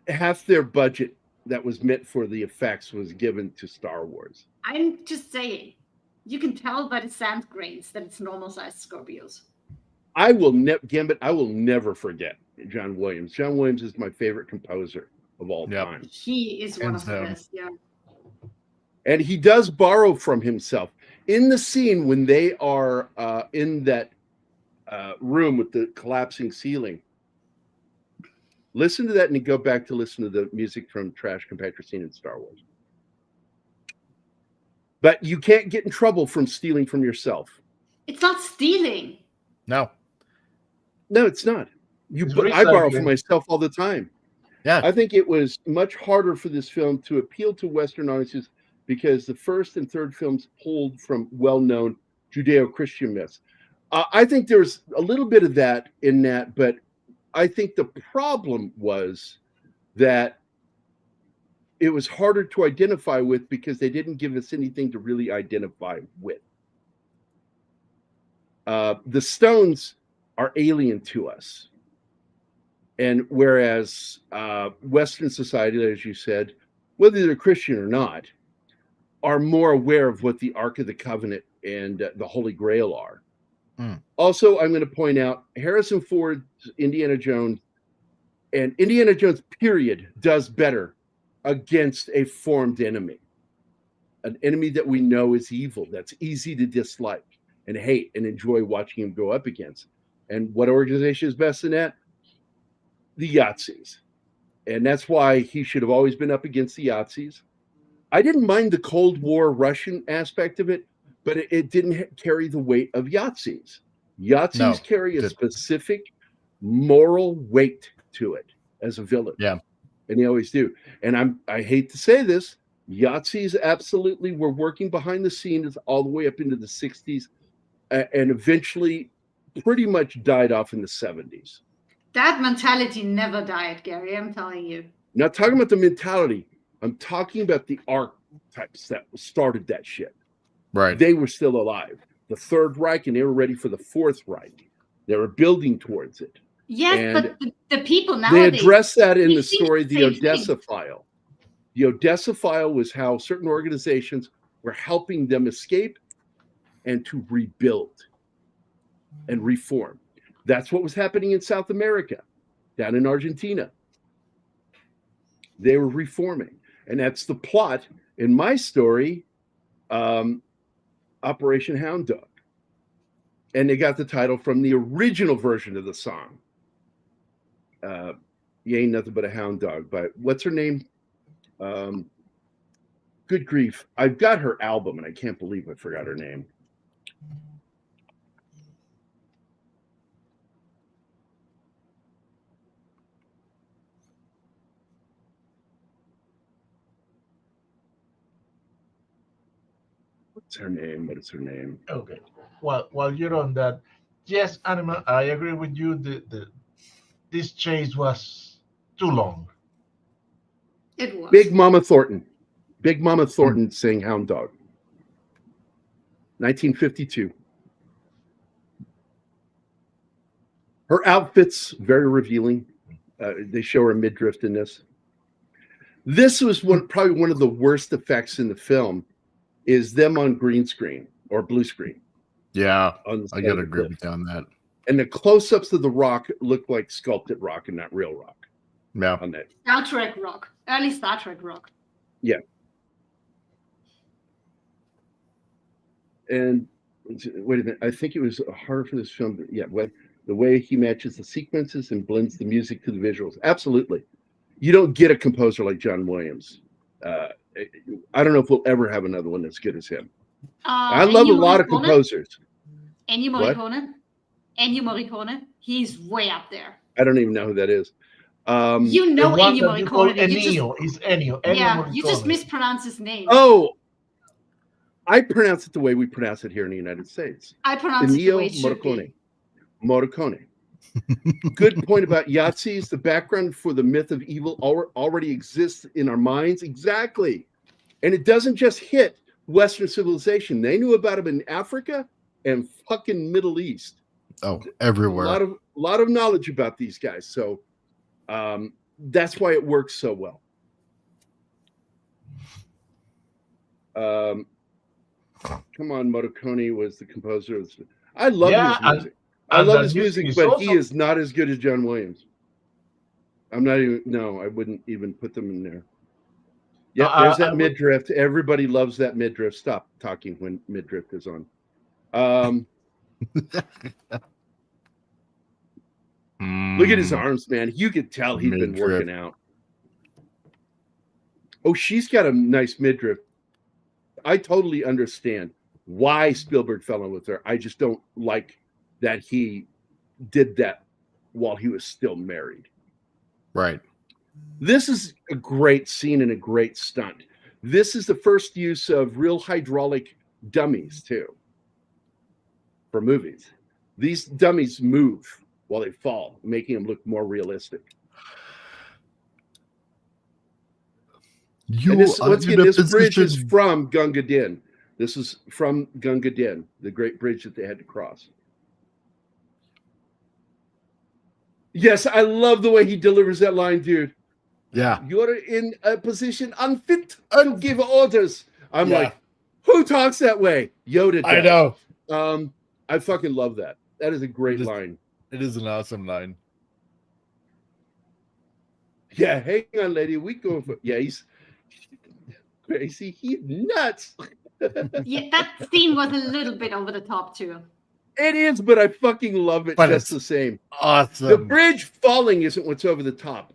half their budget that was meant for the effects was given to Star Wars. I'm just saying, you can tell by the sand grains that it's normal sized Scorpios. I will never forget John Williams. John Williams is my favorite composer of all time. He is one of the best, yeah. And he does borrow from himself. In the scene when they are in that room with the collapsing ceiling, listen to that and go back to listen to the music from Trash Compactor Scene in Star Wars. But you can't get in trouble from stealing from yourself. It's not stealing. No, it's not. I borrow from myself all the time. Yeah, I think it was much harder for this film to appeal to Western audiences because the first and third films pulled from well-known Judeo-Christian myths. I think there's a little bit of that in that, but I think the problem was that it was harder to identify with because they didn't give us anything to really identify with. The stones are alien to us. And whereas Western society, as you said, whether they're Christian or not, are more aware of what the Ark of the Covenant and the Holy Grail are. Mm. Also, I'm going to point out Harrison Ford's Indiana Jones and Indiana Jones, period, does better against a formed enemy, an enemy that we know is evil, that's easy to dislike and hate and enjoy watching him go up against. And what organization is best in that? The Yahtzees. And that's why he should have always been up against the Yahtzees. I didn't mind the Cold War Russian aspect of it, but it didn't carry the weight of Yahtzees. Yahtzees carry a specific moral weight to it as a villain. Yeah. And they always do. And I hate to say this, Yahtzees absolutely were working behind the scenes all the way up into the 60s and eventually pretty much died off in the 70s. That mentality never died, Gary, I'm telling you. Not talking about the mentality. I'm talking about the archetypes that started that shit. Right. They were still alive. The Third Reich, and they were ready for the Fourth Reich. They were building towards it. Yes, and but the people nowadays... They address that in the see story, the The same Odessa thing. File. The Odessa File was how certain organizations were helping them escape and to rebuild and reform. That's what was happening in South America, down in Argentina. They were reforming. And that's the plot in my story, Operation Hound Dog. And they got the title from the original version of the song. You Ain't Nothing But a Hound Dog. But what's her name? Good grief. I've got her album, and I can't believe I forgot her name. What's her name? What is her name? Okay. Well, while you're on that, yes, Anima, I agree with you. This chase was too long. It was. Big Mama Thornton. Big Mama Thornton sang Hound Dog. 1952. Her outfit's very revealing. They show her midriff in this. This was probably one of the worst effects in the film, is them on green screen or blue screen. Yeah, I gotta agree with you on that. And the close-ups of the rock look like sculpted rock and not real rock. Yeah. On that. Star Trek rock. Early Star Trek rock. Yeah. And wait a minute, I think it was hard for this film. Yeah, the way he matches the sequences and blends the music to the visuals. Absolutely. You don't get a composer like John Williams. I don't know if we'll ever have another one as good as him. I love a lot of composers. Ennio Morricone. Ennio Morricone. He's way up there. I don't even know who that is. You know Ennio Morricone. Ennio. Yeah, you just mispronounce his name. Oh, I pronounce it the way we pronounce it here in the United States. I pronounce it the way it should be. Morricone. Good point about Yahtzees. The background for the myth of evil already exists in our minds. Exactly. And it doesn't just hit Western civilization. They knew about them in Africa and fucking Middle East. Oh, everywhere. A lot of knowledge about these guys. So that's why it works so well. Come on, Morricone was the composer. I love his music. I love his music, but he is not as good as John Williams. I'm not even. No, I wouldn't even put them in there. Yeah, there's that midriff. Everybody loves that midriff. Stop talking when midriff is on. Look at his arms, man. You could tell he's been working out. Oh, she's got a nice midriff. I totally understand why Spielberg fell in with her. I just don't like that he did that while he was still married. Right. This is a great scene and a great stunt. This is the first use of real hydraulic dummies, too, for movies. These dummies move while they fall, making them look more realistic. This bridge is from Gunga Din. This is from Gunga Din, the great bridge that they had to cross. Yes, I love the way he delivers that line, dude. Yeah. You're in a position unfit to give orders. I'm like, who talks that way? Yoda does. I know. I fucking love that. That is a great line. It is an awesome line. Yeah, hang on, lady. We going for he's crazy. He's nuts. Yeah, that scene was a little bit over the top too. It is, but I fucking love it just the same. Awesome. The bridge falling isn't what's over the top.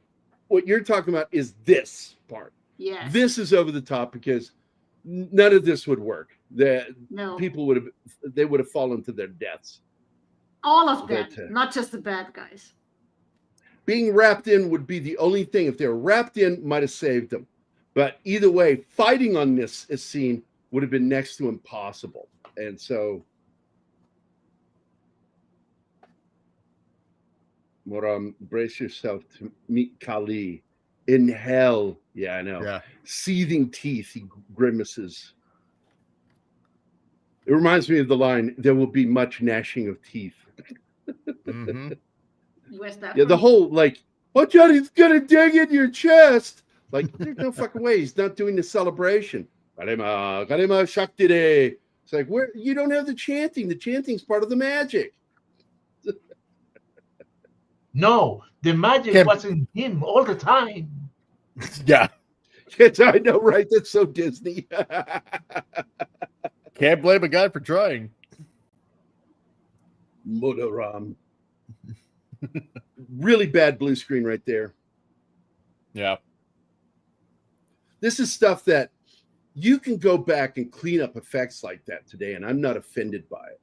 What you're talking about is this part. Yeah. This is over the top because none of this would work. People would have fallen to their deaths. All of them, not just the bad guys. Being wrapped in would be the only thing. If they were wrapped in, might have saved them. But either way, fighting on this scene would have been next to impossible. And so, Moram, brace yourself to meet Kali in hell. Yeah, I know. Yeah. Seething teeth, he grimaces. It reminds me of the line, there will be much gnashing of teeth. Mm-hmm. Where's that? Yeah, the whole like, oh, Johnny's gonna dig in your chest. Like, there's no fucking way. He's not doing the celebration. Garima Shakti Day. It's like, where you don't have the chanting. The chanting's part of the magic. No, the magic was in him all the time. Yeah. Yes, I know, right? That's so Disney. Can't blame a guy for trying. Modaram. Really bad blue screen right there. Yeah. This is stuff that you can go back and clean up effects like that today, and I'm not offended by it.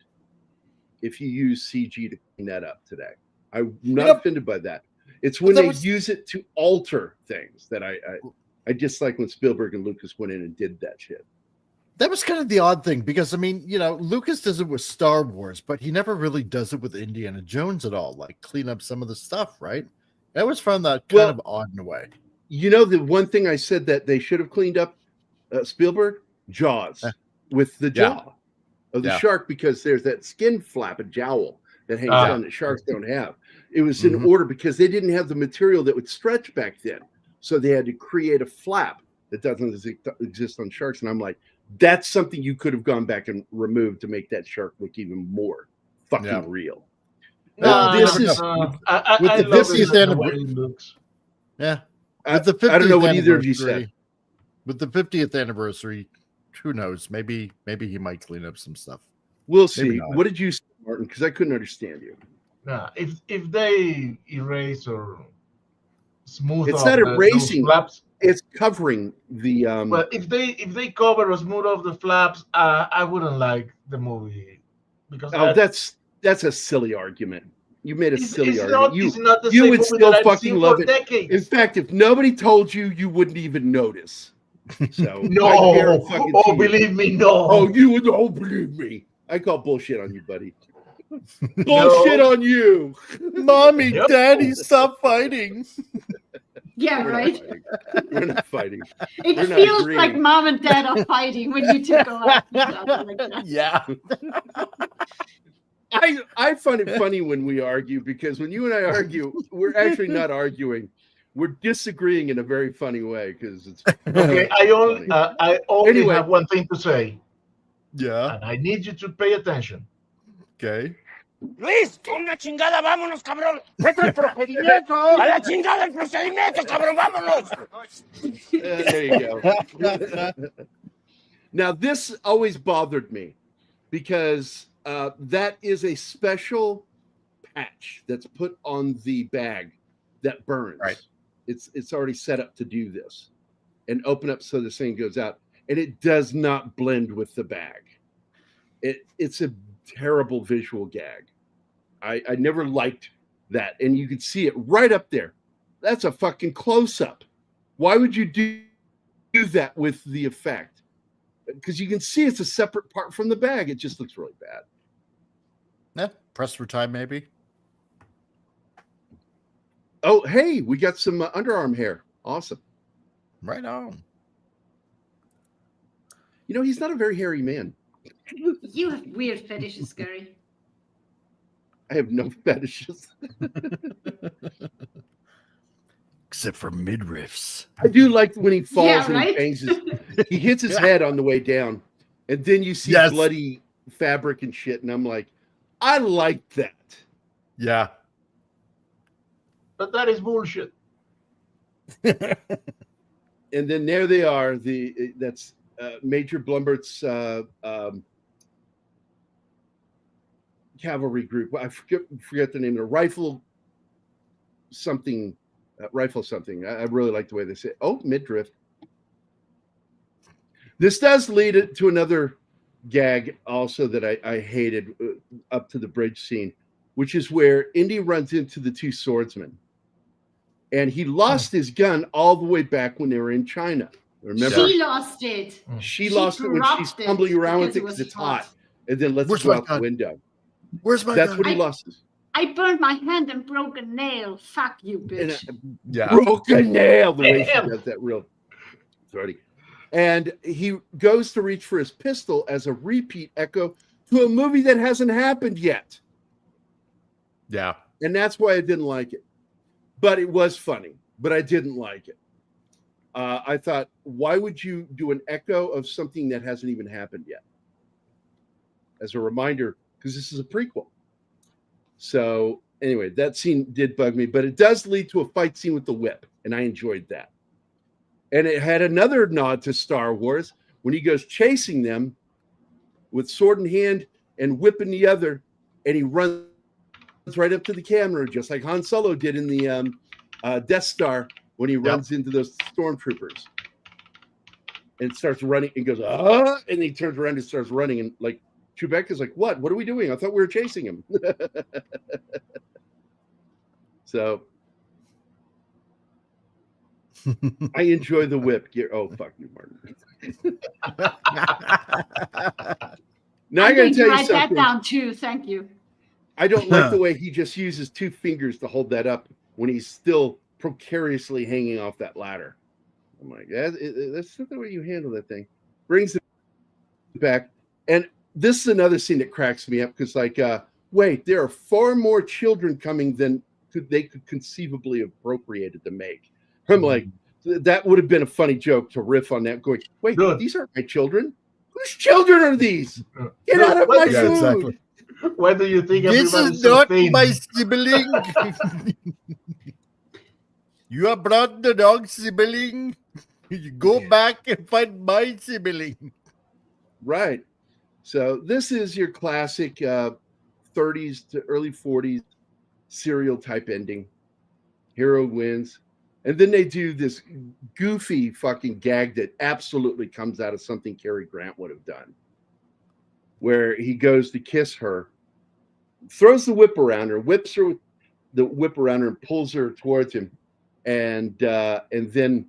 If you use CG to clean that up today, I'm not offended by that. It's when they use it to alter things that I dislike when Spielberg and Lucas went in and did that shit. That was kind of the odd thing because, I mean, Lucas does it with Star Wars, but he never really does it with Indiana Jones at all, like clean up some of the stuff, right? I always found that kind of odd in a way. You know, the one thing I said that they should have cleaned up, Spielberg? Jaws, with the jaw of the shark, because there's that skin flap, a jowl that hangs down that sharks don't have. It was in order because they didn't have the material that would stretch back then. So they had to create a flap that doesn't exist on sharks. And I'm like, that's something you could have gone back and removed to make that shark look even more fucking real. This is with the 50th anniversary. Yeah. With the 50th I don't know what either of you said. With the 50th anniversary, who knows? Maybe he might clean up some stuff. We'll see. What did you say, Martin? Because I couldn't understand you. Nah, if they erase or smooth, it's not erasing. Flaps, it's covering the. But if they cover or smooth off the flaps, I wouldn't like the movie because that's a silly argument. You made a silly argument. You would still fucking love it. Decades. In fact, if nobody told you, you wouldn't even notice. So no, believe me, no. Oh, you would. Oh, believe me. I call bullshit on you, buddy. Bullshit on you. Mommy, Daddy, stop fighting. Yeah, right. We're not fighting. It feels like mom and dad are fighting when you two go out. Like that. Yeah. I find it funny when we argue because when you and I argue, we're actually not arguing. We're disagreeing in a very funny way because it's okay. I only have one thing to say. Yeah. And I need you to pay attention. Okay. Luis, una chingada, vámonos, cabrón. Vete al procedimiento. A la chingada el procedimiento, cabrón, vámonos. There you go. Now, this always bothered me because that is a special patch that's put on the bag that burns. Right. It's already set up to do this and open up so the thing goes out, and it does not blend with the bag. It's a terrible visual gag. I never liked that, and you could see it right up there. That's a fucking close-up. Why would you do that with the effect? Because you can see it's a separate part from the bag. It just looks really bad. Yeah, press for time, maybe. Oh, hey, we got some underarm hair. Awesome. Right on. You know, he's not a very hairy man. You have weird fetishes, Gary. I have no fetishes. except for midriffs. I do like when he falls Yeah, and right? he bangs he hits his head on the way down, and then you see bloody fabric and shit, and I'm like, I like that. Yeah. But that is bullshit. And then there they are. That's Major Blumbert's cavalry group. I forget the name. The rifle something. I really like the way they say it. Oh, midriff. This does lead it to another gag also that I hated up to the bridge scene, which is where Indy runs into the two swordsmen. And he lost his gun all the way back when they were in China. Remember? She lost it. She lost it when she's tumbling around with it because it's hot. And then lets it go out the window. Where's my That's gun? what he lost his. I burned my hand and broke a nail. Fuck you, bitch. Broke a nail. The way she does that real dirty. And he goes to reach for his pistol as a repeat echo to a movie that hasn't happened yet. Yeah. And that's why I didn't like it. But it was funny. But I didn't like it. I thought, why would you do an echo of something that hasn't even happened yet? As a reminder, because this is a prequel. So anyway, that scene did bug me, but it does lead to a fight scene with the whip, and I enjoyed that. And it had another nod to Star Wars when he goes chasing them with sword in hand and whip in the other, and he runs right up to the camera, just like Han Solo did in the Death Star when he runs into those stormtroopers. And starts running and goes, and he turns around and starts running, and like Chewbacca's like, what are we doing? I thought we were chasing him. So I enjoy the whip. Oh, fuck you, Martin. Now I'm I gotta going to tell you write that something. down too. Thank you. I don't like the way he just uses two fingers to hold that up when he's still precariously hanging off that ladder. I'm like, that's not the way you handle that thing. Brings it back. And this is another scene that cracks me up because, like, wait, there are far more children coming than they could conceivably have appropriated to make. I'm like, that would have been a funny joke to riff on that. Going, wait, these aren't my children. Whose children are these? Get out of my food. Exactly. Why do you think this is not my sibling? You have brought the dog sibling. You go back and find my sibling. Right. So this is your classic 30s to early 40s serial type ending. Hero wins. And then they do this goofy fucking gag that absolutely comes out of something Cary Grant would have done, where he goes to kiss her, throws the whip around her, whips her with the whip around her and pulls her towards him. And then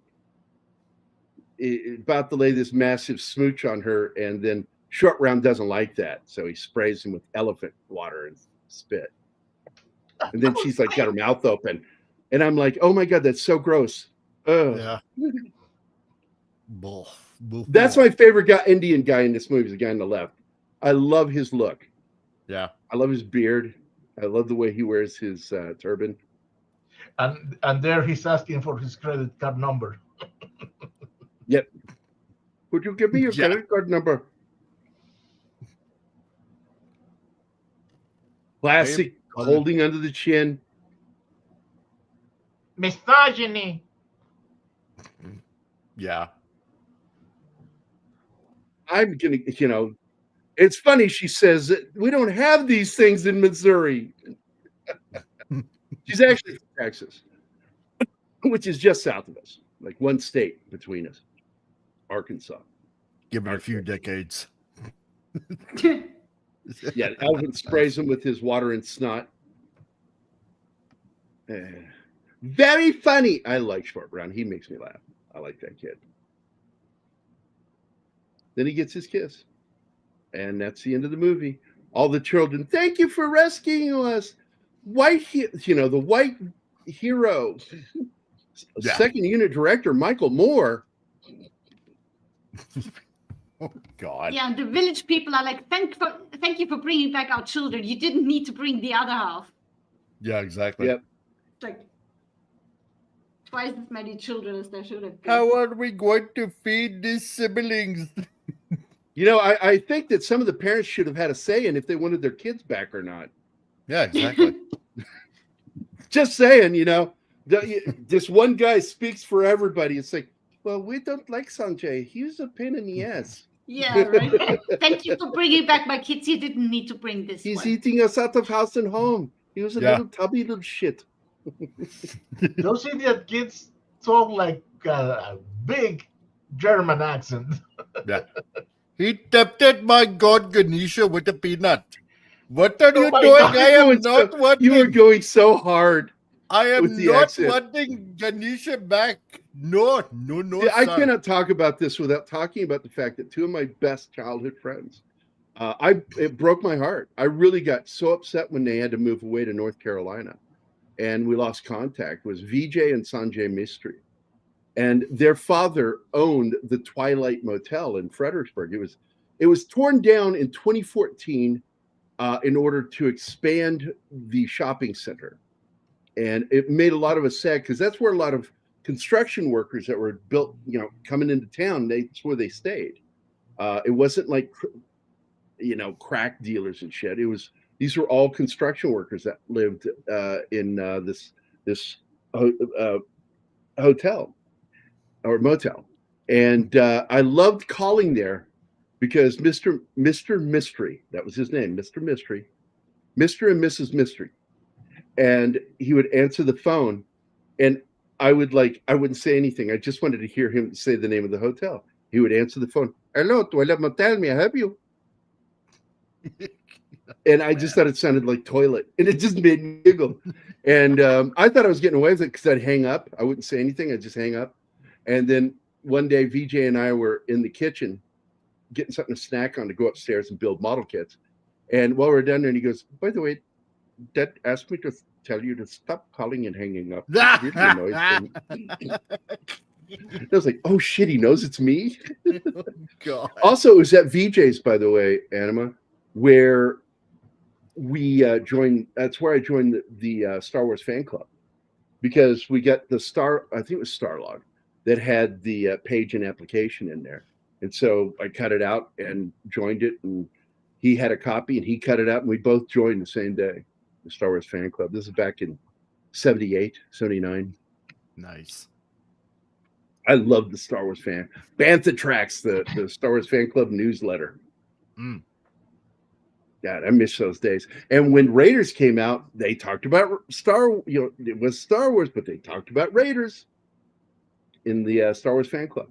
about to lay this massive smooch on her, and then Short Round doesn't like that, so he sprays him with elephant water and spit. And then she's like got her mouth open, and I'm like, oh my god, that's so gross. Ugh. Yeah. That's my favorite Indian guy in this movie, is the guy on the left. I love his look. Yeah. I love his beard. I love the way he wears his turban. And there he's asking for his credit card number. Yep. Would you give me your credit card number? Classic holding under the chin. Misogyny. Yeah. I'm going to, it's funny. She says, we don't have these things in Missouri. She's actually from Texas, which is just south of us, like one state between us, Arkansas. Give it a few decades. Yeah, Alvin sprays him with his water and snot. Very funny. I like Short Round. He makes me laugh. I like that kid. Then he gets his kiss. And that's the end of the movie. All the children, thank you for rescuing us. The white hero. Yeah. Second unit director, Michael Moore. Oh, God. Yeah, and the village people are like, thank you for bringing back our children. You didn't need to bring the other half. Yeah, exactly. Yep. Like, twice as many children as there should have been. How are we going to feed these siblings? You know, I think that some of the parents should have had a say in if they wanted their kids back or not. Yeah, exactly. Just saying, you know, this one guy speaks for everybody. It's like, well, we don't like Sanjay. He's a pain in the ass. Yeah, right. Thank you for bringing back my kids. You didn't need to bring this He's one. eating us out of house and home. He was a little tubby little shit. Those idiot kids talk like a big German accent. Yeah. He tempted my God Ganesha with a peanut. What are you doing? God, I am not wanting. You were going so hard. I am with the not accent. wanting Ganesha back. No. Yeah, I sir. cannot talk about this without talking about the fact that two of my best childhood friends, it broke my heart. I really got so upset when they had to move away to North Carolina, and we lost contact. Was Vijay and Sanjay Mistry, and their father owned the Twilight Motel in Fredericksburg. It was torn down in 2014 in order to expand the shopping center, and it made a lot of us sad because that's where a lot of construction workers that were built, you know, coming into town, that's where they stayed. It wasn't like, you know, crack dealers and shit. These were all construction workers that lived in this hotel or motel, and I loved calling there because Mr. Mystery, that was his name, Mr. Mystery, Mr. and Mrs. Mystery, and he would answer the phone, and I wouldn't say anything. I just wanted to hear him say the name of the hotel. He would answer the phone. Hello, Toilet Motel, may I help you? And I just thought it sounded like toilet, and it just made me giggle. And I thought I was getting away with it because I'd hang up. I wouldn't say anything. I'd just hang up. And then one day, VJ and I were in the kitchen getting something to snack on to go upstairs and build model kits. And while we're down there, and he goes, by the way, Dad asked me to tell you to stop calling and hanging up. Really annoys me. I was like, oh shit, he knows it's me. Oh, God. Also, it was at VJ's, by the way, Anima, where we joined. That's where I joined the Star Wars fan club, because we got the I think it was Starlog, that had the page and application in there. And so I cut it out and joined it, and he had a copy and he cut it out, and we both joined the same day, the Star Wars fan club. This is back in 78, 79. Nice. I love the Star Wars fan. Bantha Tracks, the Star Wars fan club newsletter. Mm. God, I miss those days. And when Raiders came out, they talked about it was Star Wars, but they talked about Raiders in the Star Wars fan club.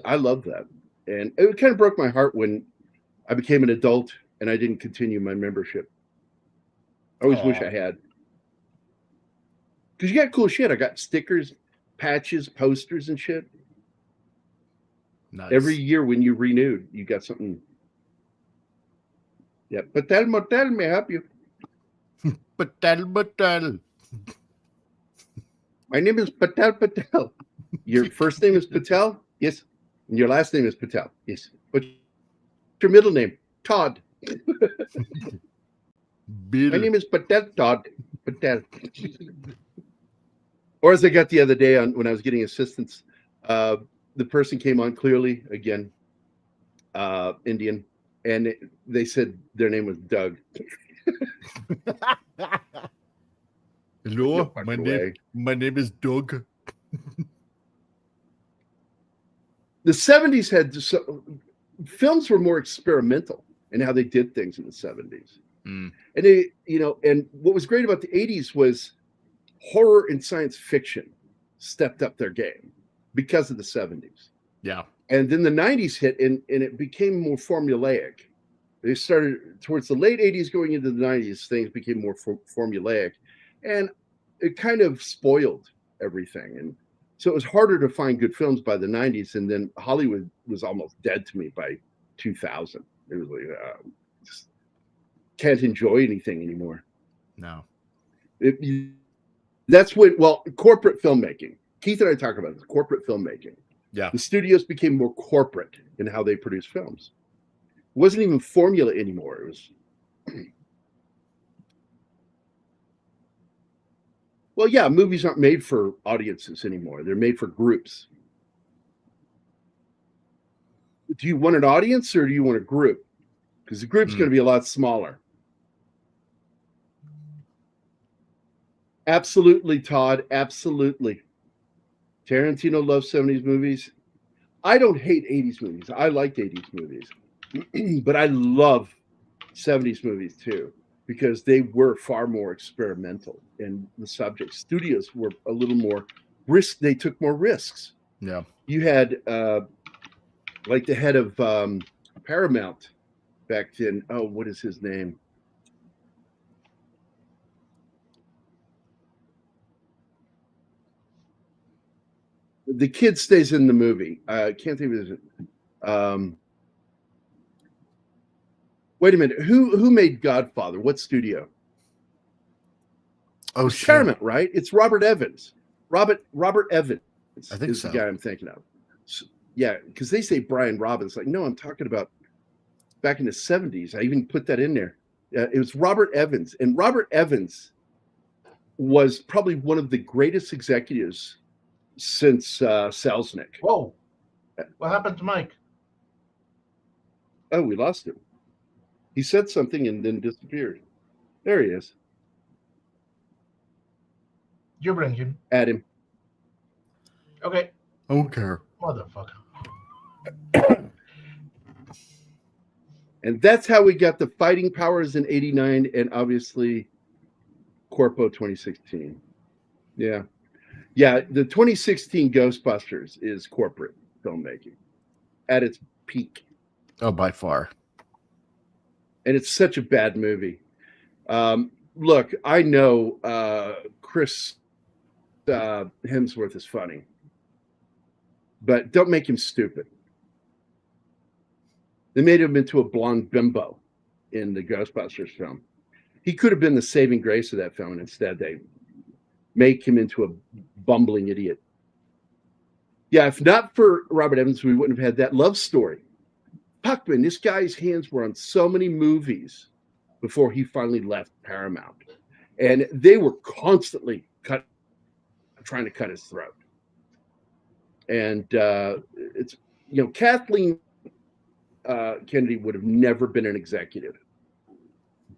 I love that. And it kind of broke my heart when I became an adult and I didn't continue my membership. I always wish I had. Because you got cool shit. I got stickers, patches, posters, and shit. Nice. Every year when you renewed, you got something. Yeah, Patel Motel may help you. Patel Motel. My name is Patel. Your first name is Patel? Yes. And your last name is Patel? Yes. What's your middle name? Todd. My name is Patel Todd. Patel. Or as I got the other day when I was getting assistance, the person came on clearly, again, Indian, and they said their name was Doug. Hello, my name is Doug. The 70s had films were more experimental in how they did things in the 70s. Mm. And they, and what was great about the 80s was horror and science fiction stepped up their game because of the 70s. Yeah. And then the 90s hit and it became more formulaic. They started towards the late 80s going into the 90s, things became more formulaic, and it kind of spoiled everything. And so it was harder to find good films by the 90s. And then Hollywood was almost dead to me by 2000. It was like, just can't enjoy anything anymore. No. That's when, corporate filmmaking. Keith and I talk about this, corporate filmmaking. Yeah. The studios became more corporate in how they produce films. It wasn't even formula anymore. It was. Well, yeah, movies aren't made for audiences anymore. They're made for groups. Do you want an audience or do you want a group? Because the group's going to be a lot smaller. Absolutely, Todd. Absolutely. Tarantino loves 70s movies. I don't hate 80s movies. I liked 80s movies. But I love 70s movies too, because they were far more experimental in the subject. Studios were a little more risk. They took more risks. Yeah. You had like the head of Paramount back then. Oh, what is his name? The kid stays in the movie. I can't think of his. Wait a minute. Who made Godfather? What studio? Oh, it's Paramount, right? It's Robert Evans. Robert Evans I think is so. the guy I'm thinking of. So, yeah, because they say Brian Robbins. Like, no, I'm talking about back in the 70s. I even put that in there. It was Robert Evans. And Robert Evans was probably one of the greatest executives since Selznick. Whoa. What happened to Mike? Oh, we lost him. He said something and then disappeared. There he is. You bring him. Add him. Okay. Okay. Motherfucker. And that's how we got the Fighting Powers in 89 and obviously Corpo 2016. Yeah. Yeah, the 2016 Ghostbusters is corporate filmmaking at its peak. Oh, by far. And it's such a bad movie. Look, I know Chris Hemsworth is funny, but don't make him stupid. They made him into a blonde bimbo in the Ghostbusters film. He could have been the saving grace of that film, and instead they make him into a bumbling idiot. Yeah, if not for Robert Evans, we wouldn't have had that love story. Puckman, this guy's hands were on so many movies before he finally left Paramount. And they were constantly trying to cut his throat. And it's, you know, Kathleen Kennedy would have never been an executive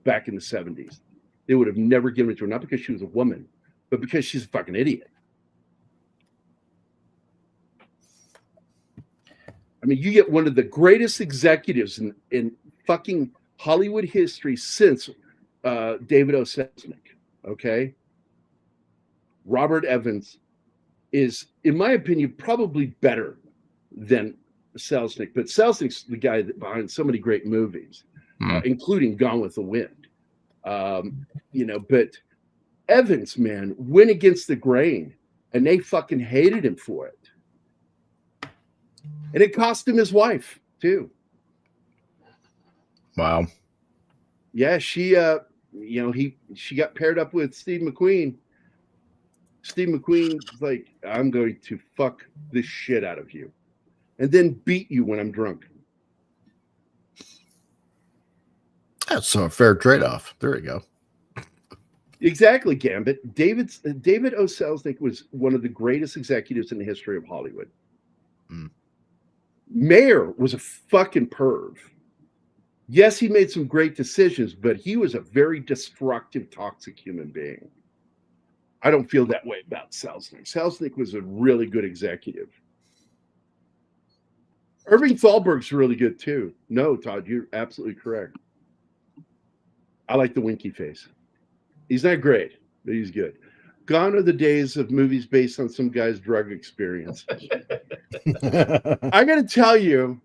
back in the 70s. They would have never given it to her, not because she was a woman, but because she's a fucking idiot. I mean, you get one of the greatest executives in fucking Hollywood history since David O. Selznick, okay? Robert Evans is, in my opinion, probably better than Selznick. But Selznick's the guy behind so many great movies, including Gone with the Wind. You know, but Evans, man, went against the grain, and they fucking hated him for it. And it cost him his wife, too. Wow. Yeah, she she got paired up with Steve McQueen. Steve McQueen's like, I'm going to fuck the shit out of you and then beat you when I'm drunk. That's a fair trade-off. There you go. Exactly, Gambit. David O. Selznick was one of the greatest executives in the history of Hollywood. Mayer was a fucking perv. Yes, he made some great decisions, but he was a very destructive, toxic human being. I don't feel that way about Selznick. Selznick was a really good executive. Irving Thalberg's really good too. No, Todd, you're absolutely correct. I like the winky face. He's not great, but he's good. Gone are the days of movies based on some guy's drug experience. I got to tell you,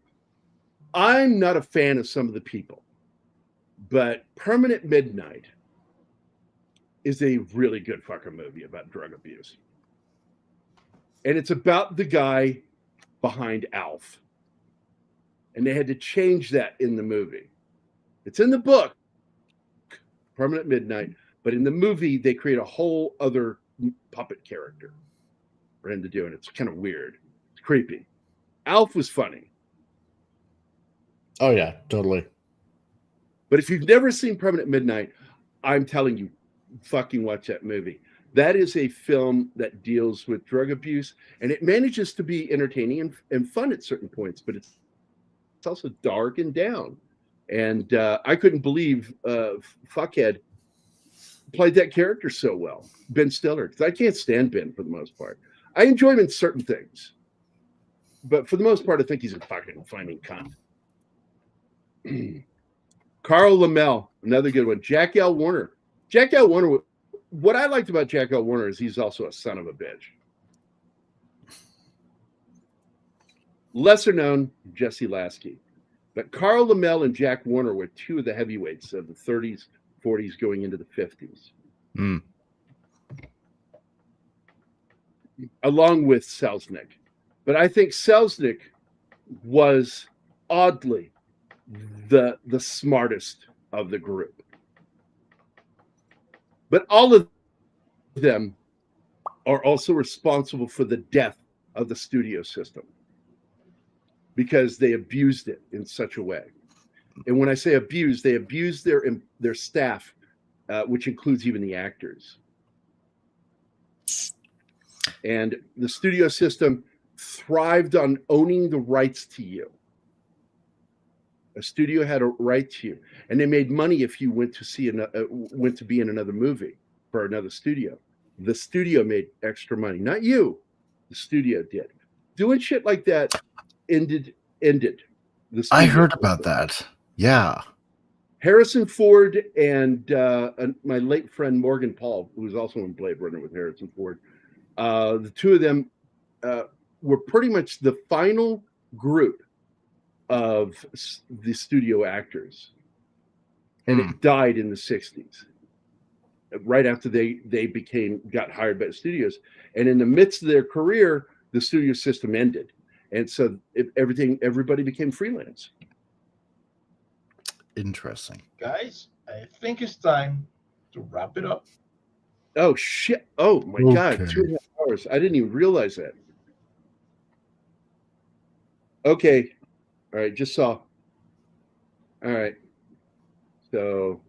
I'm not a fan of some of the people, but Permanent Midnight is a really good fucking movie about drug abuse. And it's about the guy behind Alf. And they had to change that in the movie. It's in the book, Permanent Midnight, but in the movie, they create a whole other puppet character for him to do it. It's kind of weird. It's creepy. Alf was funny. Oh, yeah, totally. But if you've never seen Permanent Midnight, I'm telling you, fucking watch that movie. That is a film that deals with drug abuse, and it manages to be entertaining and fun at certain points, but it's also dark and down. And I couldn't believe Fuckhead played that character so well, Ben Stiller, because I can't stand Ben for the most part. I enjoy him in certain things, but for the most part, I think he's a fucking flaming cunt. Carl Lammel, another good one. Jack L. Warner. Jack L. Warner, what I liked about Jack L. Warner is he's also a son of a bitch. Lesser known, Jesse Lasky. But Carl Lammel and Jack Warner were two of the heavyweights of the 30s, 40s, going into the 50s. Mm. Along with Selznick. But I think Selznick was oddly the smartest of the group. But all of them are also responsible for the death of the studio system because they abused it in such a way. And when I say abuse, they abused their staff, which includes even the actors. And the studio system thrived on owning the rights to you. A studio had a right to you, and they made money if you went to be in another movie for another studio. The studio made extra money, not you. The studio did. Doing shit like that ended. I heard about that. Yeah. Harrison Ford and my late friend Morgan Paul, who was also in Blade Runner with Harrison Ford, the two of them were pretty much the final group of the studio actors, and it died in the 60s, right after they got hired by the studios. And in the midst of their career, the studio system ended, and so everybody became freelance. Interesting. Guys, I think it's time to wrap it up. Oh shit! Oh my God, 2.5 hours. I didn't even realize that. Okay. All right, just saw. All right. So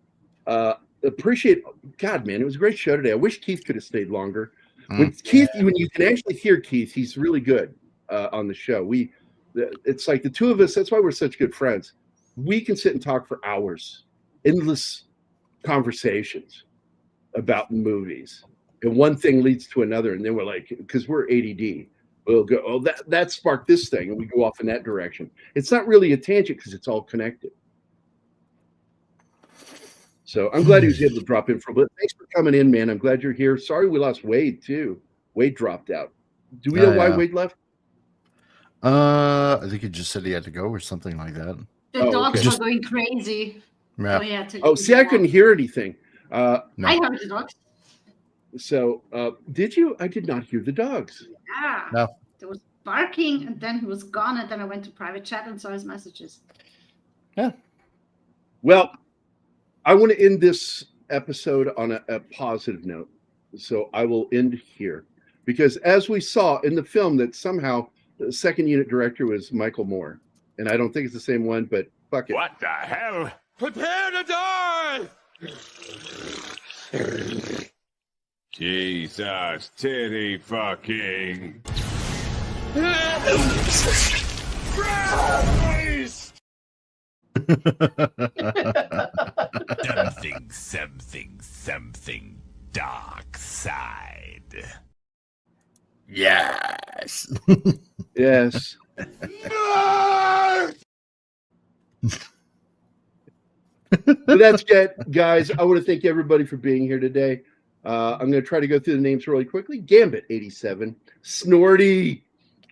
appreciate God, man. It was a great show today. I wish Keith could have stayed longer. When you can actually hear Keith, he's really good on the show. It's like the two of us, that's why we're such good friends. We can sit and talk for hours, endless conversations about movies. And one thing leads to another, and then we're like, because we're ADD. We'll go, oh, that sparked this thing, and we go off in that direction. It's not really a tangent because it's all connected. So I'm glad he was able to drop in for a bit. Thanks for coming in, man. I'm glad you're here. Sorry we lost Wade, too. Wade dropped out. Do we know why Wade left? I think he just said he had to go or something like that. The dogs were going crazy. Yeah. See, I couldn't hear anything. I heard the dogs. So, did you? I did not hear the dogs. Yeah. No. There was barking, and then he was gone, and then I went to private chat and saw his messages. Yeah. Well, I want to end this episode on a positive note. So I will end here. Because as we saw in the film, that somehow the second unit director was Michael Moore. And I don't think it's the same one, but fuck it. What the hell? Prepare to die! Jesus, titty fucking. Christ! Something dark side. Yes. Yes. But that's it, guys. I want to thank everybody for being here today. I'm going to try to go through the names really quickly. Gambit 87, Snorty,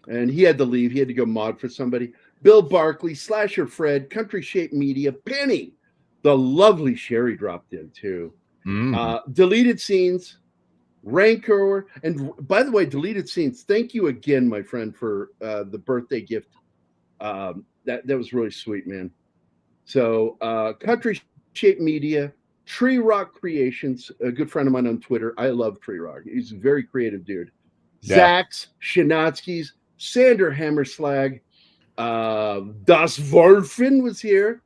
and he had to leave. He had to go mod for somebody. Bill Barkley, Slasher Fred, Country Shape Media, Penny, the lovely Sherry dropped in too. Deleted Scenes, Rancor, and by the way, Deleted Scenes. Thank you again, my friend, for the birthday gift. That was really sweet, man. So Country Shape Media, Tree Rock Creations, a good friend of mine on Twitter. I love Tree Rock. He's a very creative dude. Yeah. Zach's, Shinatsky's, Sander Hammerslag, Das Wolfen was here.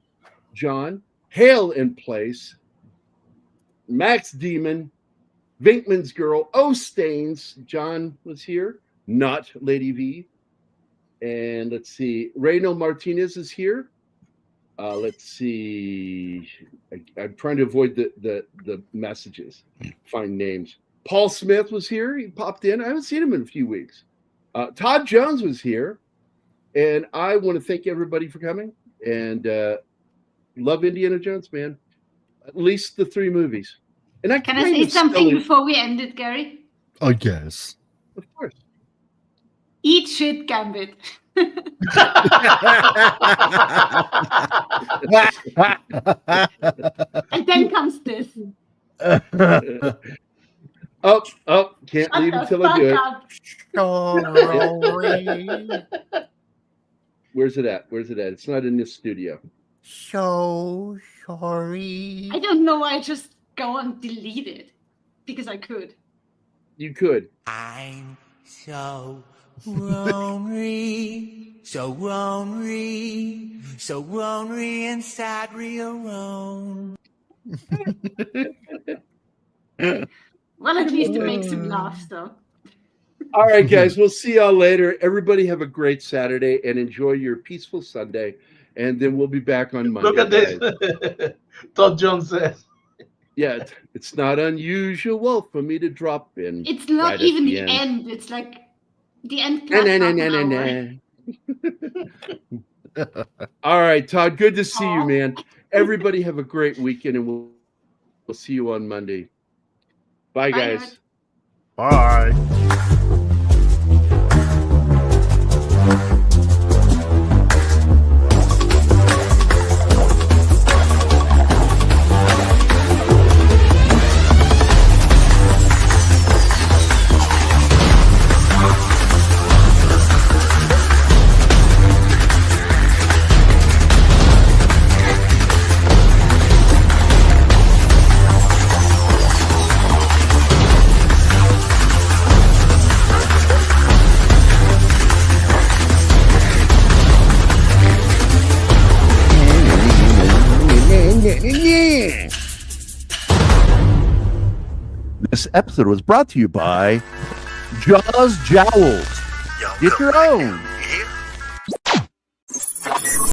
John, Hail in Place, Max Demon, Vinkman's Girl, Stains. John was here, not Lady V. And let's see, Reyno Martinez is here. Let's see. I'm trying to avoid the messages. Find names. Paul Smith was here. He popped in. I haven't seen him in a few weeks. Todd Jones was here. And I want to thank everybody for coming. And love Indiana Jones, man. At least the 3 movies. And Can I say something before we end it, Gary? I guess. Of course. Eat shit, Gambit. And then comes this. Can't leave until I do it. Where's it at? It's not in this studio. So sorry. I don't know why I just go and delete it. Because I could. You could. I'm so lonely, so lonely, so lonely inside real alone. Well, at least it makes him laugh, so. All right, guys, we'll see y'all later. Everybody have a great Saturday and enjoy your peaceful Sunday. And then we'll be back on Monday. Look at this. Todd Jones says. Yeah, it's not unusual for me to drop in. It's not right even the end. It's like the end. All right, Todd, good to see you, man. Everybody have a great weekend, and we'll see you on Monday. Bye, guys. Bye. This episode was brought to you by Jaws Jowls. Get your own.